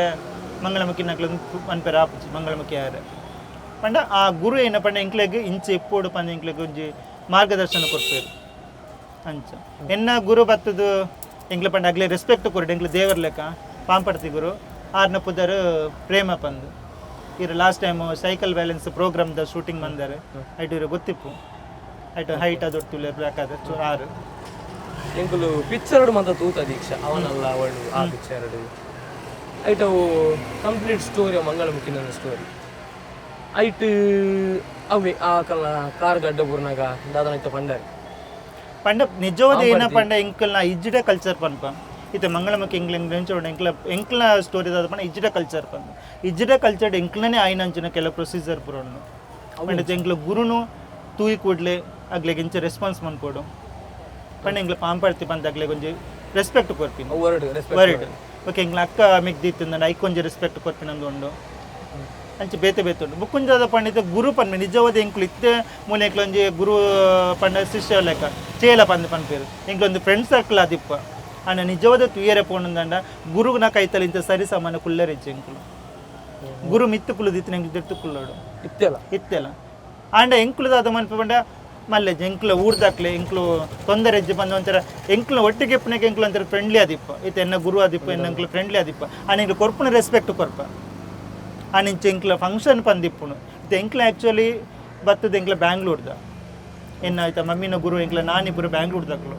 ಮಂಗಳಮುಖಿ ನಕ್ಲ ಅನ್ಪೇರ ಆಪುಜಿ ಮಂಗಳಮುಖಿ ಯಾರು ಪಂಡ ಆ ಗುರು ಏನ ಪಂಡ ಎಂಕ್ಲೆಗೆ ಇಂಚೆ ಎಪ್ಪೋಡು ಪಂದ ಎಂಕ್ಲೆಗೆ ಒಂಜಿ ಮಾರ್ಗದರ್ಶನ ಕೊಡ್ತೇರು ಅಂಚ ಎನ್ನ ಗುರು ಬತ್ತದು ಎಂಕ್ಲೆ ಪಂಡ ಆಗ್ಲೇ ರೆಸ್ಪೆಕ್ಟ್ ಕೊರಡು ಎಂಕ್ಲೆ ದೇವರ ಲೆಕ್ಕ ಪಾಂಪಡ್ತಿ ಗುರು ಆರ್ನ ಪುದರ್ ಪ್ರೇಮ ಪಂದು ಇರು ಲಾಸ್ಟ್ ಟೈಮ್ ಸೈಕಲ್ ಬ್ಯಾಲೆನ್ಸ್ ಪ್ರೋಗ್ರಾಮ್ದ ಶೂಟಿಂಗ್ ಬಂದಾರೆ ಐಟು ಇರೋ ಗೊತ್ತಿಪ್ಪು ಐಟು ಹೈಟ್ ಅದೊಡ್ತಿಲ್ಲ ಬ್ಲ್ಯಾಕ್ ಆದ 6 ಎಂಕುಲು ಪಿಕ್ಚರ್ಡು ಮಾತ್ರ ತೂತ ದೀಕ್ಷಾ ಅವನಲ್ಲ ಅವಳು ಆ ಪಿಕ್ಚರ್ಡು ಐಟವು ಕಂಪ್ಲೀಟ್ ಸ್ಟೋರಿ ಮಂಗಳಮುಖಿ ನನ್ನ ಸ್ಟೋರಿ ಐಟ್ ಅವೇ ಆ ಕಲ್ಲ ಕಾರ್ ಗಡ್ಡ ಪೂರ್ನಾಗ ದಾದನೈತ ಪಂಡಾರಿ ಪಂಡ ನಿಜವಾದ ಏನ ಪಂಡ ಎಂಕಲ್ನ ಇಜ್ಜಿಡ ಕಲ್ಚರ್ ಪನ್ಪ ಇತ್ತೆ ಮಂಗಳಮುಖಿ ಎಂಕ್ಲ ಸ್ಟೋರಿ ದಾದ ಪಂಡ ಇಜ್ಜಿಡ ಕಲ್ಚರ್ ಪಂದ ಇಜ್ಜಿಡ ಕಲ್ಚರ್ ಎಂಕ್ಲನೇ ಆಯ್ನಂಚಿನ ಕೆಲ ಪ್ರೊಸೀಜರ್ ಪುರಣ್ಣು ಪಂಡ ಎಂಕ್ಲ ಗುರುನು ತೂಯಿ ಕೂಡ್ಲೆ ಆಗ್ಲಿಗೆ ಇಂಚ ರೆಸ್ಪಾನ್ಸ್ ಮನ್ಪೋಡು ಪಂಡ ಎಂಗ್ಲ ಪಾಂಪಡ್ತಿ ಬಂದಾಗ್ಲೆ ಒಂಜಿ ರೆಸ್ಪೆಕ್ಟ್ ಕೊರ್ಪಿನ ವರ್ಡ್ ಓಕೆ ಎಂಗ್ಲ ಅಕ್ಕ ಮಿಗ್ದಿತ್ತಂದ ಐಕೊಂಜಿ ರೆಸ್ಪೆಕ್ಟ್ ಕೊರ್ಪಿನಂದು ಉಂಡು ಅಂಚೆ ಬೇತೆ ಬೇತೆ ಉಂಡು ಬುಕ್ಕುಂಜಾದ ಪಂಡಿತ ಗುರು ಪನ್ಮೆ ನಿಜವಾದ ಎಂಕ್ಲು ಇತ್ತೆ ಮೂಲೆ ಎಂಕ್ಲೊಂಜಿ ಗುರು ಪಂಡ ಶಿಷ್ಯ ಲೆಕ್ಕ ಚೇಲ ಪಂದ್ ಪನ್ಪೇರು ಎಂಕ್ಲೊಂದು ಫ್ರೆಂಡ್ ಸರ್ಕಲ್ ಆದಿಪ್ಪ ಅಣ್ಣ ನಿಜವಾದ ತುಯ್ಯರೆ ಪೋಣಂದಂಡ ಗುರುನ ಕೈತಲ್ಲಿ ಇಂಥ ಸರಿ ಸಾಮಾನ್ಯ ಕುಲ್ಲರಿಜ್ಜೆ ಎಂಕ್ಲು ಗುರು ಮಿತ್ತು ಕುಲದಿತ್ತು ಎಂಕ್ಲು ದಿಟ್ಟು ಕುಲ್ಲೋಡು ಇತ್ತೆಲ್ಲ ಆಂಡ ಎಂಕ್ಲುದಾದ ಮನ್ಪ ಪಂಡ ಮಲ್ಲೆ ಎಂಕ್ಲು ಊರ್ದಾಕ್ಲೆ ಎಂಕ್ಲು ತೊಂದರೆ ಹೆಜ್ಜೆ ಬಂದ ಒಂಥರ ಎಂಕ್ಲು ಒಟ್ಟಿಗೆ ಎಪ್ಪನೆಗೆ ಎಂಕ್ಲು ಒಂಥರ ಫ್ರೆಂಡ್ಲಿ ಆದಿಪ್ಪ ಇತ್ತು ಎನ್ನ ಗುರು ಆದಿಪ್ಪ ಎನ್ನ ಎಂಕ್ಲು ಫ್ರೆಂಡ್ಲಿ ಆದಿಪ್ಪ ಎಂಕ್ಲು ಕೊರ್ಪುನ ರೆಸ್ಪೆಕ್ಟ್ ಕೊರ್ಪ ಇಂಚ ಎಂಕ್ಲ ಫಂಕ್ಷನ್ ಪಂದಿಪ್ಪುನು ಇದು ಎಂಕ್ಲ ಆ್ಯಕ್ಚುಲಿ ಬತ್ತದ ಎಂಕ್ಲ ಬ್ಯಾಂಗ್ಳೂರ್ದ ಎನ್ನ ಆಯ್ತಾ ಮಮ್ಮಿನ ಗುರು ಎಂಕ್ಲ ನಾನಿಬ್ಬರು ಬ್ಯಾಂಗ್ಳೂರ್ದಾಕ್ಲು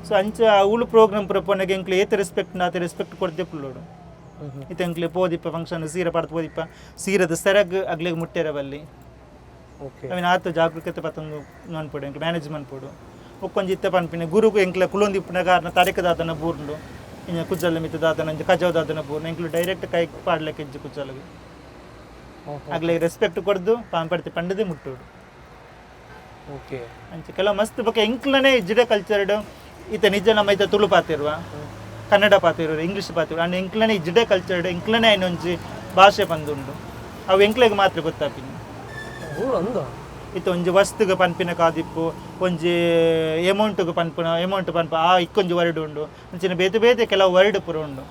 ಸೊ ಅಂಚ ಅವಳು ಪ್ರೋಗ್ರಾಮ್ ಪುರ ಪೋನಾಗ ಎಂಕ್ಲು ಏತ ರೆಸ್ಪೆಕ್ಟ್ ನಾತೆ ರೆಸ್ಪೆಕ್ಟ್ ಕೊಡ್ದಿಪ್ಪುಳ್ಳೋಡು ಇತ್ತು ಎಂಕ್ಲೆ ಪೋದಿಪ್ಪ ಫಂಕ್ಷನ್ ಸೀರೆ ಪಡ್ದು ಪೋದಿಪ್ಪ ಸೀರದ ಸೆರಗ್ ಆಗ್ಲಿಗೆ ಮುಟ್ಟೆರವಲ್ಲಿ ಅವಿನ ಆತ ಜಾಗರೂಕತೆ ಪತ್ತೊಂದು ನೋನ್ಪೋಡು ಎಂಕ್ಲೆ ಮ್ಯಾನೇಜ್ಮೆಂಟ್ ಪೋಡು ಒಕ್ಕೊಂಜಿ ಇತ್ತ ಪನ್ಪಿನ ಗುರುಗೂ ಎಂಕ್ಲ ಕುಲೊಂದಿಪ್ಪನ ಕಾರಣ ತರೆಕದಾದನ ಬೂರ್ಂಡು ಇನ್ನು ಕುಜ್ಜಲ ಮಿತ್ತ ದಾದನ ಕಜಾವದಾದನ ಬೂರ್ನ ಎಂಕ್ಲು ಡೈರೆಕ್ಟ್ ಕೈ ಪಾಡ್ಲಕ್ಕೆ ಇಜ್ಜು ಕುಜ್ಜಲಗೆ ಆಗ್ಲೇ ರೆಸ್ಪೆಕ್ಟ್ ಕೊಡ್ದು ಪಾಂಪಡ್ತಿ ಪಂಡದೆ ಮುಟ್ಟೋಡು ಓಕೆ ಅಂಚೆ ಕೆಲವು ಮಸ್ತ್ ಬಗ್ಗೆ ಎಂಕ್ಲನೇ ಇಜ್ಜಿಡ ಕಲ್ಚರ್ಡ್ ಈತ ನಿಜ ನಮ್ಮ ಈತ ತುಳು ಪಾತಿರುವ ಕನ್ನಡ ಪಾತಿರುವ ಇಂಗ್ಲೀಷ್ ಪಾತಿರುವ ಅಂಡ್ ಎಂಕ್ಲನೇ ಇಜ್ಜಿಡ ಕಲ್ಚರ್ಡ್ ಎಂಕ್ಲನೇ ಇನ್ನೊಂಜಿ ಭಾಷೆ ಬಂದುಂಡು ಅವು ಎಂಕ್ಲೆಗೆ ಮಾತ್ರ ಗೊತ್ತಾಪಿನಿ ಇತ್ತು ಒಂಜಿ ವಸ್ತುಗೆ ಪನ್ಪಿನ ಕಾದಿಪ್ಪು ಒಂಜಿ ಅಮೌಂಟ್ಗೆ ಅಮೌಂಟ್ ಪನ್ಪ ಇಕ್ಕೊಂಜಿ ವರ್ಡ್ ಉಂಡು ಅಂಚಿನ ಬೇತೆ ಬೇತೆ ಕೆಲವು ವರ್ಡ್ ಪುರ ಉಂಡು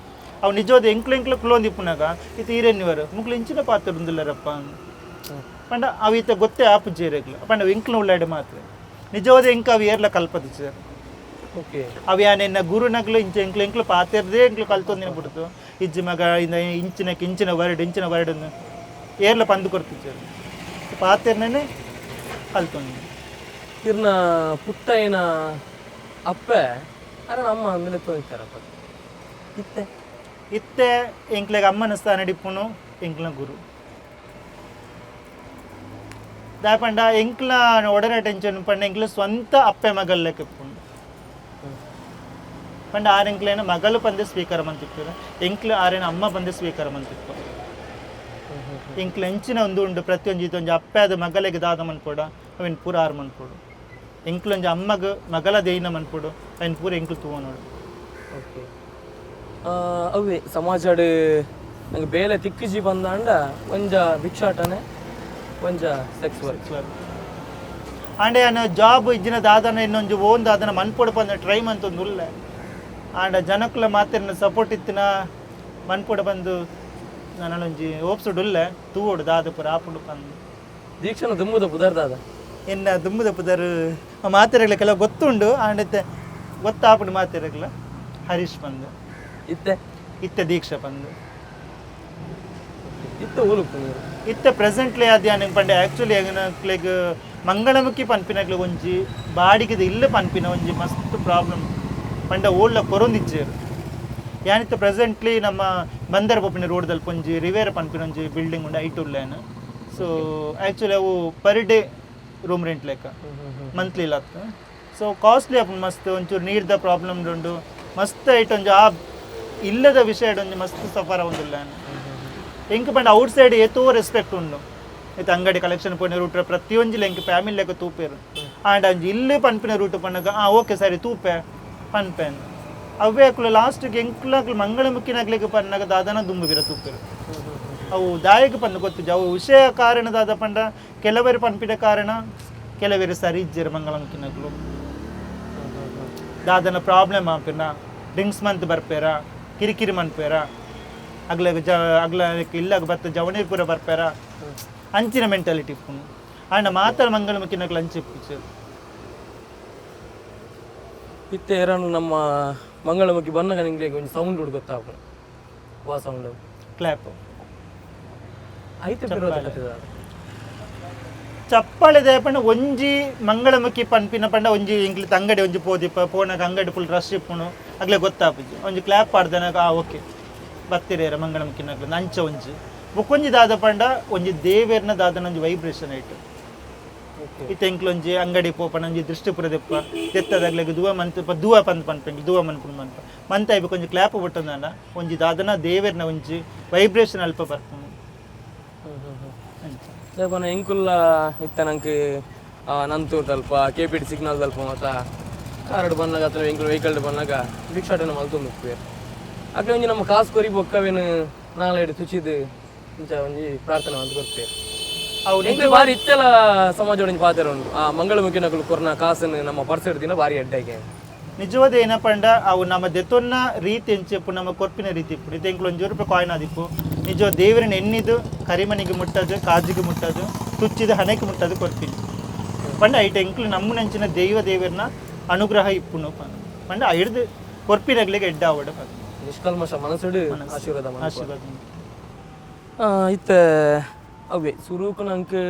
ಅವು ನಿಜವಾದ ಎಂಕ್ಲು ಕುಲೊಂದಿಪ್ಪುನಾಗ ಇತ್ತು ಈರೆನ್ನಿವರು ಮುಕ್ಳು ಇಂಚಿನ ಪಾತ್ರ ಉಂದಿಲ್ಲರಪ್ಪ ಪಂಡ ಅವು ಈತ ಗೊತ್ತೇ ಆಪುಜೇರೆಗ್ಲು ಪಂಡ ಎಂಕ್ಲು ಉಳ್ಳಾಡೆ ಮಾತ್ರ ನಿಜವಾದ ಎಂಕ ಅವು ಏರ್ಲ ಕಲ್ಪದ ಸರ್ ಓಕೆ ಅವು ಯಾನೆನ್ನ ಗುರುನಗ್ಲು ಎಂಕ್ಲು ಪಾತಿರ್ದೇ ಎಂಕ್ಲು ಕಲ್ತೊಂದಿನ ಬಿಡ್ತು ಇಜ್ಜಿ ಮಗ ಇಂಚಿನ ವರ್ಡನ್ನು ಏರ್ಲ ಪಂದು ಕೊಡ್ತಿದ್ದಾರೆ ಪಾತೆರ್ನೇ ಕಲ್ತೊಂದು ಇರ್ನ ಪುಟ್ಟ ಏನ ಅಪ್ಪೆ ಅರೆ ನಮ್ಮ ಅಂದ್ರೆ ತೋಯ್ತಾರಪ್ಪ ಇತ್ತೆ ಎಂಕ್ಲೆಗೆ ಅಮ್ಮನ ಸ್ಥಾನ ಡಿಪ್ಪುನು ಎಂಕ್ಲ ಗುರು ದಾಪಂಡ ಎಂಕ್ಲ ಒಡನೆ ಟೆನ್ಷನ್ ಪಂಡ ಎಂಕ್ಲ ಸ್ವಂತ ಅಪ್ಪೆ ಮಗಲ್ ಲೆಕ್ಕ ಇಪ್ಪುಂಡು ಪಂಡ ಆರು ಎಂಕ್ಲೇನ ಮಗಳು ಬಂದೆ ಸ್ವೀಕಾರ ಮಂತಿಪ್ಪರು ಎಂಕ್ಲು ಆರೇನ ಅಮ್ಮ ಬಂದೆ ಸ್ವೀಕಾರ ಮಂತಿಪ್ಪ ಎಂಕ್ಲು ಎಂಚಿನ ಒಂದು ಉಂಡು ಪ್ರತಿಯೊಂದು ಇದೊಂದು ಅಪ್ಪಾದ ಮಗಳಿಗೆ ದಾದ ಮನ್ಪೋಡ ಅವನ್ ಪೂರ ಆರು ಮನ್ಪೋಡು ಎಂಕ್ಲು ಒಂಜಿ ಅಮ್ಮಗ ಮಗಳ ದೇಯಿನ ಮನ್ಪೋಡು ಅವನ್ ಪೂರ ಎಂಕ್ಲು ತೂವ ನೋಡು. ಓಕೆ ಅವೇ ಸಮಾಜಡ್ ನಂಗೆ ಬೇಲೆ ತಿಕ್ಕಿಜಿ ಬಂದಾಂಡ ಒಂಜ ಭಿಕ್ಷಾಟನೆ ಒಂಜ ಸೆಕ್ಸ್ ವರ್ಕ್ ಆಂಡೆ ನಾನು ಜಾಬ್ ಇಜ್ಜಿನ ದಾದನ ಇನ್ನೊಂದು ಓನ್ ದಾದನ ಮನ್ಪೋಡು ಬಂದ ಟ್ರೈ ಮಂತೊಂದು ಉಲ್ಲ ಆಂಡ ಜನಕ್ಕುಲ ಮಾತಿನ ಸಪೋರ್ಟ್ ಇತ್ತಿನ ಮನ್ಪೋಡು ಬಂದು ನಾನೊಂಜಿ ಓಪ್ಸುಡುಲ್ಲ ತೂವೋಡು ದಾದ ಪುರ ಆಪುಂಡು ಬಂದು ದೀಕ್ಷಣ ದುಂಬುದ ಪುದರ್ದಾದ ಎನ್ನ ದುಂಬುದ ಪುದರು ಮಾತಿರಗ್ಲ ಕೆಲವು ಗೊತ್ತುಂಡು ಆಂಡತ್ತೆ ಗೊತ್ತಾಪುಂಡು ಮಾತಿರಗ್ಲ ಹರೀಶ್ ಬಂದು ಇತ್ತೆ ದೀಕ್ಷಾ ಬಂದು ಇತ್ತೆ ಪ್ರೆಸೆಂಟ್ಲಿ ಅದು ನನಗೆ ಪಂಡೆ ಆ್ಯಕ್ಚುಲಿ ಲೈಕ್ ಮಂಗಳಮುಖಿ ಪನ್ಪಿನಾಗ್ಲಿ ಒಂಜಿ ಬಾಡಿಗೆದ ಇಲ್ಲ ಪನ್ಪಿನ ಒಂಜಿ ಮಸ್ತ್ ಪ್ರಾಬ್ಲಮ್ ಪಂಡ ಓಳ್ಳ ಕೊರೊಂದಿಜ್ಜೇರು ಯಾನಿತ್ತ ಪ್ರೆಸೆಂಟ್ಲಿ ನಮ್ಮ ಬಂದರ್ ಪೊಪ್ಪಿನ ರೋಡ್ದಲ್ಲಿ ಒಂಜಿ ರಿವೇರ ಪನ್ಪಿನ ಒಂಜಿ ಬಿಲ್ಡಿಂಗ್ ಉಂಡು ಐಟು ಉಲ್ಲೇನು ಸೊ ಆ್ಯಕ್ಚುಲಿ ಅವು ಪರ್ ಡೇ ರೂಮ್ ರೆಂಟ್ ಲೆಕ್ಕ ಮಂತ್ಲಿ ಇಲ್ಲತ್ತ ಸೊ ಕಾಸ್ಟ್ಲಿ ಅಪ್ಪ ಮಸ್ತ್ ಒಂಚೂರು ನೀರ್ದ ಪ್ರಾಬ್ಲಮ್ ಉಂಡು ಮಸ್ತ್ ಐಟ್ ಒಂಜಿ ಆ ಇಲ್ಲದ ವಿಷಯ ಒಂಜಿ ಮಸ್ತ್ ಸಫರ ಒಂದಿಲ್ಲ ಎಂಕ್ ಪಂಡ ಔಟ್ ಸೈಡ್ ಏತೋ ರೆಸ್ಪೆಕ್ಟ್ ಉಂಡು ಇದು ಅಂಗಡಿ ಕಲೆಕ್ಷನ್ ಪೋಯಿನ ರೂಟ್ ಪ್ರತಿಯೊಂದು ಎಂಕ್ ಫ್ಯಾಮಿಲಿ ಲೆಕ್ಕ ತೂಪೇರು ಆಂಡ್ ಅಂಜಿ ಇಲ್ಲಿ ಪನ್ಪಿನ ರೂಟ್ ಪಣ್ಣಗ ಓಕೆ ಸರಿ ತೂಪೆ ಪನ್ಪೆ ಅವೇ ಹಾಕಲು ಲಾಸ್ಟಿಗೆ ಎಂಕ್ಲಾಗ್ಲು ಮಂಗಳಮುಖಿನಾಗ್ಲಿಕ್ಕೆ ಪನ್ನಾಗ ದಾದನ ದುಂಬುಗಿರ ತೂಪೇರು ಅವು ದಾಯಕ ಪಂದು ಗೊತ್ತಿದ್ದ ಅವು ವಿಷಯ ಕಾರಣದಾದ ಪಂಡ ಕೆಲವರು ಪನ್ಪಿನ ಕಾರಣ ಕೆಲವರು ಸರಿ ಇಜ್ಜರು ಮಂಗಳಮುಖಿನಾಗ್ಲು ದಾದನ ಪ್ರಾಬ್ಲಮ್ ಆಪಿನ ಡ್ರಿಂಕ್ಸ್ ಮಂತ್ ಬರ್ಪೇರ ಕಿರಿಕಿರಿ ಮನ್ಪೇರ ಅಗ್ಲಕ್ಕೆ ಇಲ್ಲಾಗ ಬತ್ತ ಜವಣೀರ್ ಪೂರ ಬರ್ಪೇರ ಅಂಚಿನ ಮೆಂಟಾಲಿಟಿ ಇಪ್ಪುನು ಆಂಡ ಮಾತಾಡ ಮಂಗಳಮುಖಿನಾಗ್ಲು ಅಂಚಿ ಇಪ್ಪಿಸರು ಇತ್ತೆ ಏರಾನು ನಮ್ಮ ಮಂಗಳಮುಖಿ ಬನ್ನಗ ನಿಂಗೆ ಒಂದು ಸೌಂಡ್ ಉಡ್ ಗೊತ್ತಾಗ ವಾ ಸೌಂಡ್ ಕ್ಲಾಪ್ ಐತೆ ಚಪ್ಪಾಳೆ ದಯಪಂಡ ಒಂಜಿ ಮಂಗಳಮುಖಿ ಪನ್ಪಿನ ಪಂಡ ಒಂಜಿ ಇಂಗ್ಲಿ ಅಂಗಡಿ ಒಂಜಿ ಪೋದಿಪ್ಪ ಪೋನಾಗ ಅಂಗಡಿ ಫುಲ್ ರಶ್ ಇಪ್ಪುನು ಅಗ್ಲೇ ಗೊತ್ತಾಪುಜಿ ಒಂಜಿ ಕ್ಲಾಪ್ ಆಡ್ದನಾಗ ಓಕೆ ಬತ್ತಿರೇರ ಮಂಗಳಮುಖಿನಾಗ್ಲ ಅಂಚ ಒಂಜಿ ಬುಕ್ಕೊಂಜಿ ದಾದ ಪಂಡ ಒಂಜಿ ದೇವೇರ್ನ ದಾದನ ಒಂಜಿ ವೈಬ್ರೇಷನ್ ಐಟು ಇತ್ತ ಎಂಕ್ಲೊಂಜಿ ಅಂಗಡಿ ಪೋಪನ ಒಂಜಿ ದೃಷ್ಟಿಪುರ ದೆಪ್ಪ ತೆತ್ತದಾಗ್ಲಾಗ ದುವ ಮಂತ ದುವ ಪಂದ್ ಪನ್ಪೆಂಗ್ ದುವ ಮನ್ಪುಂಡು ಮನ್ಪ ಮಂತ ಐಬೇಕು ಒಂಜಿ ಕ್ಲಾಪ್ ಬಿಟ್ಟಂದಾಂಡ ಒಂಜಿ ದಾದನ ದೇವೇರ್ನ ಒಂಜಿ ವೈಬ್ರೇಷನ್ ಅಲ್ಪ ಬರ್ಪುಂಡು ಎಂಕುಲ್ಲ ಇತ್ತ ನಂಗೆ ನಂತೂರ್ ತಲ್ಪ KPT ಸಿಗ್ನಲ್ ತಲ್ಪ ಮತ್ತು ಕಾರ್ಡ್ ಬಂದಾಗ ಅಥವಾ ಎಂಕುಲು ವೆಹಿಕಲ್ ಬಂದಾಗ ಭಿಕ್ಷಾಟನ ಮಲ್ತೊಂದು ಹೋಗ್ತೇವೆ ಅಕ್ಕ ಒಂಜಿ ನಮ್ಮ ಕಾಸು ಕೊರಿ ಬೊಕ್ಕವೇನು ನಾಳೆ ತುಚಿದು ಇಂಚ ಒಂಜಿ ಪ್ರಾರ್ಥನೆ ಅಂತ ಕೊಡ್ತೇವೆ ಎಂಕ್ಲು ಬಾರಿ ಇತ್ತೆಲ್ಲ ಸಮಾಜ ಒಂಜಿ ಪಾತ್ರ ಉಂಟು ಆ ಮಂಗಳಮುಖಿನಕಲು ಕೊರ್ನ ಕಾಸನ್ನು ನಮ್ಮ ಪರ್ಸ್ ಹಿಡ್ದಿನ ಬಾರಿ ಅಡ್ಡಾಗೆ ನಿಜವಾದ ಏನಪ್ಪಂಡ ಅವು ನಮ್ಮ ದೆತೊನ್ನ ರೀತಿ ಎಂಚೆಪ್ಪು ನಮ್ಮ ಕೊರ್ಪಿನ ರೀತಿ ಇಪ್ಪು ಇದು ಎಂಕ್ಲು ಒಂಜಿ ರೂಪಾಯಿ ಕಾಯಿನ್ ಆದಿಪ್ಪು ನಿಜ ದೇವರನ್ನ ಎಣ್ಣಿದು ಕರಿಮನಿಗೆ ಮುಟ್ಟದು ಕಾಜಿಗೆ ಮುಟ್ಟದು ತುಚ್ಚಿದ ಹಣೆಗೆ ಮುಟ್ಟದು ಕೊರ್ಪಿನಿ ಪಂಡ ಐಟ ಎಂಕ್ಲು ನಮ್ಮನಂಚಿನ ದೇವರನ್ನ ಅನುಗ್ರಹ ಇಪ್ಪುನು ಪಂಡ ಹಿಡ್ದು ಕೊರ್ಪಿನಾಗ್ಲಿಗೆ ಎಡ್ಡ ಆವಡ ನಿಷ್ಕಲ್ಮಶ ಮನಸ್ಸುಡು ಆಶೀರ್ವಾದ ಇತ್ತ ಅವೇ ಸುರೂಕು ನಂಗೆ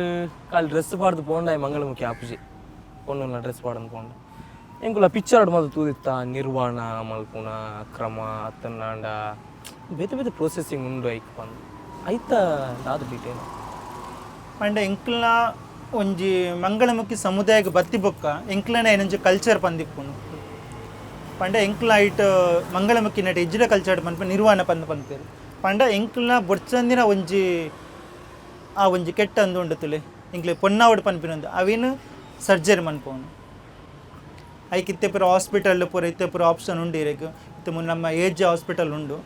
ಕಾಲು ಡ್ರೆಸ್ ಪಾಡ್ದು ಪೋಂಡಾಯ್ ಮಂಗಳಮುಖಿ ಆಪುಜಿ ಪೊಣ್ಣು ಡ್ರೆಸ್ ಪಾಡನ್ನು ಪೋಂಡ ಎಂಕುಲ ಪಿಕ್ಚರ್ ಮೊದಲು ತೂದಿತ್ತ ನಿರ್ವಾಣ ಮಲ್ಪುನ ಅಕ್ರಮ ಅತ್ತನ್ನಾಂಡ ಬೇತೆ ಬೇತೆ ಪ್ರೊಸೆಸಿಂಗ್ ಉಂಡು ಐಕ್ ಬಂದು ಐತ ದಾದ ಡೀಟೇಲ್ ಪಂಡ ಎಂಕ್ಲ ಒಂಜಿ ಮಂಗಳಮುಖಿ ಸಮುದಾಯಕ್ಕೆ ಬತ್ತಿ ಬೊಕ್ಕ ಎಂಕ್ಲನ ಏನೊಂಜಿ ಕಲ್ಚರ್ ಪಂದಿಪ್ಪುನು ಪಂಡ ಎಂಕ್ಲ ಐಟ್ ಮಂಗಳಮುಖಿ ನಟ ಇಜ್ಜಿಲ ಕಲ್ಚರ್ ಪನ್ಪ ನಿರ್ವಾಣ ಪಂಪೇರು ಪಂಡ ಎಂಕ್ಲನ ಬೊಡ್ಚಂದಿನ ಒಂಜಿ ಆ ಒಂಜಿ ಕೆಟ್ಟ ಅಂದು ಉಂಡು ತುಲೆ ಎಂಕ್ಲೆ ಪೊನ್ನಾವಡು ಪನ್ಪಿನೊಂದು ಅವೇನು ಸರ್ಜರಿ ಮನ್ಪೋನು ಐಕ್ ಇತ್ತೆ ಪೂರ ಹಾಸ್ಪಿಟಲ್ ಪೂರ ಇತ್ತೆ ಪೂರ ಆಪ್ಷನ್ ಉಂಡು ಇರಕ್ಕೆ ಇತ್ತೆ ನಮ್ಮ ಏಜ್ ಹಾಸ್ಪಿಟಲ್ ಉಂಡು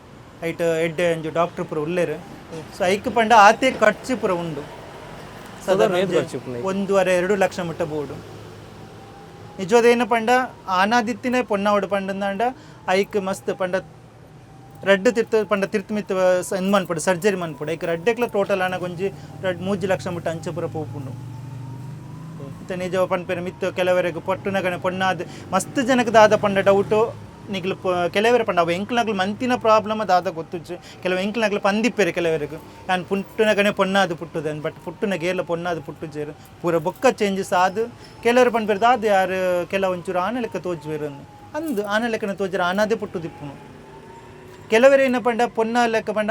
ಐಟ್ ಎಡ್ಡೆ ಒಂಜಿ ಡಾಕ್ಟರ್ ಪೂರ ಉಲ್ಲೇರು ಸೊ ಐಕ್ ಪಂಡ ಆತೆ ಖರ್ಚು ಪೂರ ಉಂಡು ಸಾಧಾರಣ 1.5-2 ಲಕ್ಷ ಮುಟ್ಟ ಬೋರ್ಡು ನಿಜವಾದೇನು ಪಂಡ ಆನಾದಿತ್ತಿನೇ ಪೊನ್ನಾವಡು ಪಂಡಂದಾಂಡ ಐಕ್ ಮಸ್ತ್ ಪಂಡ ರಡ್ಡು ಪಂಡ ತಿರ್ತು ಇದು ಮನ್ಪಡು ಸರ್ಜರಿ ಮನ್ಪಡು ಐಕ್ ರಡ್ಡೆಕ್ಲ ಟೋಟಲ್ ಆನಾಗ ಒಂಜಿ 3 ಲಕ್ಷ ಮುಟ್ಟ ಅಂಚೆ ಪೂರ ಪೋಪುಂಡು ಇತ್ತ ನಿಜ ಪನ್ಪೇರ ಮಿತ್ತು ಕೆಲವರೆಗೆ ಪೊಟ್ಟುನಗನೆ ಪೊನ್ನಾದ ಮಸ್ತ್ ಜನಕ್ಕೆ ದಾದ ಪಂಡ ಡೌಟು ನಿಗ್ಲು ಕೆಲವರೆ ಪಂಡ ಅವು ಎಂಕ್ಲಗ್ಲು ಮಂತಿನ ಪ್ರಾಬ್ಲಮ್ ದಾದ ಗೊತ್ತುಚ್ಚು ಕೆಲವು ಎಂಕ್ಲಗ್ಲು ಪಂದಿಪ್ಪೇರು ಕೆಲವರೆಗೆ ನಾನು ಪುಟ್ಟುನಗನೆ ಪೊನ್ನಾದು ಪುಟ್ಟುದೇನು ಬಟ್ ಪುಟ್ಟುನಗೇಲ ಪೊನ್ನಾದು ಪುಟ್ಟುಜೇರು ಪೂರ ಬೊಕ್ಕ ಚೇಂಜಸ್ ಆದು ಕೆಲವರು ಪನ್ಪೇರು ದಾದ ಯಾರು ಕೆಲವೊಂಚೂರು ಆನೆ ಲೆಕ್ಕ ತೋಜುವೇರು ಅಂದು ಆನೆ ಲೆಕ್ಕನ ತೋಜರು ಆನಾದೇ ಪುಟ್ಟುದಿಪ್ಪುನು ಕೆಲವರು ಏನ ಪಂಡ ಪೊನ್ನ ಲೆಕ್ಕ ಪಂಡ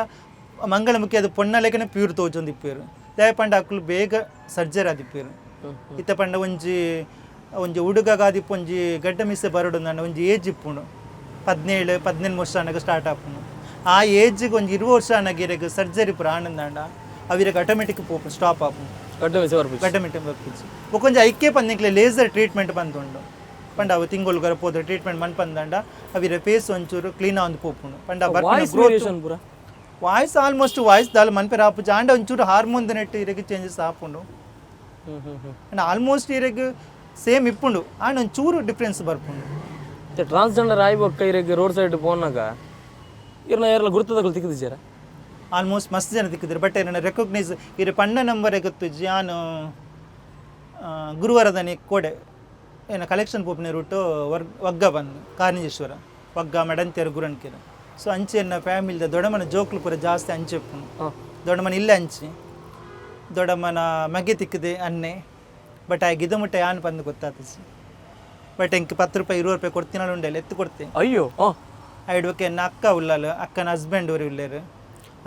ಮಂಗಳಮುಖಿ ಅದು ಪೊನ್ನ ಲೆಕ್ಕನೆ ಪ್ಯೂರ್ ತೋಜೊಂದಿಪ್ಪೇರು ದಯ ಪಂಡ ಅಕ್ಕಲು ಬೇಗ ಸರ್ಜರಿ ಆದಿಪ್ಪೇರು ಇತ್ತ ಪಂಡ ಒಂಜಿ ಹುಡುಗಗಾದಿಪ್ಪು ಒಂಜಿ ಗಡ್ಡ ಮಿಸ್ಸೆ ಬರಡು ನಾನು ಒಂಜಿ ಏಜ್ ಇಪ್ಪುಂಡು 17-18 ವರ್ಷ ಅನ್ನಗೆ ಸ್ಟಾರ್ಟ್ ಆಪುನು ಆ ಏಜ್ಗೆ ಒಂದು 20 ವರ್ಷ ಅನ್ನಗೆ ಸರ್ಜರಿ ಪೂರ ಆನಂದಾಂಡ ಅವಿರಗೆ ಆಟೋಮೆಟಿಕ್ ಪೋಪು ಸ್ಟಾಪ್ ಆಪುನು ಆಟೋಮೆಟಿಕ್ ಬರ್ಪಿச்சு ಕೊಂಚ ಐಕ್ಯ ಪಂದಿಕ್ಲೆ ಲೇಸರ್ ಟ್ರೀಟ್ಮೆಂಟ್ ಬಂದುಂಡು ಪಂಡ ಅವು ತಿಂಗೊಳ್ಗರ ಪೋದ ಟ್ರೀಟ್ಮೆಂಟ್ ಮನ್ಪಂದಂಡ ಅವಿರ ಫೇಸ್ ಒಂಚೂರು ಕ್ಲೀನ್ ಆಂದು ಪೋಪುನು ಪಂಡ ವಾಯ್ಸ್ ಆಲ್ಮೋಸ್ಟ್ ವಾಯ್ಸ್ ದಾಲ್ ಮನ್ಪೆರ ಆಪುಜ ಆಂಡ ಒಂಚೂರು ಹಾರ್ಮೋನ್ ನೆಟ್ ಇರಗೆ ಚೇಂಜಸ್ ಆಪುಂಡು ಅಂಡ್ ಆಲ್ಮೋಸ್ಟ್ ಇರಗೆ ಸೇಮ್ ಇಪ್ಪುಂಡು ಆಂಡ್ ಒಂಚೂರು ಡಿಫ್ರೆನ್ಸ್ ಬರ್ಪುಂಡು ಟ್ರಾನ್ಸ್ಜೆಂಡರ್ ಆಯ್ಬೊಕ್ಕ ಇರಗೆ ರೋಡ್ ಸೈಡ್ ಪೋನಾಗ ಇರ್ನ ಯಾರೆಲ್ಲ ಗುರ್ತದಗಳು ತಿಕ್ಕಿದ್ದೀರ ಆಲ್ಮೋಸ್ಟ್ ಮಸ್ತ್ ಜನ ತಿಕ್ಕಿದ್ರು ಬಟ್ ಏನನ್ನ ರೆಕಗ್ನೈಸ್ ಇರ ಪಣ್ಣ ನಂಬರ್ ಗೊತ್ತು ನಾನು ಗುರುವಾರದನಿ ಕೋಡೆ ಏನು ಕಲೆಕ್ಷನ್ ಪೋಪಿನ ರೂಟು ಒಗ್ಗ ಬಂದು ಕಾರ್ನಿಜೇಶ್ವರ ಒಗ್ಗ ಮೆಡಂತಿಯರು ಗುರಣ್ಕೆರ ಸೊ ಅಂಚೆ ಎನ್ನ ಫ್ಯಾಮಿಲಿದ ದೊಡ್ಡಮ್ಮನ ಜೋಕ್ಲು ಪೂರ ಜಾಸ್ತಿ ಅಂಚೆ ದೊಡ್ಡಮ್ಮನ ಇಲ್ಲೇ ಹಂಚಿ ದೊಡ್ಡಮ್ಮನ ಮಗೆ ತಿಕ್ಕಿದೆ ಅನ್ನೆ ಬಟ್ ಆ ಗಿದಮುಟ್ಟ ಯಾನು ಬಂದು ಗೊತ್ತಾಗ್ತದೆ ಬಟ್ ಎಂಕ್ 10 ರೂಪಾಯಿ 20 ರೂಪಾಯಿ ಕೊಡ್ತೀನಿ ಉಂಡೆಲ್ಲ ಎತ್ತು ಕೊಡ್ತೆ ಅಯ್ಯೋ ಐಡ್ವಕ್ಕೆ ಎನ್ನ ಅಕ್ಕ ಉಳ್ಳಾಲು ಅಕ್ಕನ ಹಸ್ಬೆಂಡ್ ಅವರು ಇಲ್ಲೇರು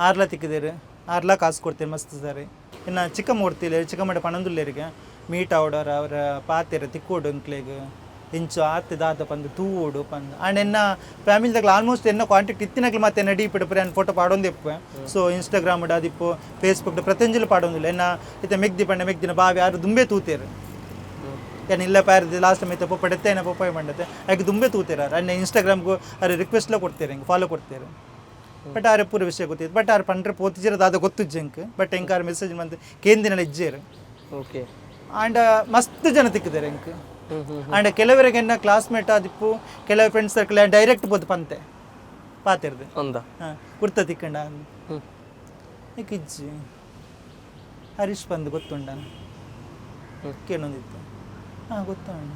ಆರ್ಲ ತಿಕ್ಕಿದೇರು ಆರ್ಲ ಕಾಸು ಕೊಡ್ತೇನೆ ಮಸ್ತ್ ಸರಿ ಇನ್ನು ಚಿಕ್ಕಮ್ಮ ಓಡ್ತಿಲ್ಲ ಚಿಕ್ಕಮ್ಮಡ ಪಣಂದುಲ್ಲೇರಿಗೆ ಮೀಟ್ ಆವಡೋರು ಅವರ ಪಾತೆರ ತಿಕ್ಕೋಡು ಅಂಕ್ಲೆಗೆ ಇಂಚು ಆತ ದಾದ ಪಂದು ತೂವೋಡು ಪಂದು ಆ್ಯಂಡ್ ಎನ್ನ ಫ್ಯಾಮಿಲಿದಾಗ ಆಲ್ಮೋಸ್ಟ್ ಎನ್ನ ಕಾಂಟ್ಯಾಕ್ಟ್ ಇತ್ತಿನಾಗ್ಲಿ ಮತ್ತೆ ಎನ್ನ ಡೀಪ್ ಇಡಪ್ರೆ ಅನ್ನ ಫೋಟೋ ಪಾಡೊಂದಿಪ್ಪೆ ಸೊ ಇನ್ಸ್ಟಾಗ್ರಾಮ್ ಅದಿಪ್ಪು ಫೇಸ್ಬುಕ್ ಪ್ರತಿಯೊಂದಿಲ್ಲ ಪಾಡೊಂದಿಲ್ಲ ಎನ್ನ ಇತ್ತೆ ಮೆಗ್ದಿ ಪಂಡ ಮೆಗ್ದಿನ ಬಾವಿ ಯಾರು ದುಂಬೆ ತೂತೇರು ಏನು ಇಲ್ಲ ಪ್ಯಾರದು ಲಾಸ್ಟ್ ಟೈಮ್ ಐತೆ ಪೊಪ್ಪಡೆತ್ತೆ ಏನೋ ಪೊಪ್ಪಾಯಿ ಮಾಡತ್ತೆ ಆಕೆ ದುಂಬೆ ತೂತೇರ ಅನ್ನ ಇನ್ಸ್ಟಾಗ್ರಾಮ್ಗೂ ಅವ್ರು ರಿಕ್ವೆಸ್ಟ್ಲ ಕೊಡ್ತಾರೆ ಹಿಂಗೆ ಫಾಲೋ ಕೊಡ್ತಾರೆ ಬಟ್ ಆರೆ ಪೂರ ವಿಷಯ ಗೊತ್ತಿತ್ತು ಬಟ್ ಆರು ಪಂಡ್ರೆ ಪೋತಿಜಿರ ದಾದ ಗೊತ್ತಿಜ್ಜೆ ಇಂಕ್ ಬಟ್ ಹೆಂಗೆ ಆರು ಮೆಸೇಜ್ ಬಂದು ಕೇಂದಿನ ಇಜ್ಜೇರು ಓಕೆ ಆ್ಯಂಡ್ ಮಸ್ತ್ ಜನ ತಿಕ್ಕಿದ್ದಾರೆ ಇಂಕ್ ಆ್ಯಂಡ್ ಕೆಲವರಿಗೆ ಎನ್ನ ಕ್ಲಾಸ್ಮೇಟ್ ಆದಿಪ್ಪು ಕೆಲವು ಫ್ರೆಂಡ್ಸ್ ಸರ್ಕಲ್ ಡೈರೆಕ್ಟ್ ಬೋದು ಪಂತೆ ಪಾತಿರ್ದು ಅಂದ ಹಾಂ ಕುರ್ತ ತಿಕ್ಕಂಡ ಇಜ್ಜಿ ಹರೀಶ್ ಬಂದು ಗೊತ್ತುಂಡ ಕೇಳೊಂದಿತ್ತು ಹಾಂ ಗೊತ್ತುಂಡ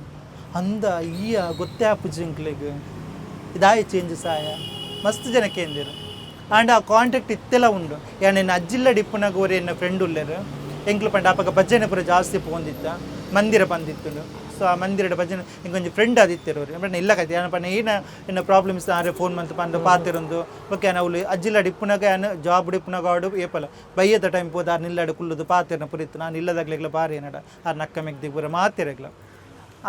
ಅಂದ ಈಯ ಗೊತ್ತೇ ಆಪುಜಿ ಇಂಕ್ಲೆಗೆ ಇದಾಯ ಚೇಂಜಸ್ ಆಯ ಮಸ್ತ್ ಜನ ಕೇಂದಿರು ಆ್ಯಂಡ್ ಆ ಕಾಂಟ್ಯಾಕ್ಟ್ ಇತ್ತೆಲ್ಲ ಉಂಡು ಎನ್ನ ಅಜ್ಜಿಲ್ಲ ಡಿಪ್ಪುನಾಗ ಓರಿ ಎನ್ನ ಫ್ರೆಂಡ್ ಉಳ್ಳೇರು ಎಂಕ್ಲು ಪಂಡ ಅಪ್ಪಗ ಭಜನೆ ಪೂರ ಜಾಸ್ತಿ ಪೋಂದಿತ್ತ ಮಂದಿರ ಬಂದಿತ್ತು ಸೊ ಆ ಮಂದಿರದ ಭಜನೆ ಹಿಂಗೊಂದು ಫ್ರೆಂಡ್ ಆದಿತ್ಯರು ಅವ್ರು ಬಟ್ ಇಲ್ಲ ಕೈತಿ ಏನಪ್ಪ ಏನು ಪ್ರಾಬ್ಲಮ್ಸ್ ಆರೆ ಫೋನ್ ಮಂತ್ ಪಂದು ಪಾತಿರೊಂದು ಓಕೆ ನಾವು ಅಜ್ಜಿಲ್ಲ ಡಿಪ್ಪುನಾಗ ಏನು ಜಾಬ್ ಡಿಪ್ಪುನಾಗ ಆಡು ಏಪಲ್ಲ ಬೈಯದ ಟೈಮ್ ಹೋದ ಆರು ನಿಲ್ಲಡು ಕುಲ್ಲದು ಪಾತಿರನ ಪುರಿತ್ತು ನಾನು ಇಲ್ಲದಾಗ್ಲಿಗ್ಲ ಬಾರಿ ಏನಡ ಆರು ನಕ್ಕ ಮೆಗ್ದಿ ಪೂರ ಮಾತಿರಗ್ಲ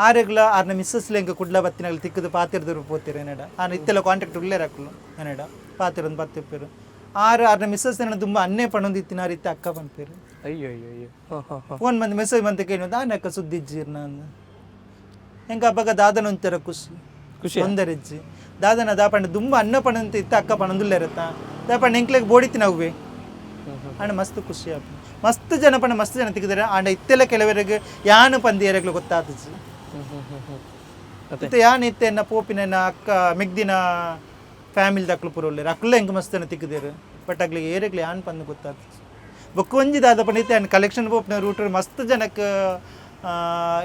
ಆರೆಗ್ಲ ಆರ್ನ ಮಿಸ್ಸಸ್ಲೆ ಹಿಂಗೆ ಕುಡ್ಲ ಬತ್ತಿನಾಗಲಿ ತಿಕ್ಕದು ಪಾತಿರದ್ರು ಪೋತಿರು ಏನಡ ಆರು ಇತ್ತೆಲ್ಲ ಕಾಂಟ್ಯಾಕ್ಟ್ ಉಳ್ಳೇ ಹಾಕಲು ಏನಡ ಪಾತಿರೊಂದು ಬತ್ತಿಪ್ಪೇರು ಆರ್ನ ಮಿಸ್ಸಸ್ ಏನ ತುಂಬ ಅನ್ನೇ ಪಣೊಂದಿತ್ತಿನ ಆ ರೀತಿ ಅಕ್ಕ ಬಂದ್ಪೇರು ಅಯ್ಯೋ ಅಯ್ಯೋ ಅಯ್ಯೋ ಫೋನ್ ಬಂದು ಮೆಸೇಜ್ ಬಂತ ಕೇಳಿ ಆನಕ್ಕ ಸುದ್ದಿ ಇಜ್ಜಿರ್ ನಾನು ಹೆಂಗೆ ಹಬ್ಬಗ ದಾದನ ಒಂಥರ ಖುಷಿ ಒಂದರಿಜ್ಜಿ ದಾದನ ದಾಪಂಡ ತುಂಬ ಅನ್ನ ಪಣಂತ ಇತ್ತ ಅಕ್ಕ ಪಣಂದುಲ್ಲ ಇರತ್ತಾ ದಾಪಂಡ ಎಂಕ್ಲೆಗೆ ಬೋಡಿತಿ ನಾವೇ ಆಂಡ ಮಸ್ತ್ ಖುಷಿ ಆಪ ಮಸ್ತ್ ಜನ ಪಂಡ ಮಸ್ತ್ ಜನ ತಿಕ್ಕಿದಾರೆ ಆಂಡ ಇತ್ತೆಲ್ಲ ಕೆಲವರಿಗೆ ಯಾನು ಪಂದಿಯರಗ್ಲು ಗೊತ್ತಾತಜ್ಜಿ ಮತ್ತೆ ಯಾನ್ ಇತ್ತೆ ಎನ್ನ ಪೋಪಿನ ಅಕ್ಕ ಮೆಗ್ದಿನ ಫ್ಯಾಮಿಲಿ ದಕ್ಲು ಪೂರ ಉಳ್ಳೇರು ಅಕ್ಲ ಹೆಂಗೆ ಮಸ್ತ್ ಜನ ತಿಕ್ಕಿದೇರು ಬಟ್ ಆಗ್ಲಿಗೆ ಏರಗ್ಲಿ ಯಾನ್ ಪಂದು ಗೊತ್ತಾತಜ್ಜಿ ಬೊಕ್ಕೊಂಜಿ ದಾದ ಪಂಡ ಇತ್ತೆ ಆ್ಯಂಡ್ ಕಲೆಕ್ಷನ್ ಪೋಪಿನ ರೂಟರ್ ಮಸ್ತ್ ಜನಕ್ಕೆ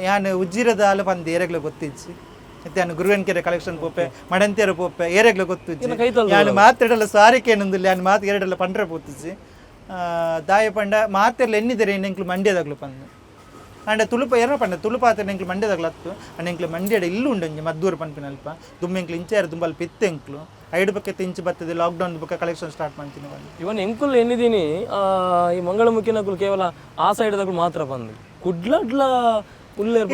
ಯಾನು ಉಜ್ಜಿರದ ಆಲ ಪಂದು ಏರಗ್ಲ ಗೊತ್ತಿಜ್ಜಿ ಮತ್ತೆ ನಾನು ಗುರುವೆನ್ಕೆರೆ ಕಲೆಕ್ಷನ್ ಪೋಪೆ ಮಡಂತಿಯರ ಪೋಪೆ ಏರಗ್ಲ ಗೊತ್ತಿಜ್ಜಿ ಯಾನು ಮಾತಾಡಲ್ಲ ಸಾರಿಕೆ ಏನೊಂದಿಲ್ಲ ಯಾನು ಮಾತು ಎರಡಲ್ಲ ಪಂಡ್ರೆ ಪೋತಿಜ್ಜಿ ದಾಯ ಪಂಡ ಮಾತೆಲ್ಲ ಎನ್ನಿದ್ದಾರೆ ಎಂಕ್ಲು ಮಂಡ್ಯದಾಗ್ಲು ಪಂದು ಅಂಡ ತುಳುಪ ಏನೋ ಪಂಡ ತುಳುಪಾತ್ರ ಎಂಕ್ಲು ಮಂಡ್ಯದಾಗ್ಲು ಹತ್ತು ಅಂಡ್ ಎಂಕ್ಲು ಮಂಡ್ಯಡ ಇಲ್ಲು ಉಂಡು ಮದ್ದೂರು ಪಂಪಿನಲ್ಪ ದುಮ್ಮ ಎಂಕ್ಲು ಇಂಚಾರು ತುಂಬ ಅಲ್ಪ ಇತ್ತು ಎಂಕ್ಲು 5 ಬಕ್ಕೆ ಇಂಚು ಬರ್ತದೆ ಲಾಕ್ಡೌನ್ ಬುಕ್ಕ ಕಲೆಕ್ಷನ್ ಸ್ಟಾರ್ಟ್ ಮಾಡ್ತೀನಿ ಇವನ್ ಎಂಕುಲ್ ಎನ್ನಿದ್ದೀನಿ ಈ ಮಂಗಳಮುಖಿನಗಳು ಕೇವಲ ಆ ಸೈಡ್ದಾಗ್ಲು ಮಾತ್ರ ಬಂದು ಕುಡ್ಲಡ್ಲ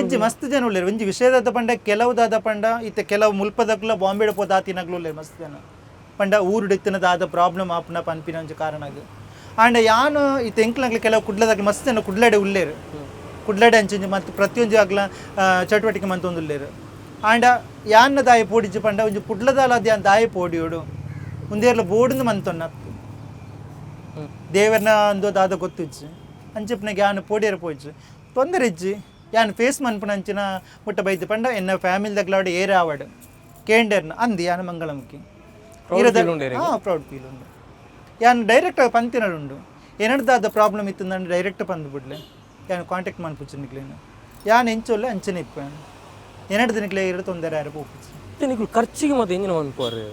ಇಜ್ಜಿ ಮಸ್ತ್ ಜನ ಉಳ್ಳೇರು ಒಂಜಿ ವಿಷಯದಾದ ಪಂಡ ಕೆಲವುದಾದ ಪಂಡ ಇತ್ತೆ ಕೆಲವು ಮುಲ್ಪದಕ್ಲ ಬಾಂಬೆಡ ಪೋದ ಆತಿನಾಗ್ಲು ಉಳ್ಳೇರು ಮಸ್ತ್ ಜನ ಪಂಡ ಊರು ಇತ್ತಿನದಾದ ಪ್ರಾಬ್ಲಮ್ ಆಪುನ ಪನ್ಪಿನ ಒಂಜಿ ಕಾರಣ ಆಂಡ ಯಾನು ಇತ್ತೆ ಎಂಕ್ಲಾಗ್ಲಿ ಕೆಲವು ಕುಡ್ಲದಾಗ್ಲಿ ಮಸ್ತ್ ಜನ ಕುಡ್ಲಾಡೆ ಉಳ್ಳೇರು ಕುಡ್ಲಾಡೆ ಅಂಚಿ ಮತ್ತು ಪ್ರತಿಯೊಂದು ಆಗ್ಲ ಚಟುವಟಿಕೆ ಮಂತೊಂದು ಉಳ್ಳೇರು ಆಂಡ ಯಾನ್ನ ದಾಯ ಪೋಡಿಜ್ಜಿ ಪಂಡ ಒಂಜಿ ಕುಡ್ಲದಾಲ ದ್ಯಾನ್ ದಾಯ ಪೋಡಿಯೋಡು ಮುಂದೇರ್ಲ ಬೋಡಿಂದು ಮಂತೊನ್ನ ದೇವರನ ಒಂದು ದಾದ ಗೊತ್ತಿಜ್ಜಿ ಅಂಚೆಪ್ನಾಗ ಯಾನು ಪೋಡಿಯರ ಪೋಯ್ಜಿ ತೊಂದರೆ ಇಜ್ಜಿ ಯಾನು ಫೇಸ್ ಮನ್ಪುನ ಅಂಚಿನ ಮುಟ್ಟ ಬೈದು ಪಂಡ ಎನ್ನ ಫ್ಯಾಮಿಲಿದಾಗ್ಲಾಡ ಏರ ಆವಾಡು ಕೇಂಡರ್ನ ಅಂದಿ ಯಾನು ಮಂಗಳಮುಖಿ ಪ್ರೌಡ್ ಫೀಲ್ ಉಂಡು ಯಾನು ಡೈರೆಕ್ಟ್ ಪಂತಿನಡುಂಡು ಏನಡ್ದಾದ ಪ್ರಾಬ್ಲಮ್ ಇತ್ತು ನಾನು ಡೈರೆಕ್ಟ್ ಪಂದು ಬಿಡ್ಲೆ ಯಾನು ಕಾಂಟ್ಯಾಕ್ಟ್ ಮಾಡ್ಪುಚ್ಚಿನಿಕ್ಲೇನು ಯಾನು ಎಂಚೋಲ್ಲ ಅಂಚನೆ ಇಪ್ಪ ಏನಡು ದಿನಕ್ಲೆ ಇರೋ ತೊಂದರೆ ಯಾರು ಪೋಪಿಚ್ಚು ಖರ್ಚಿಗೆ ಮತ್ತೆ ಎಂಜಿನ ಅನ್ಕೋರಿ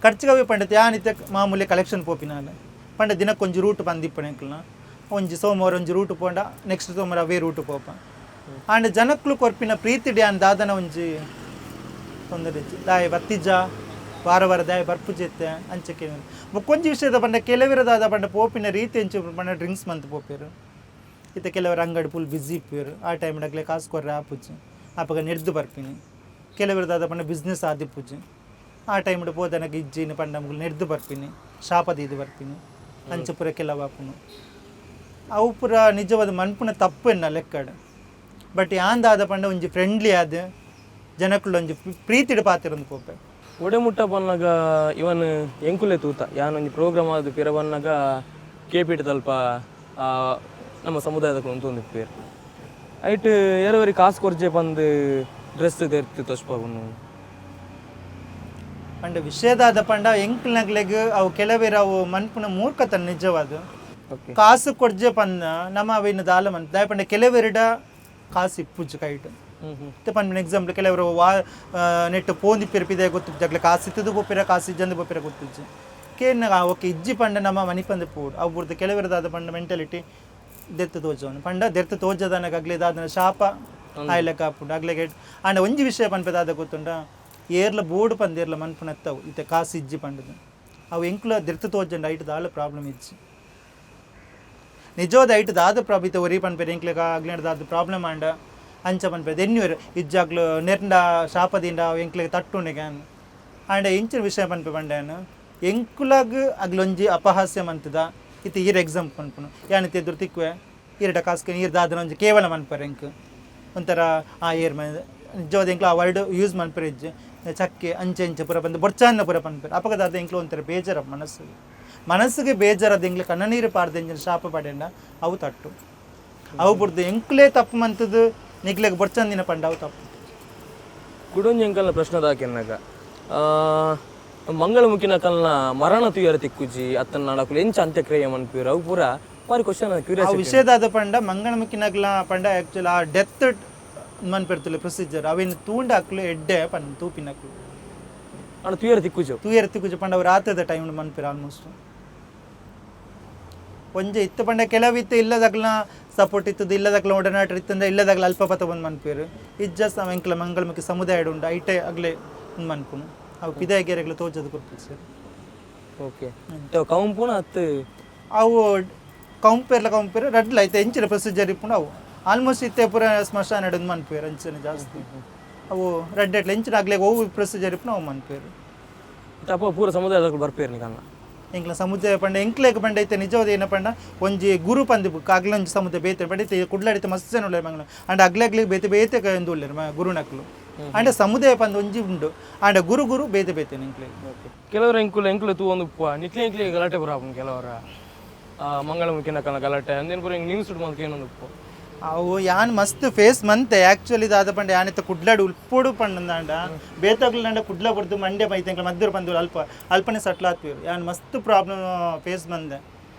ಖರ್ಚಿಗೆ ಅವೇ ಪಂಡ ಯಾನಿತ್ತ ಮಾಮೂಲಿ ಕಲೆಕ್ಷನ್ ಪೋಪಿನಾಲೆ ಪಂಡ ದಿನಕ್ಕೊಂಜಿ ರೂಟ್ ಬಂದಿಪ್ಪಣ ಎಂಕ್ಲನ ಒಂಜಿ ಸೋಮವಾರ ಒಂಜಿ ರೂಟ್ ಪೋಂಡ ನೆಕ್ಸ್ಟ್ ಸೋಮವಾರ ಅವೇ ರೂಟ್ ಪೋಪ ಆಂಡ ಜನಕ್ಲು ಕೊರ್ಪಿನ ಪ್ರೀತಿ ಡ್ಯಾನ್ ದಾದನ ಒಂಜಿ ತೊಂದರೆ ದಾಯ ಬತ್ತಿಜ್ಜ ವಾರ ದಾಯ ಬರ್ಪುಜೆತ್ತೆ ಅಂಚಕ್ಕೆ ಮುಕ್ಕೊಂಜಿ ವಿಷಯದ ಪಂಡ ಕೆಲವಿರದಾದ ಪಂಡ ಪೋಪಿನ ರೀತಿ ಹೆಂಚು ಪಂಡ ಡ್ರಿಂಕ್ಸ್ ಮಂತ್ ಪೋಪೇರು ಇತ್ತ ಕೆಲವರು ಅಂಗಡಿ ಫುಲ್ ಬಿಸಿ ಇಪ್ಪೇರು ಆ ಟೈಮ್ಡಾಗಲೇ ಕಾಸು ಕೊರ್ರೆ ಆಪುಜಿ ಆಪಗ ನೆಡ್ದು ಬರ್ಪಿನಿ ಕೆಲವಿರದಾದ ಪಂಡ ಬಿಸ್ನೆಸ್ ಆದಿಪ್ಪುಜಿ ಆ ಟೈಮ್ ಬೋಧನಗೆ ಇಜ್ಜಿನ ಪಂಡಮಗಳು ನೆಡ್ದು ಬರ್ತೀನಿ ಶಾಪದ ಇದು ಬರ್ತೀನಿ ಅಂಚೆ ಪುರ ಕೆಲವಾಪುನು ಅವು ಪುರ ನಿಜವಾದ ಮನ್ಪುನ ತಪ್ಪು ಎನ್ನ ಲೆಕ್ಕಡ ಬಟ್ ಯಾಂದಾದ ಪಂಡ ಒಂಜಿ ಫ್ರೆಂಡ್ಲಿ ಆದ ಜನಕ್ಕಳು ಒಂಜಿ ಪ್ರೀತಿಡ್ ಪಾತಿರೊಂದು ಪೋಪೆ ಒಡೆಮುಟ್ಟ ಬನ್ನಾಗ ಇವನ್ ಎಂಕುಲೆ ತೂತ ಯಾನೊಂದು ಪ್ರೋಗ್ರಾಮ್ ಆದ ಪಿರ ಬನ್ನಾಗ ಕೇಪಿಟ್ ತಲ್ಪ ನಮ್ಮ ಸಮುದಾಯದ ಒಂದು ಪೇರು ಐಟ್ ಎರವರಿ ಕಾಸು ಕೊರ್ಚೆ ಬಂದು ಡ್ರೆಸ್ ತೆರ್ತಿ ತೋಸ್ಪಾಗುನು ಪಂಡ ವಿಷಯದಾದ ಪಂಡ ಎಂಕ್ಲನಗ್ಲೆಗ್ ಅವು ಕೆಲವೇರು ಅವು ಮನ್ಪುನ ಮೂರ್ಖತನ ನಿಜವಾದ ಕಾಸು ಕೊಡ್ಜೆ ಪಂದ ನಮ್ಮ ಅವಿನ ದಾಲ ಮನ್ ದಾಯ ಪಂಡ ಕೆಲವೆರಡ ಕಾಸು ಇಪ್ಪುಜು ಕೈಟ್ ಪಂಡ ಎಕ್ಸಾಂಪಲ್ ಕೆಲವರು ನೆಟ್ಟು ಪೋಂದಿ ಪಿರಪಿದೆ ಗೊತ್ತಿದ್ದಾಗಲೇ ಕಾಸು ಇತ್ತದು ಬೋಪಿರ ಕಾಸು ಇಜ್ಜಂದು ಬೋಪಿರ ಗೊತ್ತಿಜ್ಜು ಕೇನ ಓಕೆ ಇಜ್ಜಿ ಪಂಡ ನಮ್ಮ ಮನಿ ಪಂದ ಪೋಡು ಅವ್ರದ್ದು ಕೆಲವರದಾದ ಪಂಡ ಮೆಂಟಾಲಿಟಿ ದೆತ್ತು ತೋಜವನು ಪಂಡ ದೆತ್ತು ತೋಜದನಗ ಅಗ್ಲೇದಾದ ಶಾಪ ಆಯ್ಲೆಕ್ಕ ಹಾಪುಂಡು ಅಗ್ಲೆಗೆ ಅಂಡ ಒಂಜಿ ವಿಷಯ ಪನ್ಪೆದಾದ ಗೊತ್ತುಂಡ ಏರ್ಲ ಬೋರ್ಡ್ ಪಂದ ಏರ್ಲ ಮನ್ಪುನತ್ತವು ಇತ್ತೆ ಕಾಸು ಇಜ್ಜಿ ಪಂಡದು ಅವು ಎಂಕ್ಲ ದೆರ್ತು ತೋಜಂಡ ಐಟ್ ದಾಳ ಪ್ರಾಬ್ಲಮ್ ಇಜ್ಜಿ ನಿಜವಾದ ಐಟ್ ದಾದ ಪ್ರಾಬ್ಲಮ್ ಇತ್ತೆ ಒರಿ ಪನ್ಪೇರು ಎಂಕ್ಲೆಗ ಅಗ್ಲೇದಾದ ಪ್ರಾಬ್ಲಮ್ ಆಂಡ ಅಂಚ ಪನ್ಪೇರು ಎನ್ನಿವರು ಇಜ್ಜಾಗ್ಲು ನೆರ್ಂಡ ಶಾಪದಿಂದ ಅವು ಎಂಕ್ಲೆಗೆ ತಟ್ಟುಂಡೆಗೆ ಆಂಡ ಇಂಚಿನ ವಿಷಯ ಪನ್ಪೆ ಪಂಡೇನು ಎಂಕುಲಾಗ ಅಗ್ಲೊಂಜಿ ಅಪಹಾಸ್ಯ ಮಂತದ ಇತ್ತು ಈರ್ ಎಕ್ಸಾಮ್ ಪನ್ಪುನು ಯಾನಿತ್ತು ಎದುರು ತಿಕ್ಕುವೆ ಈರಟ ಕಾಸ್ಕೆ ನೀರು ದಾದನ ಒಂಜಿ ಕೇವಲ ಮನ್ಪರೆ ಎಂಕ್ ಒಂಥರ ಆ ಏರ್ ನಿಜವಾದ ಎಂಕ್ಲು ಆ ವರ್ಡ್ ಯೂಸ್ ಮನ್ಪರೆ ಇಜ್ಜು ಚಕ್ಕೆ ಅಂಚೆ ಅಂಚೆ ಪುರ ಬಂದು ಬೊರ್ಚಾನ್ನ ಪುರ ಪನ್ಪರೆ ಅಪಗದಾದ ಎಂಕ್ಲು ಒಂಥರ ಬೇಜಾರ ಮನಸ್ಸಿಗೆ ಬೇಜಾರದ ಎಂಕ್ಲು ಕಣ್ಣ ನೀರು ಪಾರ್ದ ಎಂಜಿನ ಶಾಪ ಪಡೆಂಡ ಅವು ತಟ್ಟು ಅವು ಬಿಡ್ದು ಎಂಕ್ಲೇ ತಪ್ಪು ಮಂತದ್ದು ನಿಗ್ಲೆಗೆ ಬೊರ್ಚಂದಿನ ಪಂಡ ಅವು ತಪ್ಪು ಕುಡೊಂಜಿ ಎಂಕಲ್ನ ಪ್ರಶ್ನದಾಕೆನ್ನಾಗ ಮಂಗಳಮುಖಿನ ಕಲ್ನ ಮರಣ ತುಯರ ತಿಕ್ಕುಜಿ ಅತ್ತನ ನಾಡಕುಲು ಎಂಚ ಅಂತ್ಯಕ್ರಿಯೆ ಮನ್ಪೀರು ಅವು ಪೂರ ಬಾರಿ ಕ್ವಶನ್ ಆ ವಿಷಯದಾದ ಪಂಡ ಮಂಗಳಮುಖಿನಗ್ಲ ಪಂಡ ಆ್ಯಕ್ಚುಲಿ ಆ ಡೆತ್ ಮನ್ಪೆರ್ತುಲೆ ಪ್ರೊಸೀಜರ್ ಅವಿನ ತೂಂಡ ಹಾಕ್ಲು ಎಡ್ಡೆ ಪಂಡ ತೂಪಿನಕ್ಲು ಅಣ್ಣ ತುಯರ ತಿಕ್ಕುಜು ಪಂಡ ಅವ್ರು ರಾತ್ರದ ಟೈಮ್ ಮನ್ಪೇರು ಆಲ್ಮೋಸ್ಟ್ ಒಂಜೆ ಇತ್ತು ಪಂಡ ಕೆಲವಿತ್ತು ಇಲ್ಲದಾಗ್ಲ ಸಪೋರ್ಟ್ ಇತ್ತದು ಇಲ್ಲದಾಗ್ಲ ಒಡನಾಟ ಇತ್ತಂದ್ರೆ ಇಲ್ಲದಾಗ್ಲ ಅಲ್ಪಪತ ಬಂದು ಮನ್ಪೇರು ಇಜ್ಜ ಎಂಕ್ಲ ಮಂಗಳಮುಖಿ ಸಮುದಾಯ ಉಂಡು ಐಟೆ ಆಗ್ಲೇ ಮನ್ಪುನು ಅವು ಪಿದಾಯಗೆರೆಗಳು ತೋಜದು ಕೊಡ್ತೀವಿ ಸರ್ ಓಕೆ ಕೌಂಪುಣ ಹತ್ತು ಅವು ಕಂಪೇರ್ ರಡ್ಲ ಐತೆ ಎಂಚಿನ ಪ್ರೊಸೀಜರ್ ಇಪ್ಪುಂಡು ಅವು ಆಲ್ಮೋಸ್ಟ್ ಇತ್ತೆ ಪೂರ ಸ್ಮಶಾನ ಹಿಡಿದು ಮನ್ಪೇರು ಅಂಚಿನ ಜಾಸ್ತಿ ಅವು ರೆಡ್ ಎಟ್ಲ ಎಂಚಿನ ಆಗ್ಲೇ ಹೋವು ಪ್ರೊಸೀಜರ್ ಇಪ್ಪು ನಾವು ಮನ್ಪೇರು ಅಪ್ಪ ಪೂರ ಸಮುದಾಯದ ಬರ್ಪೇರು ನಿಕನ್ನ ಎಂಕ್ಲ ಸಮುದಾಯ ಪಂಡ ಎಂಕ್ಲೆಗ್ ಪಂಡ ಐತೆ ನಿಜವಾದ ಏನ ಪಂಡ ಒಂಜಿ ಗುರು ಪಂದಿ ಬುಕ್ ಆಗ್ಲೊಂಜಿ ಸಮುದಾಯ ಬೇತೆ ಪಂಡ ಐತೆ ಕುಡ್ಲಾಡಿತೆ ಮಸ್ತ್ ಜನ ಉಳ್ಳೆ ಮಂಗಳ ಅಂಡ್ ಅಗ್ಲಾಗ್ಲಿಗೆ ಬೇತೆ ಎಂದು ಉಳ್ಳೇರು ಗುರುನಕ್ಲು ಅಂಡ ಸಮುದಾಯ ಪಂದ ಒಂಜಿ ಉಂಡು ಅಂಡ ಗುರು ಬೇತೆ ಎಂಕ್ಲೆ ಕೆಲವರು ಎಂಕುಲು ತೂ ಒಂದು ನಿಕ್ಲೆ ಗಲಾಟೆ ಬರಾಪು ಕೆಲವರ ಮಂಗಳಮುಖಿನ ಕಲ ಗಲಾಟೆ ಅಂದೇನು ಪೂರ ನ್ಯೂಸ್ ಇಡ್ಬೋದು ಏನೊಂದು ಉಪ್ಪು ಅವು ಯಾನ್ ಮಸ್ತ್ ಫೇಸ್ ಮಂತೆ ಆ್ಯಕ್ಚುಲಿ ದಾದ ಪಂಡ ಯಾನಿತ್ತ ಕುಡ್ಲಾಡು ಉಲ್ಪೋಡು ಪಂಡಂದಾಂಡ ಬೇತಾಗ್ಲಂಡ ಕುಡ್ಲ ಬಡ್ದು ಮಂಡ್ಯ ಬೈತೆ ಮಧ್ಯರು ಬಂದು ಅಲ್ಪನೆ ಸಟ್ಲ್ ಆತ್ವೀರು ಯಾನ್ ಮಸ್ತ್ ಪ್ರಾಬ್ಲಮ್ ಫೇಸ್ ಬಂದೆ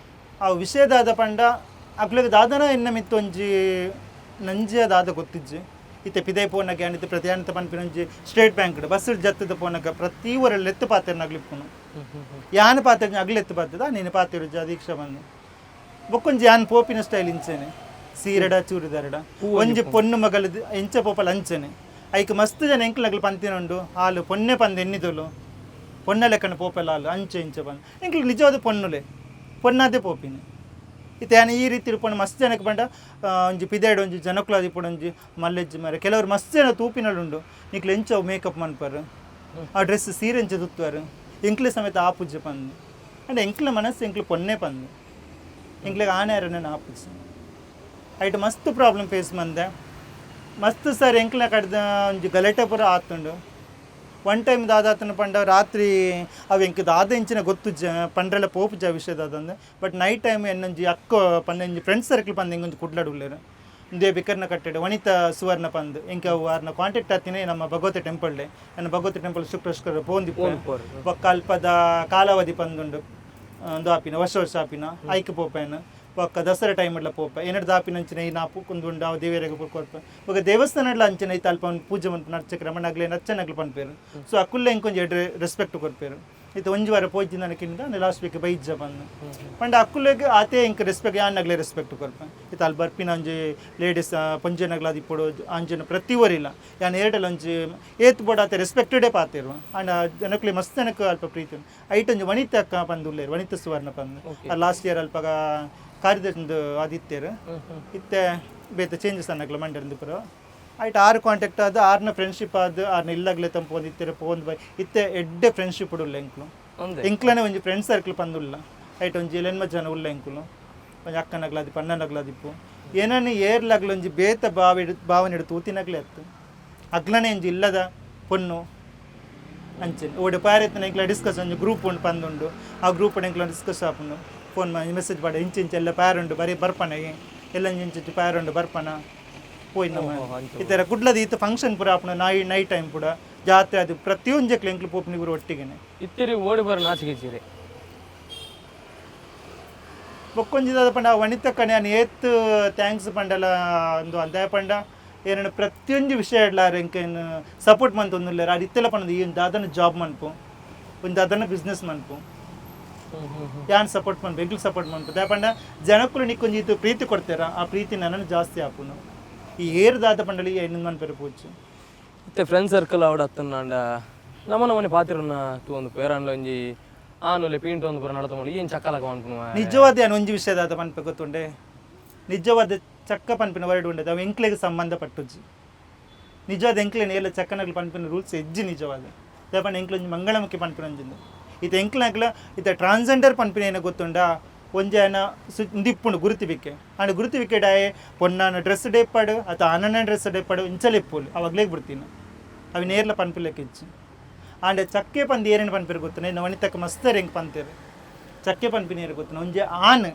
ಆ ವಿಷಯದಾದ ಪಂಡ ಅಕ್ಲಿಗೆ ದಾದನ ಎನ್ನ ಮಿತ್ತು ಒಂಜಿ ನಂಜಿಯ ದಾದ ಗೊತ್ತಿಜ್ಜಿ ಇತ್ತೆ ಪಿದೈ ಪೋನಗೆ ಯಾನಿತ್ತು ಪ್ರತಿಯಾನಿತ ಪನ್ಪಿನೊಂಜಿ ಸ್ಟೇಟ್ ಬ್ಯಾಂಕ್ ಬಸ್ ಜತ್ತದ ಪೋನಗ ಪ್ರತಿ ಊರಲ್ಲಿ ಎತ್ತು ಪಾತ್ರೆ ಅಗ್ಲಿಪ್ಪುನು ಯಾನ್ ಪಾತ್ರೆ ಅಗ್ಲೆ ಎತ್ತು ಪಾತದ ನೀನು ಪಾತಿರು ದೀಕ್ಷಾ ಬಂದು ಬೊಕ್ಕೊಂಜಿ ಯಾನ್ ಪೋಪಿನ ಸ್ಟೈಲ್ ಇಂಚೇನೆ ಸೀರಡ ಚೂರಿದಾರಡ ಒಂಜಿ ಪೊನ್ನು ಮಗಲದು ಎಂಚ ಪೋಪಲ್ ಅಂಚನೆ ಐಕ್ ಮಸ್ತ್ ಜನ ಎಂಕ್ಲಗ್ಲು ಪಂತಿನುಂಡು ಹಾಲು ಪೊನ್ನೆ ಪಂದು ಎನ್ನಿದೋಲು ಪೊನ್ನ ಲೆಕ್ಕನ ಪೋಪಲ್ ಹಾಲು ಅಂಚೆ ಇಂಚೆ ಬಂದು ಎಂಕ್ಲು ನಿಜವಾದ ಪೊನ್ನುಲೆ ಪೊನ್ನಾದೇ ಪೋಪಿನಿ ಇತ್ತು ಯಾನ ಈ ರೀತಿ ಪೊಣ್ಣು ಮಸ್ತ್ ಜನಕ್ಕೆ ಬಂಡ ಒಂಜಿ ಪಿದಾಯ್ಡು ಒಂಜಿ ಜನಕ್ಲಾದಿ ಪುಡ ಒಂಜಿ ಮಲ್ಲೆಜ್ಜಿ ಮರ ಕೆಲವರು ಮಸ್ತ್ ಜನ ತೂಪಿನಲ್ಲುಂಡು ನಿಕ್ಲು ಎಂಚವು ಮೇಕಪ್ ಮನ್ಪರು ಆ ಡ್ರೆಸ್ ಸೀರೆ ಎಂಚ ತುತ್ತುವರು ಎಂಕ್ಲೆ ಸಮೇತ ಆ ಪೂಜೆ ಪಂದು ಅಂಡ್ ಎಂಕ್ಲ ಮನಸ್ಸು ಎಂಕ್ಲು ಪೊನ್ನೆ ಪಂದು ಎಂಕ್ಲಿಗೆ ಆನೆರನ್ನ ಆ ಪೂಜೆ ಐಟ್ ಮಸ್ತ್ ಪ್ರಾಬ್ಲಮ್ ಫೇಸ್ ಮಂದೆ ಮಸ್ತ್ ಸರ್ ಎಂಕ್ಲ ಕಡ್ದ ಒಂಜಿ ಗಲಾಟೆ ಪೂರ ಆತುಂಡು ಒನ್ ಟೈಮ್ ದಾದಾತನ ಪಂಡ ರಾತ್ರಿ ಅವು ಎಂಕ್ ದಾದ ಇಂಚಿನ ಗೊತ್ತು ಪಂಡ್ರೆಲ್ಲ ಪೋಪು ವಿಷಯದಾದಂದು ಬಟ್ ನೈಟ್ ಟೈಮ್ ಎನ್ನೊಂಜಿ ಅಕ್ಕ ಪಂದ ಒಂಜಿ ಫ್ರೆಂಡ್ಸ್ ಸರ್ಕಲ್ ಪಂದು ಎಂಗೊಂದು ಕುಡ್ಲಾಡುಳ್ಳೇರು ದೇ ಬಿಕರ್ನ ಕಟ್ಟೆಡು ವನಿತ ಸುವರ್ಣ ಪಂದು ಎಂಕ ವಾರನ ಕಾಂಟ್ಯಾಕ್ಟ್ ಆತಿನೇ ನಮ್ಮ ಭಗವತಿ ಟೆಂಪಲ್ಡೆ ನನ್ನ ಭಗವತಿ ಟೆಂಪಲ್ ಶುಕ್ರಶ್ಕರ ಪೋಂದಿ ಒಕ್ಕ ಅಲ್ಪದ ಕಾಲಾವಧಿ ಪಂದುಂಡು ಒಂದು ಆಪಿನ ವರ್ಷ ಆಪಿನ ಐಕ್ ಪೋಪೇನು ಒಕ್ಕ ದಸರಾ ಟೈಮಡ್ಲ ಪೋಪ ಏನಾರು ದಾಪಿನ ಅಂಚನೆ ಈ ನಾಪು ಕುಂದುಂಡು ಅವು ದೇವಿಯರಿಗೆ ಕೊಡ್ಪ ಇವಾಗ ದೇವಸ್ಥಾನಡ್ಲ ಅಂಚನೆ ಐತೆ ಅಲ್ಪ ಪೂಜೆ ಮನ್ಪು ನರ್ಚಕ್ರ ಮಣ್ಣಾಗ್ಲೇ ನಚ್ಚನಾಗ್ಲು ಪನ್ಪೇರು ಸೊ ಅಕ್ಕುಲ್ಲ ಎಂಕೊಂಜಿ ರೆಸ್ಪೆಕ್ಟ್ ಕೊಡ್ಪೇರು ಇದು ಒಂಜಿ ವಾರ ಪೋಯ್ಜಿ ನನಕಿಂದ ಲಾಸ್ಟ್ ವೀಕ್ ಬೈಜ್ಜ ಬಂದು ಪಂಡ ಅಕ್ಕುಲೆಗೆ ಆತೆ ಎಂಕ್ ರೆಸ್ಪೆಕ್ಟ್ ಯಾನಾಗ್ಲೇ ರೆಸ್ಪೆಕ್ಟ್ ಕೊಡ್ಪ ಇತ್ತು ಅಲ್ಲಿ ಬರ್ಪಿನ ಒಂಜಿ ಲೇಡೀಸ್ ಪೊಂಜೆನಾಗ್ಲಾದಿ ಪೋಡು ಅಂಜನ ಪ್ರತಿ ಊರಿಲ್ಲ ಯಾನ್ ಎರಡಲ್ಲ ಒಂಜಿ ಏತ್ ಬೋಡ ಆತ ರೆಸ್ಪೆಕ್ಟೆಡೇ ಪಾತಿರುವ ಅಂಡ್ ಜನಕ್ಲೆ ಮಸ್ತ್ ಜನಕ್ಕೆ ಅಲ್ಪ ಪ್ರೀತಿ ಐಟ್ ಒಂಜಿ ವನಿತ ಅಕ್ಕ ಪಂದುಳ್ಳೇರು ವನಿತ ಸುವರ್ಣ ಪಂದು ಲಾಸ್ಟ್ ಇಯರ್ ಅಲ್ಪಗ ಕಾರ್ಯದರ್ಶಿಂದು ಆದಿತ್ಯರು ಇತ್ತೆ ಬೇತ ಚೇಂಜಸ್ ಅನ್ನಕ್ಲ ಮಂಡ್ಯರಂದು ಪುರ ಆಯ್ತು 6 ಕಾಂಟ್ಯಾಕ್ಟ್ ಆದ 6ನ ಫ್ರೆಂಡ್ಶಿಪ್ ಆದ 6ನ ಇಲ್ಲಾಗಲೇ ತಂಪು ಇತ್ತೆರೆ ಪೋಂದು ಬೈ ಇತ್ತೆ ಎಡ್ಡೆ ಫ್ರೆಂಡ್ಶಿಪ್ ಉಳ್ಳ ಎಂಕ್ಲು ಎಂಕ್ಲನೇ ಒಂಜಿ ಫ್ರೆಂಡ್ ಸರ್ಕಲ್ ಪಂದುಲ್ಲ ಆಯ್ತು ಒಂಜಿ ಎಲೆನ್ಮ ಜನ ಉಳ್ಳ ಎಂಕುಲು ಒಂಜಿ ಅಕ್ಕನಗ್ಲಾದಿಪ್ಪು ಅಣ್ಣನಗ್ಲಾದಿಪ್ಪು ಏನನ್ನು ಏರ್ಲಾಗ್ಲ ಒಂಜಿ ಬೇತ ಭಾವನೆ ತೂತಿನಾಗ್ಲೇ ಅತ್ತು ಅಗ್ಲನೇ ಒಂಜಿ ಇಲ್ಲದ ಪೊನ್ನು ಅಂಚೆ ಓಡೆ ಪಾರೆತ್ತನ ಎಂಕ್ಲ ಡಿಸ್ಕಸ್ ಒಂಜಿ ಗ್ರೂಪ್ ಉಂಡು ಪಂದುಂಡು ಆ ಗ್ರೂಪ್ ಎಂಕ್ಲ ಡಿಸ್ಕಸ್ ಆಪುಂಡು ಫೋನ್ ಮಾಡಿ ಮೆಸೇಜ್ ಮಾಡಿ ಇಂಚೆ ಎಲ್ಲ ಪ್ಯಾರುಂಡು ಬರೀ ಬರ್ಪನೆ ಎಲ್ಲ ಇಂಚು ಪ್ಯಾರುಂಡು ಬರ್ಪನ ಹೋಯ್ ನಮ್ಮ ಈ ಥರ ಕುಡ್ಲದ ಈತ ಫಂಕ್ಷನ್ ಪೂರ ಆಪುಂಡು ನೈಟ್ ಟೈಮ್ ಕೂಡ ಜಾತ್ರೆ ಅದು ಪ್ರತಿಯೊಂದಕ್ಕೆ ಎಂಕ್ಲು ಪೋಪ್ನಿ ಇವರು ಒಟ್ಟಿಗೆನೆ ಇತ್ತಿರಿ ಓಡಿ ಬರೋ ನಾಚಿಕೆ ಬೊಕ್ಕೊಂಜಿದಾದ ಪಂಡ ವನಿತ ಕಣೆ ನಾನು ಏತ್ ಥ್ಯಾಂಕ್ಸ್ ಪಂಡಲ ಒಂದು ಅಂದಾಯ ಪಂಡ ಏನಂದ್ರೆ ಪ್ರತಿಯೊಂದು ವಿಷಯ ಇಡ್ಲಾರ ಎಂಕೇನು ಸಪೋರ್ಟ್ ಮಂತ್ ಒಂದಿಲ್ಲ ಅದು ಇತ್ತೆಲ್ಲ ಪಂಡದು ಈ ಒಂದು ಅದನ್ನು ಜಾಬ್ ಮನ್ಪು ಒಂದು ಅದನ್ನು ಬಿಸ್ನೆಸ್ ಮನ್ಪು ಯಾನ್ ಸಪೋರ್ಟ್ ಮನ್ಪು ಎಂಕ್ಲು ಸಪೋರ್ಟ್ ಮನ್ಪು ದಾಯ ಪಂಡ ಜನಕ್ಕೂ ನಿಕ್ಕೊಂಜಿ ಇದು ಪ್ರೀತಿ ಕೊಡ್ತಾರ ಆ ಪ್ರೀತಿ ನನ್ನನ್ನು ಜಾಸ್ತಿ ಆಪುನು ಈ ಏರ್ದಾದ ಪಂಡಲಿ ಇನ್ನೊಂದು ಮನ್ಪೇರು ಪೂಜು ಮತ್ತೆ ಫ್ರೆಂಡ್ ಸರ್ಕಲ್ ಅವಡ ಅತ್ತನಾಂಡ ನಮ್ಮನೆ ಪಾತಿರನ್ನ ಒಂದು ಪೇರನ್ಲ ಒಂಜಿ ಆನುಲೆ ಪೀಂಟ್ ಒಂದು ಪೂರ ನಡತ ಏನು ಚಕ್ಕಲಕ ಅನ್ಪುನು ನಿಜವಾದ ಏನು ಒಂಜಿ ವಿಷಯದಾದ ಪನ್ಪೆ ಗೊತ್ತುಂಡೆ ನಿಜವಾದ ಚಕ್ಕ ಪನ್ಪಿನ ವರ್ಡ್ ಉಂಡೆ ಅವು ಎಂಕ್ಲೆಗೆ ಸಂಬಂಧಪಟ್ಟುಜ್ಜಿ ನಿಜವಾದ ಎಂಕ್ಲೇನೆ ಎಲ್ಲ ಚಕ್ಕನಗ್ಲು ಪನ್ಪಿನ ರೂಲ್ಸ್ ಎಜ್ಜಿ ನಿಜವಾದ ದೇಪಣ್ಣ ಎಂಕ್ಲು ಒಂಜಿ ಮಂಗಳಮುಖಿ ಪನ್ಪಿನ ಒಂಜಿಂದು ಈತ ಎಂಕ್ಲಗ್ಲ ಈತ ಟ್ರಾನ್ಸ್ಜೆಂಡರ್ ಪನ್ಪಿನ ಏನೋ ಗೊತ್ತುಂಡ ಒಂಜಾನ ಇಂದಿಪ್ಪುಂಡು ಗುರುತಿವಿಕೆ ಅಂಡ್ ಗುರುತಿವಿಕೆ ಡಾಯೆ ಪೊನ್ನಾನ ಡ್ರೆಸ್ ಡೇಪಾಡು ಅಥವಾ ಅನನ ಡ್ರೆಸ್ ಡೇಪಾಡು ಇಂಚಲೆಪ್ಪುಲು ಅವಾಗ್ಲೇಗೆ ಬಿಡ್ತೀನಿ ಅವು ನೇರ್ಲ ಪನ್ಪಿಲ್ಲಕ್ಕೆ ಇಚ್ಚಿ ಆಂಡ ಚಕ್ಕೆ ಪಂದು ಏನೇನು ಪನ್ಪಿರು ಗೊತ್ತನೆ ವನಿತಕ್ಕೆ ಮಸ್ತರ್ ಹೆಂಗೆ ಪಂತೇರು ಚಕ್ಕೆ ಪನ್ಪಿನ ಏರು ಗೊತ್ತನ ಒಂಜೆ ಆನ್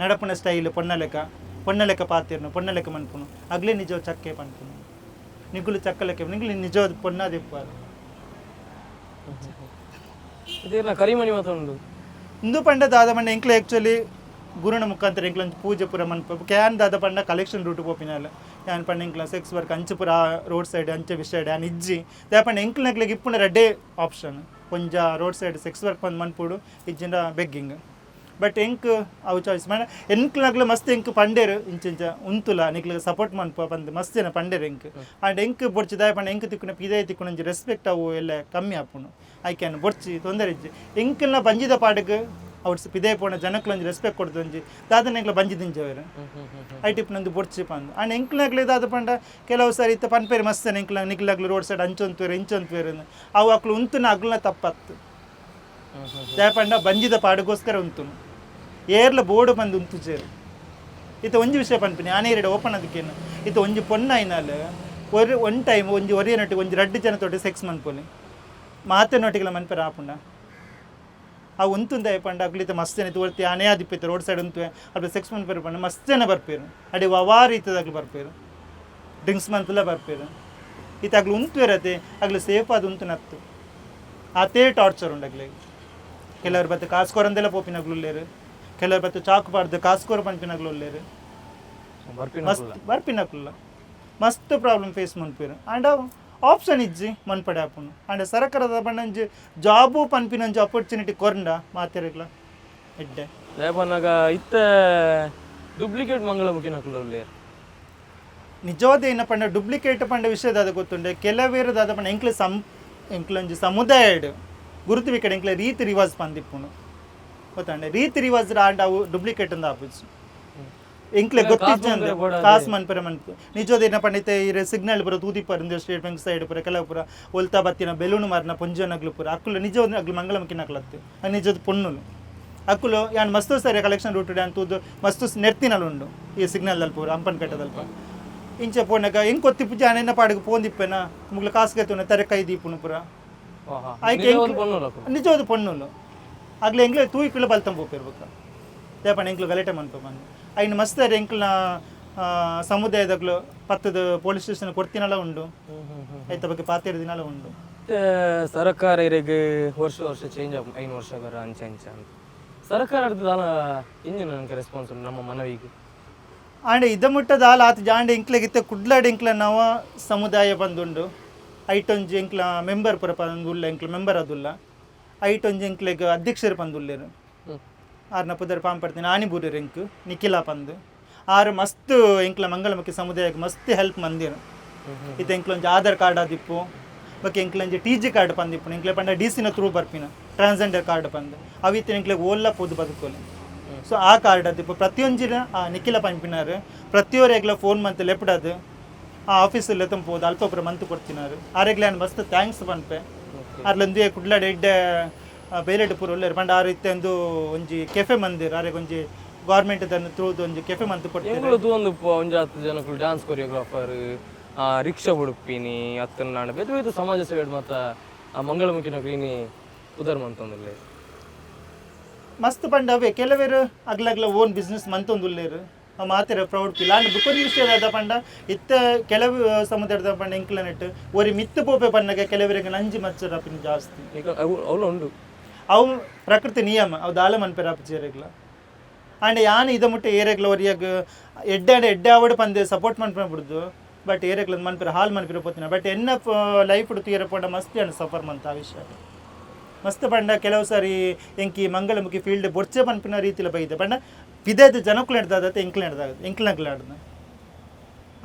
ನಡಪುನ ಸ್ಟೈಲ್ ಪೊನ್ನಲೆಕ್ಕ ಪಾತಿರ್ನು ಪೊನ್ನಲೆಕ್ಕ ಮನ್ಪುನು ಅಗ್ಲೇ ನಿಜವ ಚಕ್ಕೆ ಪನ್ಪುನು ನಿಗುಲು ಚಕ್ಕಲೆಕ್ಕ ನಿಗುಲು ನಿಜವಾದ ಪೊನ್ನಾದಿಪ್ಪಾರು ಇದೇನ ಕರಿಮಣಿ ಮಾತೊಂದು ಇಂದು ಪಂಡ ದಾದ ಪಂಡ ಎಂಕ್ಲೆ ಆ್ಯಕ್ಚುಲಿ ಗುರುನ ಮುಖಾಂತರ ಎಂಕ್ಲಂಚು ಪೂಜೆ ಪುರ ಮನ್ಪ ಕ್ಯಾನ್ ದಾದ ಪಂಡ ಕಲೆಕ್ಷನ್ ರೂಟ್ ಪೋಪಿನಲ್ಲ ಯಾನ್ ಪಂಡ ಎಂಕ್ಲ ಸೆಕ್ಸ್ ವರ್ಕ್ ಅಂಚೆ ಪುರ ರೋಡ್ ಸೈಡ್ ಅಂಚೆ ವಿಷಯ ಯಾನ್ ಇಜ್ಜಿ ದೇ ಪಂಡ ಎಂಕ್ಲಗ್ಲಿಗೆ ಇಪ್ಪುನ ರೆಡ್ಡೇ ಆಪ್ಷನ್ ಕೊಂಚ ರೋಡ್ ಸೈಡ್ ಸೆಕ್ಸ್ ವರ್ಕ್ ಬಂದು ಮನ್ಪುಡು ಇಜ್ಜಿನ ಬೆಗ್ಗಿಂಗ್ ಬಟ್ ಎಂಕ್ ಅವು ಚಾಯ್ಸ್ ಮಾಡ ಎಂಕ್ಲಗ್ಲ ಮಸ್ತ್ ಎಂಕ್ ಪಂಡೇರು ಇಂಚ ಉಂತುಲ ನಿಕ್ಲಿಗೆ ಸಪೋರ್ಟ್ ಮನ್ಪ ಬಂದು ಮಸ್ತ್ ಜನ ಪಂಡೇರು ಎಂಕ್ ಆ್ಯಂಡ್ ಎಂಕ್ ಬೊಡ್ಚಿ ದಾಯ ಪಂಡ ಎಂಕ್ ತಿಕ್ಕುನ ಪಿದೇ ತಿಕ್ಕುನ ಒಂಜಿ ರೆಸ್ಪೆಕ್ಟ್ ಅವು ಎಲ್ಲ ಕಮ್ಮಿ ಆಪುನು ಆಯ್ಕೆಯನ್ನು ಬೊಡ್ಚಿ ತೊಂದರೆ ಇಜ್ಜಿ ಎಂಕ್ಲನ ಬಂಜಿದ ಪಾಡಕ್ಕೆ ಅವ್ರು ಪಿದೇ ಪೋಣ ಜನಕ್ಕೆ ಒಂಜಿ ರೆಸ್ಪೆಕ್ಟ್ ಕೊಡ್ತಂಜಿ ದಾದನ ಎಂಕ್ಲ ಬಂಜಿ ತಿಂಜವರು ಐಟಿಪ್ ನಂದು ಬೊಡ್ಚಿ ಪಂದು ಆ್ಯಂಡ್ ಎಂಕ್ಲಗ್ಲಿ ದಾದ ಪಂಡ ಕೆಲವು ಸಾರಿ ಇತ್ತ ಪನ್ಪೇರು ಮಸ್ತೇನೆ ಎಂಕ್ಲ ನಿಕ್ಲಾಗ್ಲು ರೋಡ್ ಸೈಡ್ ಅಂಚೊಂತುವೇರು ಇಂಚೊಂತುವೇರು ಅವು ಅಕ್ಲು ಉಂತುನ ಅಗ್ಲನ ತಪ್ಪತ್ತು ದಾಯ ಪಂಡ ಬಂಜಿದ ಪಾಡಗೋಸ್ಕರ ಉಂತುನು ಏರ್ಲ ಬೋರ್ಡು ಬಂದು ಉಂತುಚೇರು ಇತ್ತ ಒಂಜಿ ವಿಷಯ ಪನ್ಪಿನಿ ಆನೆ ಎರಡು ಓಪನ್ ಅದಕ್ಕೇನು ಇತ್ತ ಒಂಜಿ ಪೊನ್ನಾಯಿನಾಲು ಒನ್ ಟೈಮ್ ಒಂಜಿ ಒರಿಯನೊಟ್ಟಿಗೆ ಒಂಜಿ ರಡ್ಡು ಜನ ತೋಟಿ ಸೆಕ್ಸ್ ಮನ್ಪೊಲಿ ಮಾತೇನೊಟ್ಟಿಗೆಲ್ಲ ಮನ್ಪೇರು ಆಪುಂಡ ಆ ಉಂತುಂದ ಪಂಡ ಅಗ್ಲಿತ ಮಸ್ತ್ ಜನ ತೋರ್ತಿ ಆನೆ ಆದಿಪ್ಪಿತ್ತು ರೋಡ್ ಸೈಡ್ ಉಂತುವೆ ಅದ್ರ ಸೆಕ್ಸ್ ಮನ್ಪೇರು ಪಂಡ ಮಸ್ತ್ ಜನ ಬರ್ಪೇರು ಅಡಿ ವವಾರ ಇತ್ತದಾಗ್ಲು ಬರ್ಪೇರು ಡ್ರಿಂಕ್ಸ್ ಮನ್ಪುಲ್ಲ ಬರ್ಪೇರು ಈತ ಆಗ್ಲು ಉಂತುವಿರತ್ತೆ ಆಗ್ಲು ಸೇಫ್ ಆದ ಉಂತು ನತ್ತು ಆತೇ ಟಾರ್ಚರ್ ಉಂಡಗ್ಲಿ ಕೆಲವರು ಬತ್ತು ಕಾಸ್ಕೋರಂದೆಲ್ಲ ಪೋಪಿನಾಗ್ಲುಲ್ಲೇರು ಕೆಲವರು ಬತ್ತು ಚಾಕು ಪಾಡ್ದು ಕಾಸ್ಕೋರ ಪಂಪಿನಾಗ್ಲು ಉಲ್ಲೇರು ಮಸ್ತ್ ಬರ್ಪಿನಾಗ್ಲಿಲ್ಲ ಮಸ್ತ್ ಪ್ರಾಬ್ಲಮ್ ಫೇಸ್ ಮನ್ಪೇರು ಆ್ಯಂಡ್ ಆಪ್ಷನ್ ಇಜ್ಜಿ ಮನ್ಪಡೆ ಆಪುನು ಆ್ಯಂಡ್ ಸರ್ಕಾರದ ಬಣ್ಣಂಜಿ ಜಾಬು ಪನ್ಪಿನಂಜಿ ಆಪರ್ಚುನಿಟಿ ಕೊರಂಡ ಮಾತಿರಗ್ಲ ಎಡ್ಡೆ ಲೇಪನಾಗ ಇತ್ತ ಡೂಪ್ಲಿಕೇಟ್ ಮಂಗಳಮುಖಿನಕ್ಲು ನಿಜವಾದ ಏನ ಪಂಡ ಡೂಪ್ಲಿಕೇಟ್ ಪಂಡ ವಿಷಯದಾದ ಗೊತ್ತುಂಡೆ ಕೆಲವೇರದಾದ ಪಂಡ ಎಂಕ್ಲೊಂಜಿ ಸಮುದಾಯ ಗುರುತು ಕಡೆ ಎಂಕ್ಲ ರೀತಿ ರಿವಾಜ್ ಪಂದಿಪ್ಪುನು ಗೊತ್ತಂಡೆ ರೀತಿ ರಿವಾಜ್ ಆಂಡ ಅವು ಡೂಪ್ಲಿಕೇಟ್ ಅಂದ ಆಪುಜಿ ಎಂಕ್ಲೆ ಗೊತ್ತಿಜ್ಜಂದು ಕಾಸು ಮನ್ಪರೆ ಮನ್ಪು ನಿಜವಾದ ಏನ ಪಂಡಿತ ಇರೆ ಸಿಗ್ನಲ್ ಪುರ ತೂತಿ ಪರಂದು ಸ್ಟೇಟ್ ಬ್ಯಾಂಕ್ ಸೈಡ್ ಪುರ ಕೆಲವು ಪುರ ಒಲ್ತಾ ಬತ್ತಿನ ಬೆಲೂನು ಮಾರ್ನ ಪೊಂಜನಗ್ಲು ಪುರ ಅಕ್ಕುಲು ನಿಜವಾದ ಅಗ್ಲು ಮಂಗಳಮುಖಿನಕ್ಲತ್ತು ನಿಜವಾದ ಪೊನ್ನುಲು ಅಕ್ಕುಲು ಯಾನ್ ಮಸ್ತು ಸರಿ ಕಲೆಕ್ಷನ್ ರೂಟ್ ಅಂತದ್ದು ಮಸ್ತು ನೆರ್ತಿನಲ್ಲಿ ಉಂಡು ಈ ಸಿಗ್ನಲ್ದಲ್ಲಿ ಪೂರ ಅಂಪನ್ಕಟ್ಟದಲ್ಪ ಇಂಚೆ ಪೋನಾಗ ಹೆಂಗೆ ಕೊತ್ತಿ ಪೂಜೆ ಅಣ್ಣ ಪಾಡಿಗೆ ಪೋಂದಿಪ್ಪೇನ ಮುಗ್ಲು ಕಾಸ್ಗೆತ್ತುನ ತೆರೆ ಕೈ ದೀಪುನು ಪುರ ಆಯ್ಕೆ ನಿಜವಾದ ಪೊನ್ನುಲು ಆಗ್ಲೇ ಎಂಗ್ಲೆ ತೂಯಿಕ್ಲು ಬಲ್ತಂಬೋಪಿರ್ಬೇಕು ದೇಪಣ್ಣ ಎಂಕ್ಲು ಗಲಾಟೆ ಮನ್ಪ ಬಂದು ಐನು ಮಸ್ತ್ ಎಂಕ್ಲ ಸಮುದಾಯದಾಗ್ಲು ಪತ್ತದ ಪೊಲೀಸ್ ಸ್ಟೇಷನ್ ಕೊಡ್ತೀನಲ್ಲ ಉಂಡು ಐತ ಬಗ್ಗೆ ಪಾತೇರು ದಿನಾಲ ಉಂಡು ಸರ್ಕಾರ ಇರೆಗೆ ವರ್ಷ ಚೇಂಜ್ ಆಗ 5 ವರ್ಷಗರ ಅಂಚೆ ಅಂತ ಸರ್ಕಾರದ ಇಂಜಿನ ನನಗೆ ರೆಸ್ಪಾನ್ಸ್ ಉಂಟು ನಮ್ಮ ಮನವಿಗೆ ಆಂಡೆ ಇದ ಮುಟ್ಟದ ಆತ ಜಾಂಡೆ ಎಂಕ್ಲೆಗಿತ್ತ ಕುಡ್ಲಾಡ್ ಎಂಕ್ಲ ನಾವು ಸಮುದಾಯ ಬಂದುಂಡು ಐಟೊಂಜಿ ಎಂಕ್ಲ ಮೆಂಬರ್ ಪುರ ಪಂದುಲ್ಲ ಎಂಕ್ಲ ಮೆಂಬರ್ ಅದುಲ್ಲ ಐಟೊಂಜಿ ಎಂಕ್ಲೆಗ್ ಅಧ್ಯಕ್ಷರು ಪಂದುಲ್ಲೇರು ಆರ್ನ ಪುದರ್ ಪಾಂಪಡ್ತೀನಿ ಆನಿ ಬೂರೇರು ಎಂಕ್ ನಿಖಿಲ ಪಂದು ಆರು ಮಸ್ತ್ ಎಂಕ್ಲ ಮಂಗಳಮುಖಿ ಸಮುದಾಯಕ್ಕೆ ಮಸ್ತ್ ಹೆಲ್ಪ್ ಮಂದಿರು ಇದು ಎಂಕ್ಲೊಂಜಿ ಆಧಾರ್ ಕಾರ್ಡ್ ಆದಿಪ್ಪು ಬಗ್ಗೆ ಎಂಕ್ಲಂಜಿ TG ಕಾರ್ಡ್ ಪಂದಿಪ್ಪು ಎಂಕ್ಲೆ ಪಂಡ DC ಥ್ರೂ ಬರ್ಪಿನ ಟ್ರಾನ್ಸ್ಜೆಂಡರ್ ಕಾರ್ಡ್ ಪಂದು ಅವಿತ್ತು ಎಂಕ್ಲೆಗ್ ಓಲ್ಲ ಪೋದು ಬದುಕೋಲಿ ಸೊ ಆ ಕಾರ್ಡ್ ಅದಿಪ್ಪು ಪ್ರತಿಯೊಂಜಿನ ಆ ನಿಖಿಲ ಪಂಪಿನಾರು ಪ್ರತಿಯೊರೆಗ್ಲ ಫೋನ್ ಮಂತ್ ಲೆಪ್ಡದು ಆ ಆಫೀಸಲ್ಲಿ ತಂಪೋದು ಅಲ್ಪಪುರ ಮಂತು ಕೊಡ್ತಿನಾರು ಆರೆಗ್ಲೆ ನಾನು ಮಸ್ತ್ ಥ್ಯಾಂಕ್ಸ್ ಪನ್ಪೆ ಅರ್ಲೊಂದು ಕುಡ್ಲಾಡ ಎಡ್ಡೆ ಬೇಲೆಡ್ ಪೂರ ಒಳ್ಳೆರು ಪಂಡ ಆ ರೀತಿ ಒಂದು ಒಂಜಿ ಕೆಫೆ ಮಂದಿರ ಆರೆಗೆ ಒಂಜಿ ಗೌರ್ಮೆಂಟ್ ಅದನ್ನು ಥ್ರೂದು ಒಂಜಿ ಕೆಫೆ ಮಂತು ಕೊಡ್ತೀನಿ ಒಂದು ಒಂಜಿ 10 ಜನಕ್ಕಳು ಡ್ಯಾನ್ಸ್ ಕೊರಿಯೋಗ್ರಾಫರ್ ರಿಕ್ಷಾ ಹುಡುಪಿನಿ ಅತ್ತನಾಡ ಬೇತೆ ಬೇತೆ ಸಮಾಜ ಸೇವೆ ಮತ್ತು ಮಂಗಳಮುಖಿನ ಕ್ಲೀನಿ ಉದರ್ ಮಂತೊಂದುಲ್ಲೆ ಮಸ್ತ್ ಪಂಡ ಅವೇ ಕೆಲವೇರು ಅಗ್ಲಗ್ಲ ಓನ್ ಬಿಸ್ನೆಸ್ ಮಂತೊಂದುಲ್ಲೇರು ಮಾತಿರ ಪ್ರೌಡ್ ಫೀಲ್ ಅಂಡ್ ಬುಕ್ಕೊಂದು ವಿಷಯದ ಪಂಡ ಇತ್ತ ಕೆಲವು ಸಮುದ್ರದ ಪಂಡ ಇಂಕ್ಲನೆಟ್ ಒರಿ ಮಿತ್ತು ಪೋಪೆ ಪನ್ನಗೆ ಕೆಲವರಿಗೆ ನಂಜಿ ಮಚ್ಚರ ಪಿನ್ ಜಾಸ್ತಿ ಅವಳು ಉಂಡು ಅವು ಪ್ರಕೃತಿ ನಿಯಮ ಅವು ದಾಲ ಮನ್ಪೆರ ಅಪಚೇರೆಗ್ಲ ಅಂಡ್ ಯಾನು ಇದ ಮುಟ್ಟೆ ಏರೆಗ್ಲ ಒರಿಯಾಗ ಎಡ್ಡೆ ಆವಡು ಪಂದೆ ಸಪೋರ್ಟ್ ಮನ್ಪೆ ಬಿಡುದು ಬಟ್ ಏರೆಗ್ಲ ಮನ್ಪೆರ ಹಾಲ್ ಮನ್ಪೆರ ಪೋತಿನ ಬಟ್ ಎನ್ನ ಲೈಫ್ ಉಡು ತೀರ ಪಂಡ ಮಸ್ತಿ ಅಣ್ಣ ಸಫರ್ ಮಂತ ಆ ವಿಷಯ ಮಸ್ತ್ ಪಂಡ ಕೆಲವು ಸಾರಿ ಎಂಕಿ ಮಂಗಳಮುಖಿ ಫೀಲ್ಡ್ ಬೊರ್ಚೆ ಪನ್ಪಿನ ರೀತಿಲಿ ಬೈದೆ ಪಂಡ ಪಿದೇದು ಜನಕ್ಕೂ ಹಿಡ್ದಾದತ್ತೆ ಎಂಕ್ಲನಾಡ್ದ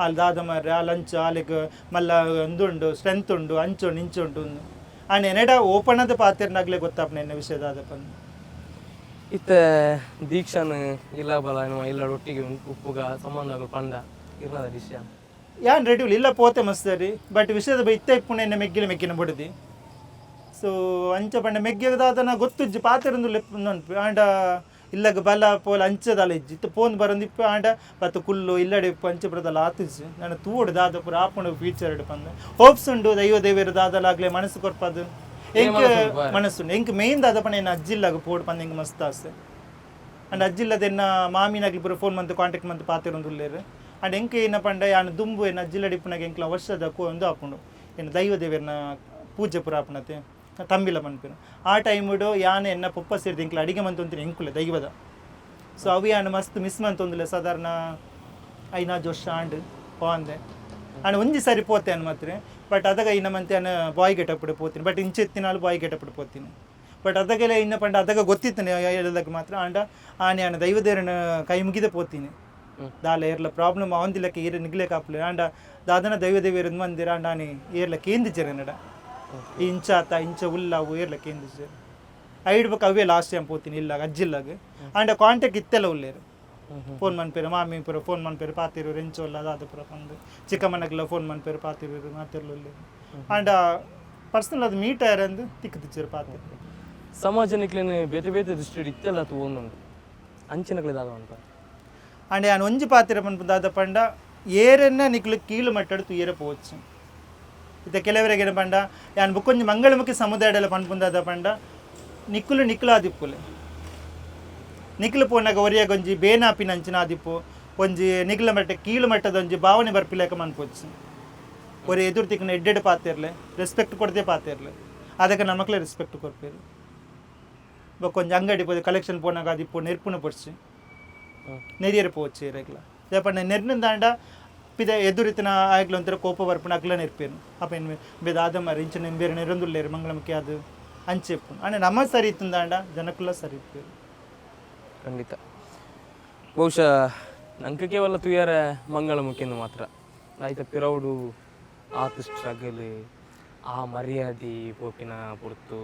ಅಲ್ಲಿ ದಾದ ಮರ್ರೆ ಆ ಲಂಚ್ ಆಲಿಗೆ ಮಲ್ಲ ಒಂದುಂಡು ಸ್ಟ್ರೆಂತ್ ಉಂಡು ಅಂಚುಂಡು ಇಂಚುಂಡು ಆ್ಯಂಡ್ ಎನೆಡ ಓಪನ್ ಅಂತ ಪಾತಿರ್ನಾಗ್ಲೇ ಗೊತ್ತಾಪ್ನ ಎನ್ನ ವಿಷಯದಾದ ಪಂದು ಇತ್ತ ದೀಕ್ಷಾನ ಇಲ್ಲ ಬಲ ಇಲ್ಲ ಒಟ್ಟಿಗೆ ಉಪ್ಪುಗ ಸಂಬಂಧಗಳು ಪಂಡ ಇಲ್ಲದ ವಿಷಯ ಯಾನ್ ರೆಡಿ ಇಲ್ಲ ಪೋತೆ ಮಸ್ತರಿ ಬಟ್ ವಿಷಯದ ಬೈ ಇತ್ತ ಇಪ್ಪುಣ ಎನ್ನ ಮೆಕ್ಕಿನ ಬಿಡದಿ ಸೊ ಅಂಚ ಪಂಡ ಮೆಗ್ಗಿದಾದನ ಗೊತ್ತುಜ್ಜಿ ಪಾತಿರಂದು ಲೆಪ್ಪು ಆಂಡ ಇಲ್ಲಗ ಬಲ ಪೋಲ ಅಂಚದಲ್ಲ ಇಜ್ಜಿ ಇತ್ತು ಪೋನ್ ಬರಂದಿಪ್ಪ ಆಂಡ ಪತ್ತು ಕುಲ್ಲು ಇಲ್ಲಡೆ ಪಂಚಪುರದಲ್ಲ ಆತಿಜ್ಜಿ ನಾನು ತೂಡು ದಾದ ಪುರ ಆಪುಂಡು ಫ್ಯೂಚರ್ ಪಂದು ಹೋಪ್ಸ್ ಉಂಡು ದೈವದೇವರು ದಾದಲಾಗ್ಲೇ ಮನಸ್ಸು ಕೊರ್ಪದು ಎಂಕ್ ಮನಸ್ಸುಂಡು ಎಂಕ್ ಮೇಯ್ನ್ ದಾದ ಪಂಡ ಏನು ಅಜ್ಜಿಲ್ಲಾಗ ಪೋಡು ಪಂದ ಎಂಗೆ ಮಸ್ತ್ ಆಸೆ ಅಂಡ್ ಅಜ್ಜಿಲ್ಲದ ಎನ್ನ ಮಾಮಿನಾಗ್ಲಿ ಪುರ ಫೋನ್ ಮಂತು ಕಾಂಟ್ಯಾಕ್ಟ್ ಮಂತು ಪಾತಿರೊಂದುಲ್ಲೇರು ಅಂಡ್ ಎಂಕ್ ಏನ ಪಂಡ ಯಾನು ದುಂಬು ಏನು ಅಜ್ಜಿಲ್ಲಡಿಪ್ಪನಾಗ ಎಂಕ್ಲ ವರ್ಷದ ಒಂದು ಆಪುಂಡು ಏನು ದೈವದೇವರನ್ನ ಪೂಜೆ ಪುರ ಆಪುಣತೆ ತಂಬಿಲ ಮನ್ಪಿನ ಆ ಟೈಮುಡು ಯಾನು ಎನ್ನ ಪೊಪ್ಪ ಸೇರಿದ ಇಂಕ್ಲ ಅಡಿಗೆ ಮಂತೊಂತೀನಿ ಎಂಕುಲೆ ದೈವದ ಸೊ ಅವು ಯಾನು ಮಸ್ತ್ ಮಿಸ್ ಮಂತೊಂದಿಲ್ಲ ಸಾಧಾರಣ 5-4 ವರ್ಷ ಆಂಡ್ ಪೋಂದೆ ಆಂಡ್ ಒಂಜಿ ಸಾರಿ ಪೋತೆ ಅನ್ ಮಾತ್ರ ಬಟ್ ಅದಾಗ ಇನ್ನ ಮಂತೆ ನಾನು ಬಾಯ್ ಗೆಟಪ್ಪಿಡು ಪೋತೀನಿ ಬಟ್ ಇಂಚೆತ್ತಿನಾಲು ಬಾಯ್ ಗೆಟಪ್ಪಿಡು ಪೋತೀನಿ ಬಟ್ ಅದಕ್ಕೆಲ್ಲ ಇನ್ನ ಪಂಡ ಅದಾಗ ಗೊತ್ತಿತ್ತೇನೆ ಹೇಳೋದಕ್ಕೆ ಮಾತ್ರ ಆಂಡ ಆನೆ ನಾನು ದೈವದೇವರನ್ನ ಕೈ ಮುಗಿದೇ ಪೋತೀನಿ ದಾಲ ಏರ್ಲ ಪ್ರಾಬ್ಲಮ್ ಅವಂದಿಲ್ಲಕ್ಕೆ ಏರ್ ನಿಗ್ಲೇಕ್ ಆಪ್ಲೆ ಆಂಡ ದಾದನ ದೈವದೇವಿಯರ ಮಂದಿರ ಆಂಡ ಆನೆ ಏರ್ಲಕ್ಕೆ ಏಂದಿಚ್ಚೇರೆ ನಡ ಇಂಚ ಉಲ್ಲಾವು ಏರ್ಲಕ್ಕೆ ಏಂದಿಚ್ಚೇರೆ ಐಡ್ಬೇಕು ಅವೇ ಲಾಸ್ಟ್ ಟೈಮ್ ಪೋತೀನಿ ಇಲ್ಲ ಅಜ್ಜಿಲ್ಲಾಗ ಆಂಡ ಕಾಂಟ್ಯಾಕ್ಟ್ ಇತ್ತೆಲ್ಲ ಉಳ್ಳೇರು ಫೋನ್ ಮನ್ಪೇರು ಮಾಮಿ ಪುರ ಫೋನ್ ಮನ್ಪೇರು ಪಾತಿರು ರೆಂಚೋಲ್ಲ ಅದಾದ ಪುರ ಬಂದು ಚಿಕ್ಕಮ್ಮನಗೆಲ್ಲ ಫೋನ್ ಮನ್ಪೇರು ಪಾತಿರು ಮಾತಿರ್ಲು ಉಳ್ಳೇರು ಆಂಡ ಪರ್ಸನಲ್ ಅದು ಮೀಟ್ ಆಯ್ರಂದು ತಿಕ್ಕಿಚ್ಚೇರು ಪಾತಿರು ಸಮಾಜ ನಿಕ್ಲೇನೆ ಬೇತೆ ಬೇತೆ ದೃಷ್ಟಿ ಇತ್ತೆಲ್ಲ ತಗೊಂಡು ಅಂಚಿನಕ್ಲೆ ದಾದ ಅಂತ ಅಂಡ್ ಯಾನು ಒಂಜಿ ಪಾತಿರ ಪನ್ಪುದಾದ ಪಂಡ ಏರನ್ನ ನಿಕ್ಲು ಕೀಳು ಮಟ್ಟಡು ತುಯ್ಯರ ಪೋಚು ಇತ್ತ ಕೆಲವರಿಗೆ ಏನು ಪಂಡ ಯಾನು ಬುಕ್ಕೊಂಜಿ ಮಂಗಳಮುಖಿ ಸಮುದಾಯಡೆಲ್ಲ ಪನ್ಪುದಾದ ಪಂಡ ನಿಕ್ಲು ಆದಿಪ್ಪುಲೆ ನಿಕ್ಲು ಪೋನಾಗ ಒರಿಯಾಗ ಒಂಜಿ ಬೇನಾಪಿನ ಅಂಚಿನ ಆದಿಪ್ಪು ಒಂಜಿ ನಿಕ್ಲ ಮಟ್ಟ ಕೀಳು ಮಟ್ಟದ ಒಂಜಿ ಭಾವನೆ ಬರ್ಪಿಲೇಕ ಮನ್ಪೋಚು ಒರಿ ಎದುರು ತಿಕ್ಕನ ಎಡ್ಡೆಡ್ ಪಾತಿರ್ಲೆ ರೆಸ್ಪೆಕ್ಟ್ ಕೊಡದೆ ಪಾತಿರ್ಲೆ ಅದಕ್ಕೆ ನಮಕ್ಲೆ ರೆಸ್ಪೆಕ್ಟ್ ಕೊಡ್ಪೇರು ಬೊಕ್ಕೊಂಜಿ ಅಂಗಡಿ ಪೋದು ಕಲೆಕ್ಷನ್ ಪೋನಾಗ ಆದಿಪ್ಪು ನೆರ್ಪುನ ಪೊಡ್ಸಿ ನೆರಿಯರು ಪೋಚಿ ಇರಗ್ಲ ಯಾಪಣ್ಣ ನೆರ್ನಿಂದಾಂಡ ಪಿದ ಎದುರಿತಿನ ಆಗ್ಲ ಒಂಥರ ಕೋಪ ಬರ್ಪಣ ಅಗ್ಲ ನೆರ್ಪೇನು ಅಪ್ಪ ಏನು ಬೇದ ಆದ ಮರ ಇಂಚಿನ ಬೇರೆ ನೆರೊಂದುಲ್ಲೇರು ಮಂಗಳಮುಖಿ ಅದು ಅಂಚೆಪ್ಪು ಅಂದ್ರೆ ನಮ್ಮ ಸರಿ ಇತ್ತಂದಾಂಡ ಜನಕ್ಕಲ್ಲ ಸರಿ ಇಪ್ಪೇರು ಖಂಡಿತ ಬಹುಶಃ ನಂಗೆ ಕೇವಲ ತುಯ್ಯಾರ ಮಂಗಳಮುಖಿಂದು ಮಾತ್ರ ಆಯ್ತು ಪಿರೌಡು ಆತು ಸ್ಟ್ರಗಲ್ ಆ ಮರ್ಯಾದೆ ಪೋಪಿನ ಪುರ್ತು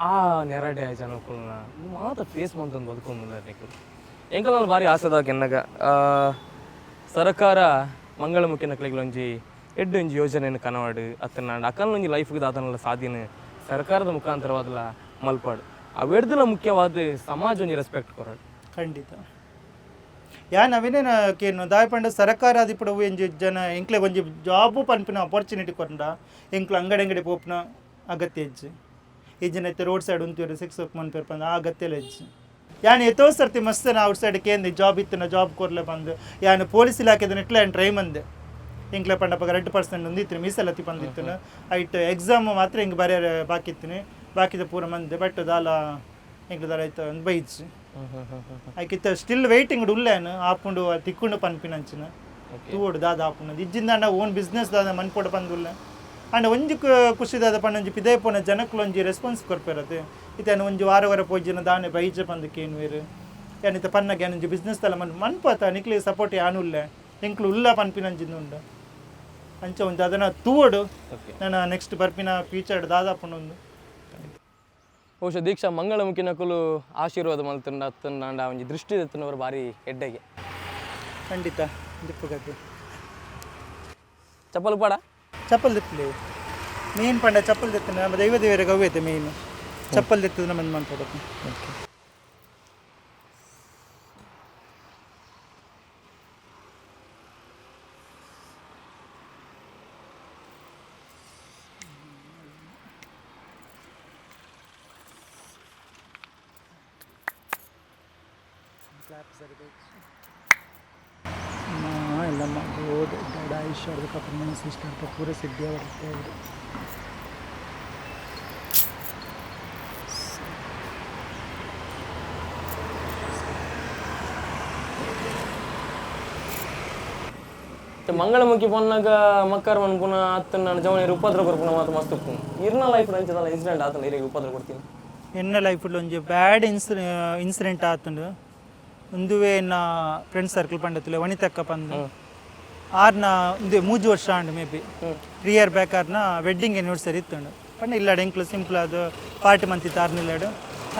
ಆ ನೆರಡೆ ಜನಕ್ಕಳನ್ನ ಮಾತ್ರ ಫೇಸ್ ಮಾಡ್ತಂದು ಬದುಕೊಂಡಿಲ್ಲ ನಿಕ್ಕಳು ಎಂಕಲ್ ನಾನು ಭಾರಿ ಆಸೆದಾಗ ಎನ್ನಗ ಸರ್ಕಾರ ಮಂಗಳಮುಖಿ ನಕ್ಲಿಗಳೊಂಜಿ ಎಡ್ಡು ಒಂಜಿ ಯೋಜನೆಯನ್ನು ಕನವಾಡು ಅತ್ತನ ಅಕಲ್ನೊಂಜಿ ಲೈಫ್ಗೆ ದಾದನಲ್ಲ ಸಾಧ್ಯನ ಸರ್ಕಾರದ ಮುಖಾಂತರವಾದಲ್ಲ ಮಲ್ಪಾಡು ಅವೆಡ್ದಲ್ಲ ಮುಖ್ಯವಾದ ಸಮಾಜ ಒಂಜಿ ರೆಸ್ಪೆಕ್ಟ್ ಕೊರಾಡು ಖಂಡಿತ ಯಾನ್ ಅವೇನೇನು ಕೇನು ದಾಯಪಂಡ ಸರ್ಕಾರ ಆದಿಪುಡ ಒಂಜಿ ಜನ ಎಂಕ್ಲೆ ಒಂಜಿ ಜಾಬು ಪನ್ಪಿನ ಅಪರ್ಚುನಿಟಿ ಕೊಂಡ ಎಂಕ್ಲು ಅಂಗಡಿ ಪೋಪಿನ ಅಗತ್ಯ ಹೆಜ್ಜೆ ಈ ಜನ ಐತೆ ರೋಡ್ ಸೈಡ್ ಉಂತಿರು 6 ಮನ್ಪೇರು ಬಂದು ಆ ಅಗತ್ಯ ಹೆಜ್ಜೆ ಯಾನು ಎತ್ತೋ ಸರ್ತಿ ಮಸ್ತ್ ಔಟ್ ಸೈಡ್ ಕೇಂದ್ರ ಜಾಬ್ ಇತ್ತು ನಾ ಜಾಬ್ ಕೊರ್ಲೆ ಬಂದು ಯಾನು ಪೊಲೀಸ್ ಇಲಾಖೆದ ಇಟ್ಲ ಏನು ಟ್ರೈ ಮಂದೆ ಇಂಕ್ಲೆ ಪಂಡಪ್ಪ 2% ಒಂದಿತ್ತು ಮೀಸಲಾತಿ ಬಂದಿತ್ತು ಐಟ್ ಎಕ್ಸಾಮ್ ಮಾತ್ರ ಹಿಂಗೆ ಬರೆಯ ಬಾಕಿತ್ತೀನಿ ಬಾಕಿದ ಪೂರ ಮಂದೆ ಬಟ್ ದಾಲ ಇಂಕ್ಲೆ ದಾಲ ಆಯ್ತು ಒಂದು ಬೈಜ್ ಆಯ್ಕಿತ್ತ ಸ್ಟಿಲ್ ವೆಯ್ಟಿಂಗ್ ಉಲ್ಲೇನು ಆಪುಂಡು ತಿಕ್ಕೊಂಡು ಪನ್ಪಿನಂಚಿನ ತೂಡು ದಾದ ಆಪುಂಡು ಇಜ್ಜಿಂದ ಓನ್ ಬಿಸ್ನೆಸ್ ದಾದ ಮನ್ಪೋಡ ಬಂದುಲ್ಲ ಅಂಡ್ ಒಂಜಿ ಖುಷಿದಾದ ಪಂಡೊಂಜಿ ಪಿದೇ ಪೋನ ಜನಕ್ಕಲು ಒಂಜಿ ರೆಸ್ಪಾನ್ಸ್ ಕೊರ್ಪೇರದು ಇತ್ತೇನು ಒಂಜಿ ವಾರ ಪೋಜಿನ ದಾನೆ ಬೈಜ ಪಂದು ಕೇನ್ವೇರು ಏನಿತ್ತ ಪನ್ನಗೆ ಏನೊಂಜಿ ಬಿಸ್ನೆಸ್ ತಲ ಮನ್ಪತ ನಿಕ್ಲಿ ಸಪೋರ್ಟ್ ಯಾನುಲ್ಲೆ ಎಂಕ್ಲು ಉಲ್ಲ ಪನ್ಪಿನಂಜಿಂದು ಉಂಡು ಅಂಚ ಒಂದು ಅದನ್ನು ತೂವಡು ನಾನು ನೆಕ್ಸ್ಟ್ ಬರ್ಪಿನ ಫ್ಯೂಚರ್ ದಾದಾಪುಂಡು ಬಹುಶಃ ದೀಕ್ಷಾ ಮಂಗಳಮುಖಿ ನಕಲು ಆಶೀರ್ವಾದ ಮಲ್ತಂಡ ಅತ್ತಂಡ ಒಂಜಿ ದೃಷ್ಟಿ ಎತ್ತನವರು ಭಾರಿ ಎಡ್ಡೆಗೆ ಖಂಡಿತ ದಿಪ್ಪುಗದ್ದು ಚಪ್ಪಲ್ ಪಾಡ ಚಪ್ಪಲ್ ದಿತ್ತಲೆ ಮೇನ್ ಪಂಡ ಚಪ್ಪಲ್ ದಿತ್ತನ ನಮ್ಮ ದೈವ ದೇವರಿಗೆ ಅವ್ಯತೆ ಮೇನ್ ಚಪ್ಪಲ್ ದಿತ್ತದ ನಮ್ಮ ಮಾತಾಡೋದು ಓಕೆ ಎಲ್ಲ ಓದ್ ಡಾಯಿಶ್ ಅವ್ರದ್ದು ಪರ್ಫಾರ್ಮೆನ್ಸ್ ಇಷ್ಟ ಅಂತ ಪೂರ ಸಿದ್ಧಿ ಬರುತ್ತೆ ಅವರು ಮಂಗಳಮುಖಿ ಪೊನ್ನಾಗ ಮಕ್ಕರ್ ಮನ್ ಪುನಃ ಅತ್ತ ನಾನು ಜವನಿರು ಉಪದ್ರ ಕೊರ್ಪುನ ಮಾತು ಮಸ್ತ್ ಇರ್ನ ಲೈಫ್ ಅಂಚದಲ್ಲ ಇನ್ಸಿಡೆಂಟ್ ಆತನ ಇರಿಗೆ ಉಪದ್ರ ಕೊಡ್ತೀನಿ ಎನ್ನ ಲೈಫಲ್ಲಿ ಒಂಜಿ ಬ್ಯಾಡ್ ಇನ್ಸಿಡೆಂಟ್ ಆತುಂಡು ಒಂದುವೇ ನಾ ಫ್ರೆಂಡ್ ಸರ್ಕಲ್ ಪಂಡತಿಲ್ಲ ವನಿತಕ್ಕ ಪಂದು ಆರ್ನ ಒಂದು 3 ವರ್ಷ and may be 3 year back ಆರ್ನ ವೆಡ್ಡಿಂಗ್ ಆ್ಯನಿವರ್ಸರಿ ಇತ್ತುಂಡು ಪಂಡ ಇಲ್ಲಾಡು ಎಂಕ್ಲು ಸಿಂಪಲ್ ಅದು ಪಾರ್ಟಿ ಮಂತಿತ್ತು ಆರ್ನಿಲ್ಲಾಡು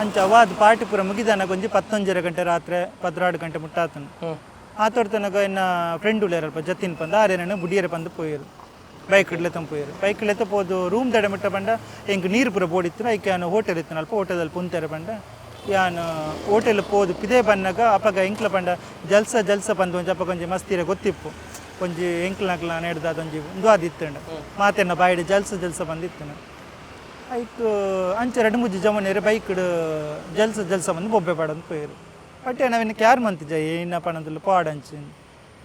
ಅಂಚ ಅವಾದ ಪಾರ್ಟಿ ಪೂರ ಮುಗಿದಾನಾಗ ಒಂಜಿ 11 ಗಂಟೆ ರಾತ್ರಿ 12 ಗಂಟೆ ಮುಟ್ಟಾತನು ಆತೋಡ್ತನಾಗ ಇನ್ನ ಫ್ರೆಂಡ್ ಉಳ್ಳೇರಲ್ಪ ಜತ್ತಿನ ಪಂದು ಆರೇನ ಬುಡಿಯರ ಪಂದು ಪೋಯರು ಬೈಕ್ ಇಡ್ಲೆತ್ತ ಪೋಯರು ಬೈಕ್ ಇಡ್ಲೆತ್ತ ಪೋದು ರೂಮ್ ದಡ ಮಿಟ್ಟ ಪಂಡ ಎಂಕ್ ನೀರು ಪೂರ ಬೋಡಿತ್ತು ಐಕೆ ನಾನು ಹೋಟೆಲ್ ಇತ್ತು ಅಲ್ಪ ಹೋಟೆಲಲ್ಲಿ ಪುಂತಾರೆ ಪಂಡ ಯಾನು ಹೋಟೆಲ್ ಪೋದು ಪಿದೇ ಬನ್ನಾಗ ಅಪ್ಪಗ ಎಂಕ್ಲ ಪಂಡ ಜಲ್ಸ ಪಂದು ಒಂಜಿ ಅಪ್ಪ ಕೊಂಚ ಮಸ್ತಿರ ಗೊತ್ತಿಪ್ಪು ಒಂಜಿ ಎಂಕ್ಲನಕ್ಲ ನೆಡ್ದು ಅದೊಂಜಿ ಒಂದು ಅದಿತ್ತಂಡು ಮಾತೆನ್ನ ಬಾಯಿಡ್ ಜಲ್ಸ ಬಂದಿತ್ತನು ಆಯ್ತು ಅಂಚೆ 2-3 ಜಮನೇರು ಬೈಕ್ ಜಲ್ಸ ಬಂದು ಬೊಬ್ಬೆ ಪಾಡಂದು ಪೋಯರು ಬಟ್ ನಾವಿನ್ನ ಕ್ಯಾರ್ ಮಂತಿಜ ಏನಪ್ಪ ಅನ್ನೋದಿಲ್ಲ ಪಾಡಂಚಿ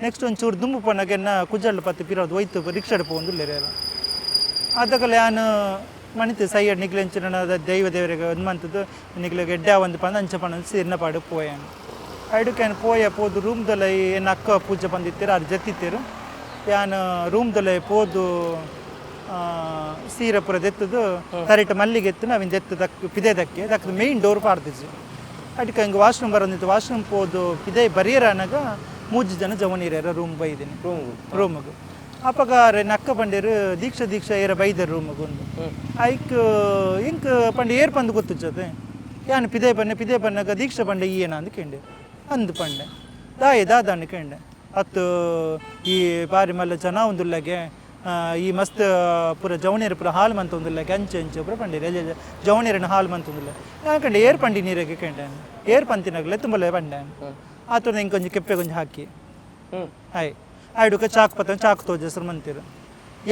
ನೆಕ್ಸ್ಟ್ ಒಂಚೂರು ದುಂಬು ಪನ್ನಗೆನ್ನ ಕುಜಳ್ಳು ಪತ್ತು ಪಿರೋದು ಒಯ್ತು ರಿಕ್ಷಾಡ್ ಪೋಂದು ಇಲ್ಲೇರ ಅದಕ್ಕಲ್ಲ ನಾನು ಮಣಿತು ಸೈಯಡ್ ನಿಗ್ಲೆಂಚಿನ ದೈವ ದೇವರಿಗೆ ಒಂದು ಮಂತದ್ದು ನಿಗ್ಲಿಗೆ ಎಡ್ಡ ಒಂದು ಪಂದು ಅಂಚ ಪಣ್ಣ ಸೀರ್ನ ಪಾಡು ಪೋಯಾನು ಅಡುಕೇನು ಪೋದು ರೂಮ್ದಲ್ಲ ಏನು ಅಕ್ಕ ಪೂಜೆ ಬಂದಿತ್ತೀರು ಅದು ಜತ್ತಿತ್ತೀರು ಯಾನು ರೂಮ್ದಲ್ಲ ಪೋದು ಸೀರೆ ಪೂರ ದೆತ್ತದು ಕರೆಕ್ಟ್ ಮಲ್ಲಿಗೆ ಎತ್ತು ನಾವಿನ್ ದೆತ್ತು ಪಿದೆ ದಕ್ಕದು ಮೇಯ್ನ್ ಡೋರ್ ಪಾಡ್ದಿದ್ದು ಅದಕ್ಕೆ ಹಂಗೆ ವಾಶ್ರೂಮ್ ಬರೋದಿತ್ತು ವಾಶ್ರೂಮ್ ಪೋದು ಪಿದೆ ಬರಿಯರ ಅನ್ನಾಗ 3 ಜನ ಜವನೀರ್ಯಾರ ರೂಮ್ ಬೈದೀನಿ ರೂಮಿಗೆ ಅಪ್ಪಗ ನಕ್ಕ ಬಂಡೇರು ದೀಕ್ಷಾ ಏರ ಬೈದರು ರೂಮಿಗೆ ಒಂದು ಐಕ್ ಇಂಕ್ ಪಂಡ ಏರ್ ಪಂದು ಗೊತ್ತು ಜೊತೆ ಯಾನು ಪಿದೆ ಬನ್ನಾಗ ದೀಕ್ಷಾ ಪಂಡ ಏನ ಅಂದು ಕೇಂಡೆ ಅಂದು ಪಂಡೆ ದಾದ ಕೇಂಡೆ ಅತ್ತು ಈ ಬಾರಿ ಮಲ್ಲ ಜನ ಒಂದುಲ್ಲಗೆ ಈ ಮಸ್ತ್ ಪೂರ ಜವನೀರು ಪೂರ ಹಾಲು ಮಂತ ಒಂದಿಲ್ಲಗೆ ಅಂಚೆ ಪೂರ ಪಂಡಿರಿ ಜವನೀರನ್ನ ಹಾಲು ಮಂತ ಒಂದಿಲ್ಲ ಯಾಕಂಡೆ ಏರ್ ಪಂಡಿ ನೀರಿಗೆ ಕೇಂಡೆ ಏರ್ ಪಂತಿನಾಗಲೇ ತುಂಬಲೇ ಪಂಡೆ ಆತುರ ಹಿಂಗೆ ಕೊಂಚ ಕೆಪ್ಪೆ ಕೊಂಚ ಹಾಕಿ ಆಯ್ ಆಯ್ಡುಕ ಚಾಕು ತೋಜಸ್ರು ಮಂತಿರು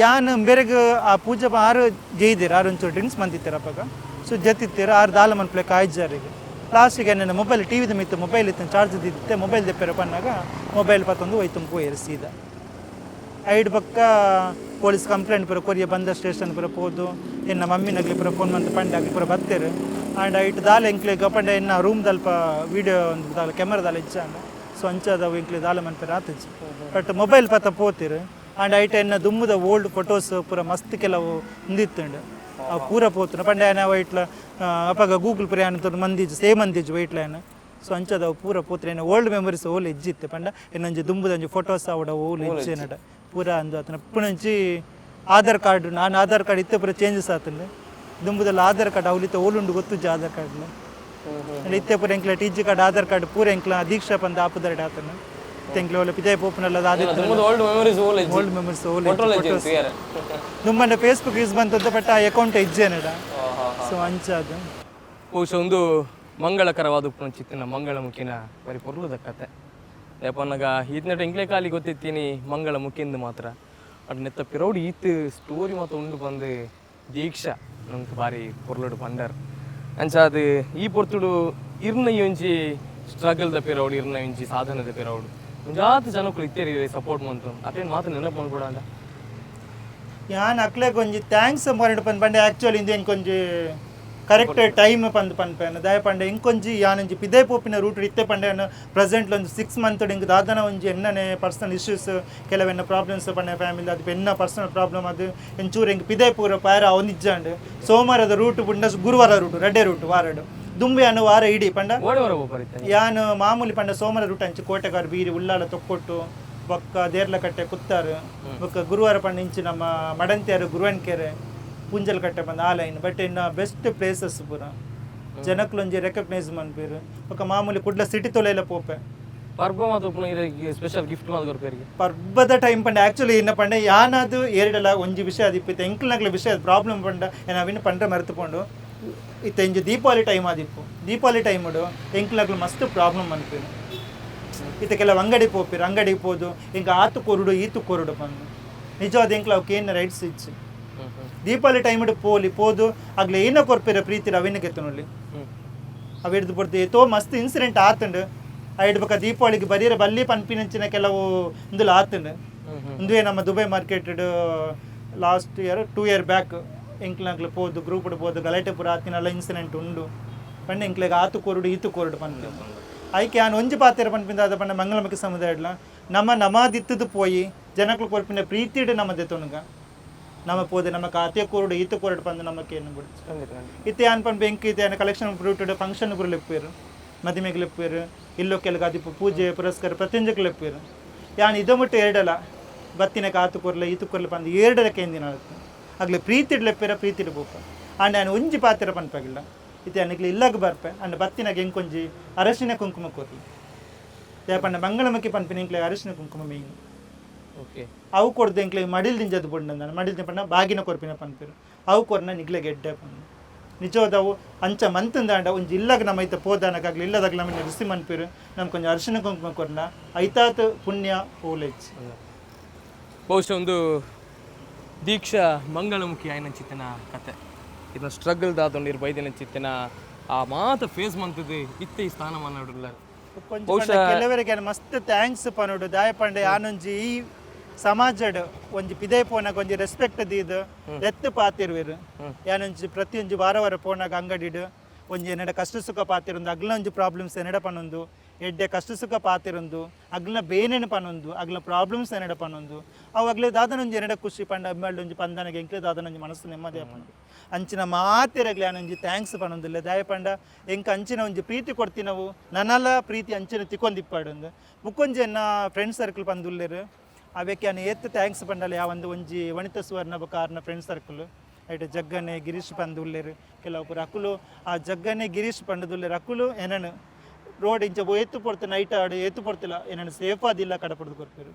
ಯಾನು ಬೇರೆಗೆ ಆ ಪೂಜೆ ಆರು ಜೈದಿರ ಆರು ಒಂಚೂರು ಡ್ರಿಂಕ್ಸ್ ಮಂತಿತ್ತೀರ ಅಪ್ಪಾಗ ಸೊ ಜತ್ತಿತ್ತೀರ ಆರು ದಾಲ ಮನ್ಪ್ಲೆ ಕಾಯ್ಜಾರಿಗೆ ಲಾಸ್ಟಿಗೆ ನನ್ನ ಮೊಬೈಲ್ ಟಿವಿದ ಮಿತ್ತು ಮೊಬೈಲ್ ಇತ್ತು ಚಾರ್ಜ್ ಇದ್ದಿತ್ತೆ ಮೊಬೈಲ್ ದೆಪ್ಪೆರ ಪನ್ನಾಗ ಮೊಬೈಲ್ ಪತ್ತೊಂದು ಒಯ್ತು ಪೋಯರು ಸೀದಾ ಐಡ್ ಪಕ್ಕ ಪೊಲೀಸ್ ಕಂಪ್ಲೇಂಟ್ ಪೂರ ಕೊರಿಯ ಬಂದ ಸ್ಟೇಷನ್ ಪೂರ ಪೋದು ಇನ್ನು ಮಮ್ಮಿನಾಗಲಿ ಪೂರ ಫೋನ್ ಮಂತ್ ಪಂಡಾಗಲಿ ಪೂರ ಬತ್ತೇರು ಆ್ಯಂಡ್ ಐಟ್ ದಾಲ ಎಂಕ್ಲೆ ಗಪಂಡ ಇನ್ನು ರೂಮ್ದಲ್ಪ ವೀಡಿಯೋ ಒಂದು ದಾಲ ಕ್ಯಾಮರಾದಾಲ ಇಚ್ಚಾಂಡ ಸೊ ಅಂಚದವು ಎಂಕ್ಲೆ ದಾಲ ಮನ್ಪೇರ ಆತಜ್ಜಿ ಬಟ್ ಮೊಬೈಲ್ ಪತ್ತ ಪೋತಿರು ಆ್ಯಂಡ್ ಐಟ ಇನ್ನು ದುಮ್ಮದ ಓಲ್ಡ್ ಫೋಟೋಸ್ ಪೂರ ಮಸ್ತ್ ಕೆಲವು ಮುಂದಿತ್ತುಂಡು ಅವು ಪೂರ ಪೋತು ಪಂಡ ನಾವು ಇಟ್ಲ ಅಪ್ಪಾಗ ಗೂಗಲ್ ಪೂರ ಏನಂತ ಮಂದಿಜು ಸೇಮ್ ಮಂದಿಜು ವೈಟ್ಲೇನು ಸೊ ಅಂಚದವು ಪೂರ ಪೋತ್ರೆ ಓಲ್ಡ್ ಮೆಮೊರೀಸ್ ಓಲ್ ಇಜ್ಜಿತ್ತೆ ಪಂಡ ಇನ್ನೊಂಜಿ ದುಂಬುದಂಜಿ ಫೋಟೋಸ್ ಅವಡ ಓಲ್ ಇಜ್ಜೇನಟ ಪೂರ ಅಂದು ಆತನ ಪುಣಂಚಿ ಆಧಾರ್ ಕಾರ್ಡ್ ನಾನು ಆಧಾರ್ ಕಾರ್ಡ್ ಇತ್ತೆ ಪೂರ ಚೇಂಜಸ್ ಆತಂಡೆ ದುಂಬುದಲ್ಲಿ ಆಧಾರ್ ಕಾರ್ಡ್ ಅವಲಿತ್ತ ಓಲುಂಡು ಗೊತ್ತುಜ್ಜಿ ಆಧಾರ್ ಕಾರ್ಡ್ಲ ಇತ್ತೆ ಪೂರ ಎಂಕ್ಲ T G card Aadhaar card ಪೂರ ಎಂಕ್ಲ ದೀಕ್ಷಾ ಪಂದ ಆಪುದರಡೆ ಆತನ ತೆಂಕ್ಲ ಒಳ್ಳೆ ಪಿದೇ ಪೋಪನಲ್ಲ ಓಲ್ಡ್ ಮೆಮೊರೀಸ್ ಓಲ್ ದುಂಬಂಡ ಫೇಸ್ಬುಕ್ ಯೂಸ್ ಬಂತದ್ದು ಬಟ್ ಆ ಅಕೌಂಟ್ ಇಜ್ಜೇನಡ ಸೊ ಅಂಚದು ಬಹುಶಃ ಒಂದು ಮಂಗಳಕರವಾದ ಉಪಚಿತ್ತಿನ ಮಂಗಳಮುಖಿನ ಬರೀ ಪೊರ್ಲುದ ಕತೆ ಯಾಪನ್ನಾಗ ಈತ್ನಟ ಇಂಗ್ಲೇ ಕಾಲಿ ಗೊತ್ತಿತ್ತೀನಿ ಮಂಗಳಮುಖಿಂದು ಮಾತ್ರ ಅದು ನೆತ್ತ ಪಿರೌಡಿ ಈತ್ ಸ್ಟೋರಿ ಮಾತ್ರ ಉಂಡು ಬಂದು ದೀಕ್ಷಾ ನಮ್ಗೆ ಬಾರಿ ಪೊರ್ಲುಡು ಪಂಡರ್ ಅಂಚ ಅದು ಈ ಪೊರ್ತುಡು ಇರ್ನ ಒಂಜಿ ಸ್ಟ್ರಗಲ್ದ ಪಿರೌಡು ಇರ್ನ ಒಂಜಿ ಸಾಧನದ ಪಿರೌಡು ಜಾತ ಜನಕ್ಕಳು ಇತ್ತೇರಿ ಸಪೋರ್ಟ್ ಮಂತು ಅಟೇನು ಮಾತ್ರ ನೆನಪು ಮಾಡ್ಕೊಡಲ್ಲ ಯಾನ್ ಅಕ್ಲೆ ಕೊಂಚಿ ಥ್ಯಾಂಕ್ಸ್ ಮಾಡಿಟ್ಟು ಪಂಡೆ ಆ್ಯಕ್ಚುಲಿ ಇಂದೇನು ಕೊಂಚಿ ಕರೆಕ್ಟ್ ಟೈಮ್ ಪಂದು ಪನ್ಪೇನು ದಯ ಪಂಡೆ ಇಂಕೊಂಜಿ ಯಾನಂಜಿ ಪಿದೇ ಪೋಪಿನ ರೂಟ್ ಇತ್ತೆ ಪಂಡೆಯನ್ನು ಪ್ರೆಸೆಂಟ್ಲಿ ಒಂದು 6 ಮಂತ್ ಇಂಗೆ ದಾದನ ಒಂಜಿ ಎನ್ನನೆ ಪರ್ಸನಲ್ ಇಶ್ಯೂಸ್ ಕೆಲವೆನ್ನ ಪ್ರಾಬ್ಲಮ್ಸ್ ಪಂಡೆ ಫ್ಯಾಮಿಲಿ ಅದು ಎನ್ನ ಪರ್ಸನಲ್ ಪ್ರಾಬ್ಲಮ್ ಅದು ಎಂಚೂರು ಹಿಂಗೆ ಪಿದೇ ಪೂರ ಪಾರ ಅವನಿಜ್ಜಾಂಡು ಸೋಮವಾರದ ರೂಟ್ ಪುಂಡ ಗುರುವಾರ ರೂಟು ರೆಡ್ಡೆ ರೂಟು ವಾರಡು ದುಂಬಿ ಅನ್ನೋ ವಾರ ಇಡೀ ಪಂಡ ಯಾನು ಮಾಮೂಲಿ ಪಂಡ ಸೋಮವಾರ ರೂಟ್ ಅಂಚು ಕೋಟೆಗಾರ ಬೀರಿ ಉಳ್ಳಾಲ ತೊಕ್ಕೊಟ್ಟು ಬೊಕ್ಕ ದೇರ್ಲ ಕಟ್ಟೆ ಕುತ್ತಾರು ಬೊಕ್ಕ ಗುರುವಾರ ಪಂಡ ಇಂಚು ನಮ್ಮ ಮಡಂತಿಯಾರು ಗುರುವನ್ಕೆರೆ ಪುಂಜಲ್ ಕಟ್ಟೆ ಬಂದು ಆ ಲೈನ್ ಬಟ್ ಇನ್ನು ಬೆಸ್ಟ್ ಪ್ಲೇಸಸ್ ಪೂರ ಜನಕ್ಲೊಂಜಿ ರೆಕಗ್ನೈಸ್ ಮನ್ಪೇರು ಬೊಕ್ಕ ಮಾಮೂಲಿ ಕುಡ್ಲ ಸಿಟಿ ತೊಲೆಲ್ಲ ಪೋಪೆ ಪರ್ಬ ಮಾತು ಸ್ಪೆಷಲ್ ಗಿಫ್ಟ್ ಮಾತು ಕೊರ್ಪೇರಿಗೆ ಪರ್ಬದ ಟೈಮ್ ಪಂಡ ಆ್ಯಕ್ಚುಲಿ ಇನ್ನ ಪಂಡ ಯಾನದು ಎರಡಲ್ಲ ಒಂಜಿ ವಿಷಯ ಅದಿಪ್ಪಿತ್ತು ಎಂಕ್ಲನಾಗ್ಲ ವಿಷಯ ಪ್ರಾಬ್ಲಮ್ ಪಂಡ ನಾವಿನ್ನು ಪಂಡ ಮರೆತುಕೊಂಡು ಇತ್ತ ಇಂಜಿ ದೀಪಾವಳಿ ಟೈಮ್ ಆದಿಪ್ಪು ದೀಪಾವಳಿ ಟೈಮುಡು ಎಂಕ್ಲನಾಗ್ಲು ಮಸ್ತ್ ಪ್ರಾಬ್ಲಮ್ ಅನ್ಪೇನು ಇತ್ತ ಕೆಲವು ಅಂಗಡಿ ಪೋಪಿರು ಅಂಗಡಿಗೆ ಹೋದು ಇಂಕ ಆತು ಕೊರುಡು ಈತು ಕೊರುಡು ಬಂದು ನಿಜವಾದ ಎಂಕ್ಲ ಅವಕ್ಕೆ ಏನು ರೈಟ್ಸ್ ಇಚ್ಚು ದೀಪಾವಳಿ ಟೈಮುಡು ಪೋದು ಆಗ್ಲೇ ಏನೋ ಕೊರ್ಪೇರ ಪ್ರೀತಿರ ಅವಿನ ಕೆತ್ತನಲ್ಲಿ ಅವು ಹಿಡಿದು ಬಿಡ್ತು ಏತೋ ಮಸ್ತ್ ಇನ್ಸಿಡೆಂಟ್ ಆತಂಡು ಇಡ್ಬೇಕ ದೀಪಾವಳಿಗೆ ಬರೀರ ಬಲ್ಲಿ ಪನ್ಪಿನಂಚಿನ ಕೆಲವು ಒಂದು ಆತಂಡು ಒಂದುವೇ ನಮ್ಮ Dubai market last year 2 year back ಎಂಕ್ಲಂಕ್ಲು ಪೋದು ಗ್ರೂಪ್ ಪೋದು ಗಲಾಟೆ ಪುರ ಆತಿನೆಲ್ಲ ಇನ್ಸಿಡೆಂಟ್ ಉಂಡು ಪಂಡ ಎಂಕ್ಲೆಗೆ ಆತು ಕೊರುಡು ಈತು ಕೊರುಡು ಪಂದು ಐಕೆ ನಾನು ಒಂಜಿ ಪಾತ್ರ ಪನ್ಪಿಂದ ಅದ ಪಂಡ ಮಂಗಳಮುಖಿ ಸಮುದಾಯಡ್ಲ ನಮಾದಿತ್ತದು ಪೋಯಿ ಜನಕ್ಲು ಕೊರ್ಪಿನ ಪ್ರೀತಿಡು ನಮ್ಮ ದೆತೊನಗ ನಮ್ಮ ಪೋದೆ ನಮ್ಮ ಕಾತೆ ಕೊರುಡು ಈತು ಕೊರುಡು ಪಂದು ನಮ್ಮಕ್ಕೆ ಏನು ಬಿಡ್ತು ಇತ್ತೆ ಅನ್ ಪನ್ ಬೆಂಕಿ ಇತ್ತೆ ಕಲೆಕ್ಷನ್ ಫ್ರೂಟೆಡ್ ಫಂಕ್ಷನ್ ಪುರ ಲೆಪ್ಪೇರು ಮದುವೆಗೆ ಲೆಪ್ಪೇರು ಇಲ್ಲೋ ಕೆಲಗ ಅದಿಪ್ಪು ಪೂಜೆ ಪುರಸ್ಕಾರ ಪ್ರತಿಯೊಂದಕ್ಕೆ ಲೆಪ್ಪೇರು ಯಾನ್ ಇದು ಮುಟ್ಟು ಎರಡಲ್ಲ ಬತ್ತಿನ ಕಾತು ಕೊರ್ಲೆ ಈತು ಕೊರ್ಲೆ ಪಂದು ಎರಡಕ್ಕೆ ಎಂದಿನ ಆಗುತ್ತೆ ಆಗ್ಲೇ ಪ್ರೀತಿಡ್ ಲೆಪ್ಪೇರ ಪ್ರೀತಿಡ್ ಬೋಪ ಅಂಡ್ ನಾನು ಒಂಜಿ ಪಾತ್ರ ಪನ್ಪಾಗಿಲ್ಲ ಇತ್ತೆ ನನಗೆ ಇಲ್ಲಾಗ ಬರ್ಪೆ ಅಂಡ್ ಬತ್ತಿನಾಗ ಎಂಕೊಂಜಿ ಅರಶಿನ ಕುಂಕುಮ ಕೊರ್ಲಿ ಯಾಪಂಡ ಮಂಗಳಮುಖಿ ಪನ್ಪಿನ ಎಂಕ್ಲೆ ಅರಶಿನ ಕುಂಕುಮ ಮೇಯ್ನ್ ಓಕೆ ಅವು ಕೊಡ್ದು ಎಂಕ್ಲೆ ಮಡಿಲ್ ದಿಂಜದು ಬುಂಡ ನಾನು ಮಡಿಲ್ ಪಂಡ ಬಾಗಿನ ಕೊರ್ಪಿನ ಪನ್ಪೇರು ಅವು ಕೊರ್ನ ನಿಗ್ಲೆ ಗೆಡ್ಡೆ ಪಂಡು ನಿಜವಾದವು ಅಂಚ ಮಂತಂದಾಂಡ ಒಂಜಿ ಇಲ್ಲಾಗ ನಮ್ಮ ಐತ ಪೋದಾನಕ್ಕಾಗಲಿ ಇಲ್ಲದಾಗಲಿ ನಮ್ಮನ್ನ ರಿಸಿ ಮನ್ಪೇರು ನಮ್ಗೆ ಕೊಂಚ ಅರಿಶಿನ ಕುಂಕುಮ ಕೊರ್ನ ಐತಾತ್ ಪುಣ್ಯ ಓಲೇಜ್ ಬಹುಶಃ ಒಂದು ದೀಕ್ಷಾ ಮಂಗಳಮುಖಿ ಆಯ್ನ ಚಿತ್ತನ ಕತೆ ಇದನ್ನ ಸ್ಟ್ರಗಲ್ ದಾತೊಂಡಿರ್ ಬೈದಿನ ಚಿತ್ತನ ಆ ಮಾತ ಫೇಸ್ ಮಂತದ್ದು ಇತ್ತೆ ಈ ಸ್ಥಾನಮಾನ ನೋಡಿಲ್ಲ ಕೆಲವರಿಗೆ ಮಸ್ತ್ ಥ್ಯಾಂಕ್ಸ್ ಪನೋಡು ದಾಯ ಪಂಡೆ ಯಾನೊಂಜಿ ಈ ಸಮಾಜಡ್ ಒಂಜಿ ಪಿದೇ ಪೋನಾಗ ಒಂಜಿ ರೆಸ್ಪೆಕ್ಟ್ ದೀದು ಎತ್ತು ಪಾತಿರ್ವೇರು ಯಾನೊಂಜಿ ಪ್ರತಿಯೊಂಜಿ ವಾರ ಪೋನಾಗ ಅಂಗಡಿಡು ಒಂಜಿ ಎನ್ನಡ ಕಷ್ಟ ಸುಖ ಪಾತಿರೊಂದು ಅಗ್ಲ ಒಂಜಿ ಪ್ರಾಬ್ಲಮ್ಸ್ ಎನ್ನಡ ಪನೊಂದು ಎಡ್ಡೆ ಕಷ್ಟ ಸುಖ ಪಾತಿರೊಂದು ಅಗ್ಲ ಬೇನೆನು ಪನೊಂದು ಅಗ್ಲ ಪ್ರಾಬ್ಲಮ್ಸ್ ಎನ್ನಡ ಪನೊಂದು ಅವು ಅಗ್ಲೆ ದಾದನೊಂಜಿ ಎನ್ನಡ ಖುಷಿ ಪಂಡ ಅಮ್ಮಳ್ಳಿ ಒಂಜಿ ಪಂದನಗೆ ಎಂಕ್ಲೆ ದಾದನೊಂಜಿ ಮನಸ್ಸು ನೆಮ್ಮದಿ ಪಂಡು ಅಂಚಿನ ಮಾತಿರಗ್ಲಿ ಯಾನೊಂಜಿ ಥ್ಯಾಂಕ್ಸ್ ಪನೊಂದಿಲ್ಲ ದಾಯ ಪಂಡ ಎಂಕ ಅಂಚಿನ ಒಂಜಿ ಪ್ರೀತಿ ಕೊಡ್ತೀನವು ನನ್ನಲ್ಲ ಪ್ರೀತಿ ಅಂಚಿನ ತಿಕ್ಕೊಂದಿಪ್ಪಾಡೊಂದು ಮುಕ್ಕೊಂಜಿ ಎನ್ನ ಫ್ರೆಂಡ್ ಸರ್ಕಲ್ ಪಂದುಲ್ಲೇರು ಅವಕ್ಕೆ ನಾನು ಎತ್ತು ಥ್ಯಾಂಕ್ಸ್ ಪಂಡಲ್ಲ ಯಾವೊಂದು ಒಂಜಿ ವನಿತ ಸುವರ್ಣ ಕಾರ್ನ ಫ್ರೆಂಡ್ ಸರ್ಕಲ್ ಐಟ್ ಜಗ್ಗನೆ ಗಿರೀಶ್ ಪಂದುಲ್ಲೇರು ಕೆಲವು ಪುರ ಅಕ್ಕುಲು ಆ ಜಗ್ಗನೆ ಗಿರೀಶ್ ಪಂಡದುಲ್ಲೇರು ಅಕ್ಕುಲು ಏನನು ರೋಡ್ ಇಂಚ ಎತ್ತು ಪಡ್ತು ನೈಟ್ ಆಡು ಎತ್ತು ಪಡ್ತಿಲ್ಲ ಏನನು ಸೇಫ್ ಆದಿಲ್ಲ ಕಡ ಪಡ್ದು ಕೊಡ್ಪೇರು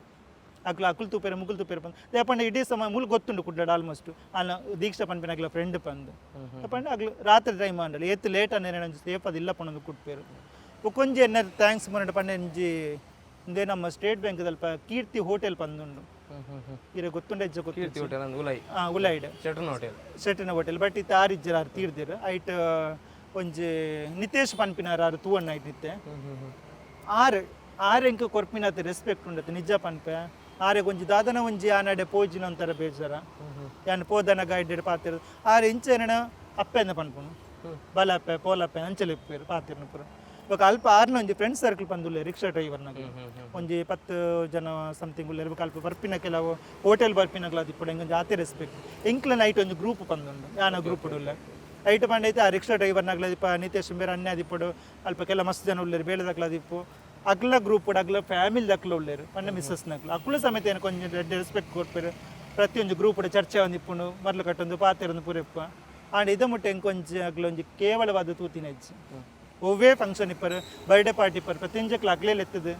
ಅಕ್ಲು ಅಕ್ಕುಲು ತೂಪೇರು ಮುಗುಲು ತೂಪೇರು ಪಂದು ದೇಪಂಡ ಇಡೀ ಸಮಯ ಮುಲ್ ಗೊತ್ತುಂಡು ಕುಡ್ಲಾಡು ಆಲ್ಮೋಸ್ಟ್ ಅಲ್ಲ ದೀಕ್ಷಾ ಪನ್ಪಿನ ಅಗ್ಲ ಫ್ರೆಂಡ್ ಪಂದು ಪಂಡ ಅಗ್ಲು ರಾತ್ರಿ ಟೈಮ್ ಅಂಡಲ್ಲ ಎತ್ತು ಲೇಟ್ ಅನ್ನೇನು ಸೇಫ್ ಅದಿಲ್ಲ ಪಣ್ಣೊಂದು ಕುಟ್ಪೇರು ಕೊಂಜಿ ಎನ್ನ ಥ್ಯಾಂಕ್ಸ್ ಮನೆ ಪಂಡ ಎಂಜಿ ಇಂದೇ ನಮ್ಮ ಸ್ಟೇಟ್ ಬ್ಯಾಂಕ್ ದಲ್ಪ ಕೀರ್ತಿ ಹೋಟೆಲ್ ಪಂದುಂಡು ಇರ ಗೊತ್ತುಂಡ ಹೆಜ್ಜೆ ಉಲೈಡ್ ಶೆಟ್ಟಿನ ಹೋಟೆಲ್ ಬಟ್ ಇತ್ತು ಆರಿಜ್ಜರ ತೀರ್ದಿರು ಐಟ್ ಒಂಜಿ ನಿತೇಶ್ ಪನ್ಪಿನಾರ ಆರು ತೂವಣ್ಣ ಐಟ್ ನಿತ್ತೆ ಆರು ಎಂಕ ಕೊರ್ಪಿನತ್ತೆ ರೆಸ್ಪೆಕ್ಟ್ ಉಂಡತ್ತೆ ನಿಜ ಪನ್ಪೆ ಆರೆ ಒಂಜಿ ದಾದನ ಒಂಜಿ ಆನಡೆ ಪೋಜಿನ ಒಂಥರ ಬೇಜಾರ ಯಾನ್ ಪೋದನ ಗೈಡೆಡ್ ಪಾತಿರ ಆರೆ ಇಂಚ ಏನ ಅಪ್ಪೆಂದ ಪನ್ಪುನು ಬಲಪ್ಪೆ ಪೋಲಪ್ಪೆ ಅಂಚಲಿಪ್ಪೇರು ಪಾತಿರ್ನ ಪುರ ಇವಾಗ ಅಲ್ಪ ಆರ್ನ ಒಂಜಿ ಫ್ರೆಂಡ್ ಸರ್ಕಲ್ ಪಂದುಲ್ಲೆ ರಿಕ್ಷಾ ಡ್ರೈವರ್ನಾಗ ಒಂಜಿ 10 ಜನ ಸಮಥಿಂಗ್ ಉಲ್ಲೆ ಅಲ್ಪ ಬರ್ಪಿನ ಕೆಲವು ಹೋಟೆಲ್ ಬರ್ಪಿನಾಗ್ಲ ಅದಿಪ್ಪಡು ಎಂಗೊಂಜಿ ಆತೆ ರೆಸ್ಪೆಕ್ಟ್ ಎಂಕ್ಲ ನೈಟ್ ಒಂದು ಗ್ರೂಪ್ ಪಂದುಂಡು ಯಾನ ಗ್ರೂಪ್ ಉಳ್ಳೆ ಐಟ್ ಪಂಡೈತೆ ಆ ರಿಕ್ಷಾ ಡ್ರೈವರ್ನಾಗ್ಲ ದಿಪ್ಪ ನಿತೇಶ್ ಬೇರೆ ಅನ್ಯ ದಿಪ್ಪಡು ಅಲ್ಪ ಕೆಲ ಮಸ್ತ್ ಜನ ಉಳ್ಳೇರು ಬೇಳೆದಾಗ್ಲ ದಿಪ್ಪು ಅಗ್ಲ ಗ್ರೂಪ್ ಅಗ್ಲ ಫ್ಯಾಮಿಲಿ ದಕ್ಲ ಉಳ್ಳೇರು ಪಂಡ ಮಿಸ್ಸಸ್ನಾಗ್ಲ ಅಕ್ಕಳು ಸಮೇತ ಏನು ಕೊಂಚ ರೆಸ್ಪೆಕ್ಟ್ ಕೊಡ್ಪೇರು ಪ್ರತಿಯೊಂದು ಗ್ರೂಪ್ ಚರ್ಚೆ ಒಂದಿಪ್ಪುಂಡು ಮರ್ಲು ಕಟ್ಟೊಂದು ಪಾತೆರೊಂದು ಪೂರೆಪ್ಪ ಆಂಡ್ ಇದ ಮುಟ್ಟೆ ಎಂಕೊಂಚ ಅಗ್ಲ ಒಂಜಿ ಕೇವಲವಾದ ತೂತಿನ ಹೆಜ್ಜೆ ಒವ್ವೇ ಫಂಕ್ಷನ್ ಇಪ್ಪರು ಬರ್ಡೇ ಪಾರ್ಟಿ ಇಪ್ಪರು ಪ್ರತಿಯೊಂಜಕ್ಲ ಅಗ್ಲೇಲಿ ಎತ್ತದು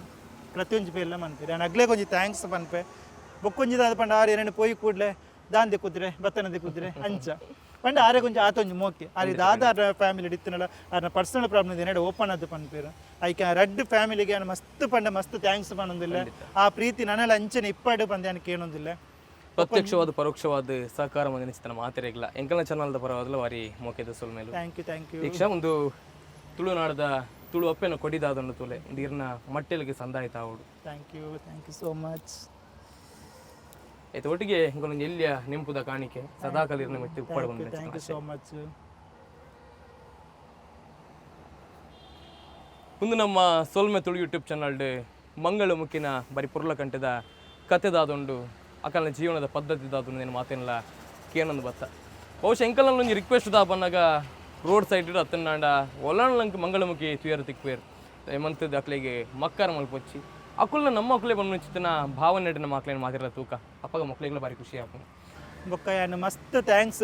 ಪ್ರತಿಯೊಂಜಿ ಪೇ ಎಲ್ಲ ಮನ್ಪೇರು ನಾನು ಅಗ್ಲೇ ಕೊಂಚ ಥ್ಯಾಂಕ್ಸ್ ಪನ್ಪೆ ಬೊಕ್ಕೊಂಜಿದಾದ ಪಂಡ ಆರು ಏನೇನು ಪೋಯಿ ಕೂಡಲೇ ದಾನ್ ದಿಕ್ಕುದ್ರೆ ಬತ್ತನ ದಿಕ್ಕುದ್ರೆ ಅಂಚ ಪಂಡ ಆರೆ ಕೊಂಚ ಆತೊಂಜಿ ಮೋಕೆ ಆರು ದಾದ ಫ್ಯಾಮಿಲಿ ಇತ್ತಿನಲ್ಲ ಅವ್ರನ್ನ ಪರ್ಸನಲ್ ಪ್ರಾಬ್ಲಮ್ ಏನಾಡು ಓಪನ್ ಆದ ಪನ್ಪೇರು ಐಕೆ ರೆಡ್ ಫ್ಯಾಮಿಲಿಗೆ ಮಸ್ತ್ ಪಂಡ ಮಸ್ತ್ ಥ್ಯಾಂಕ್ಸ್ ಪನ್ನೊಂದಿಲ್ಲ ಆ ಪ್ರೀತಿ ನನ್ನೆಲ್ಲ ಅಂಚನೆ ಇಪ್ಪಾಡು ಪಂದ ಏನಕ್ಕೆ ಏನೊಂದಿಲ್ಲ ಪ್ರತ್ಯಕ್ಷವಾದ ಪರೋಕ್ಷವಾದ ಸಹಕಾರ ಮಂದಿನ ಮಾತಿರಗಿಲ್ಲ ಎಂಕಲ್ನ ಚಾನಲ್ದ ಪರವಾದಲ್ಲ ವಾರಿ ಮೋಕೆದ ಸೊಲ್ಮೇಲು ಥ್ಯಾಂಕ್ ಯು ದೀಕ್ಷಾ ಒಂದು ತುಳುನಾಡದ ತುಳು ಅಪ್ಪೆನ ಕೊಡಿದಾದೊಂದು ತುಲೆ ನೀರಿನ ಮಟ್ಟೆಲಿಗೆ ಸಂದಾಯಿತ ಅವಡು ಥ್ಯಾಂಕ್ ಯು ಸೋ ಮಚ್ ಆಯ್ತು ಒಟ್ಟಿಗೆ ಇಂకొಂದು ಎಲ್ಲಿಯ ನೆಂಪುದ ಕಾಣಿಕೆ ಸದಾಕಾಲ ಇರ್ನ ಮೆಟ್ಟಿ ಉಪ್ಪಾಡು ಬಂದಿದೆ ಥ್ಯಾಂಕ್ ಯು ಸೋ ಮಚ್ ಮುಂದೆ ನಮ್ಮ ಸೊಲ್ಮೆ ತುಳು ಯೂಟ್ಯೂಬ್ ಚಾನಲ್ ಮಂಗಳಮುಖಿನ ಬರೀ ಪುರ್ಲ ಕಂಠದ ಕತೆದಾದೊಂಡು ಅಕಲ್ನ ಜೀವನದ ಪದ್ಧತಿದಾದೊಂದು ಏನು ಮಾತೇನಿಲ್ಲ ಕೇನೊಂದು ಬತ್ತ ಬಹುಶಃ ಎಂಕಲ್ನ ಒಂದು ರಿಕ್ವೆಸ್ಟ್ ದಾ ಬಂದಾಗ ರೋಡ್ ಸೈಡ್ ಅತ್ತನಾಂಡ ಒಲಂಕ್ ಮಂಗಳಮುಖಿ ತುಯರ್ ತಿಕ್ವೇರ್ ಮಂತದ ಅಕ್ಲೆಗೆ ಮಕ್ಕಾರ ಮಲ್ಪೊಚ್ಚಿ ಅಕ್ಕುಲ್ನ ನಮ್ಮ ಮಕ್ಕಳೇ ಬಂದು ಚಿತ್ತನ ಭಾವನೆ ನಮ್ಮ ಮಕ್ಳೇನು ಮಾತಿರಲ್ಲ ತೂಕ ಅಪ್ಪಗ ಮಕ್ಳಿಗೆಲ್ಲ ಭಾರಿ ಖುಷಿ ಆಗ್ತದೆ ಬೊಕ್ಕ ಏನು ಮಸ್ತ್ ಥ್ಯಾಂಕ್ಸ್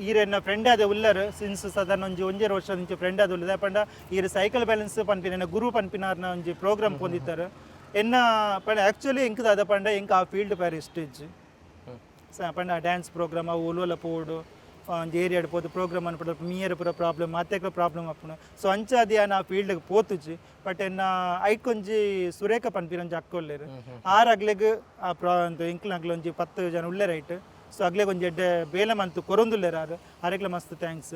ಈರೆನ್ನ ಫ್ರೆಂಡ್ ಆದ ಉಲ್ಲರು ಸಿನ್ಸ್ ಸಾಧಾರಣ ಒಂಜೇರು ವರ್ಷ నుంచి ಫ್ರೆಂಡ್ ಆದ ಉಲ್ಲದ ಪಂಡ ಈರು ಸೈಕಲ್ ಬ್ಯಾಲೆನ್ಸ್ ಪನ್ಪಿನ ಗುರು ಪನ್ಪಿನಾರ್ನ ಒಂಜಿ ಪ್ರೋಗ್ರಾಮ್ ಪೊಂದಿತ್ತಾರೆ ಎನ್ನ ಪಂಡ ಆ್ಯಕ್ಚುಲಿ ಎಂಕದ ಅದ ಪಂಡ ಎಂಕ ಆ ಫೀಲ್ಡ್ ಪ್ಯಾರ ಸ್ಟೇಜ್ ಪಂಡ ಡ್ಯಾನ್ಸ್ ಪ್ರೋಗ್ರಾಮ್ ಅವು ಉಲ್ವಲ ಪೋಡು ಒಂದು ಏರಿಯಾಡ್ ಪೋದು ಪ್ರೋಗ್ರಾಮ್ ಅನ್ಪಡ ಮೀಯರ್ ಪೂರ ಪ್ರಾಬ್ಲಮ್ ಮಾತೆಗಳ ಪ್ರಾಬ್ಲಮ್ ಅಪ್ಪುನ ಸೊ ಅಂಚಾದಿ ಆ ಫೀಲ್ಡ್ಗೆ ಪೋತುಜಿ ಬಟ್ ಎನ್ನ ಐಕೊಂಜಿ ಸುರೇಖ ಪನ್ಪಿನ ಒಂಜಿ ಅಕ್ಕೊಲ್ಲೇರು ಆರಾಗ್ಲೆಗ್ ಆ ಇಂಕ್ಲಾಗ್ಲ ಒಂಜಿ 10 ಜನ ಉಳ್ಳೇ ರೈಟ್ ಸೊ ಅಗ್ಲೆ ಒಂಜಿ ಎಡ್ಡೆ ಬೇಲೆ ಮಂತು ಕೊರೊಂದುಲ್ಲೇರ ಆರೆಗ್ಲ ಮಸ್ತ್ ಥ್ಯಾಂಕ್ಸ್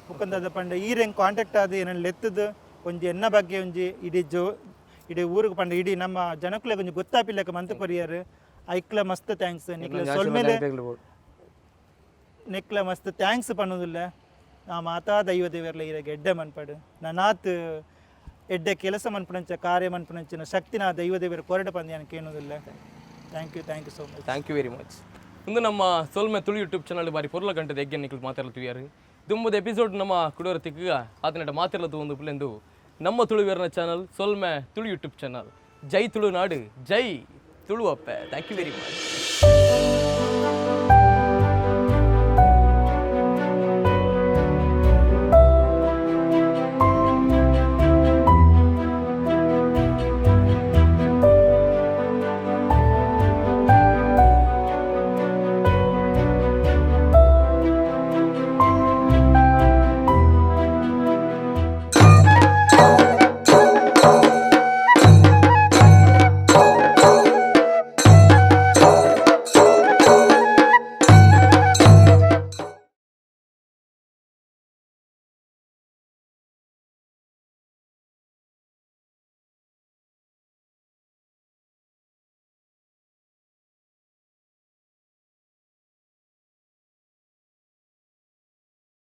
ಮುಖಂದಾದ ಪಂಡ ಈರೆಂಗೆ ಕಾಂಟ್ಯಾಕ್ಟ್ ಆದ ಏನೇನು ಲೆತ್ತದು ಒಂಜಿ ಎನ್ನ ಬಗ್ಗೆ ಒಂಜಿ ಇಡೀ ಊರಿಗೆ ಪಂಡ ಇಡೀ ನಮ್ಮ ಜನಕ್ಕಲೆ ಒಂಜಿ ಗೊತ್ತಾಪಿಲ್ಲಕ ಮಂತು ಕೊರಿಯರ್ ಐಕ್ಲ ಮಸ್ತ್ ಥ್ಯಾಂಕ್ಸ್ ನೆಕ್ಲ ಮಸ್ತ್ ಥ್ಯಾಂಕ್ಸ್ ಪನ್ನೋದಿಲ್ಲ ನಾ ಮಾತಾ ದೈವ ದೇವರ್ಲ ಇರಾಗ ಎಡ್ಡೆ ಮನ್ಪಡು ನಾನಾತ್ ಎಡ್ಡೆ ಕೆಲಸ ಮನ್ಪುಣಂಚ ಕಾರ್ಯ ಮನ್ಪುಣಂಚಿನ ಶಕ್ತಿ ನಾ ದೈವ ದೇವರ ಕೊರಡೆ ಪಂದ್ಯಾನ ಕೇಳೋದಿಲ್ಲ thank you so much thank you very much ಇಂದು ನಮ್ಮ ಸೊಲ್ಮೆ ತುಳು ಯೂಟ್ಯೂಬ್ ಚಾನಲ್ ಬಾರಿ ಪೊರ್ಲ ಗಂಟೆ ಎಗ್ಗೆ ನಿಖಿಲ್ ಮಾತಾಡ್ತೀವಿ ದುಂಬದ ಎಪಿಸೋಡ್ ನಮ್ಮ ಕುಡೋರ ತಿಕ್ಕ ಅದನ್ನ ಮಾತಾಡಲತ್ತು ಒಂದು ಪ್ಲೆಂದು ನಮ್ಮ ತುಳುವೇರನ ಚಾನಲ್ ಸೊಲ್ಮೆ ತುಳು ಯೂಟ್ಯೂಬ್ ಚಾನಲ್ ಜೈ ತುಳುನಾಡು ಜೈ ತುಳು ಅಪ್ಪೆ ಥ್ಯಾಂಕ್ ಯು ವೆರಿ ಮಚ್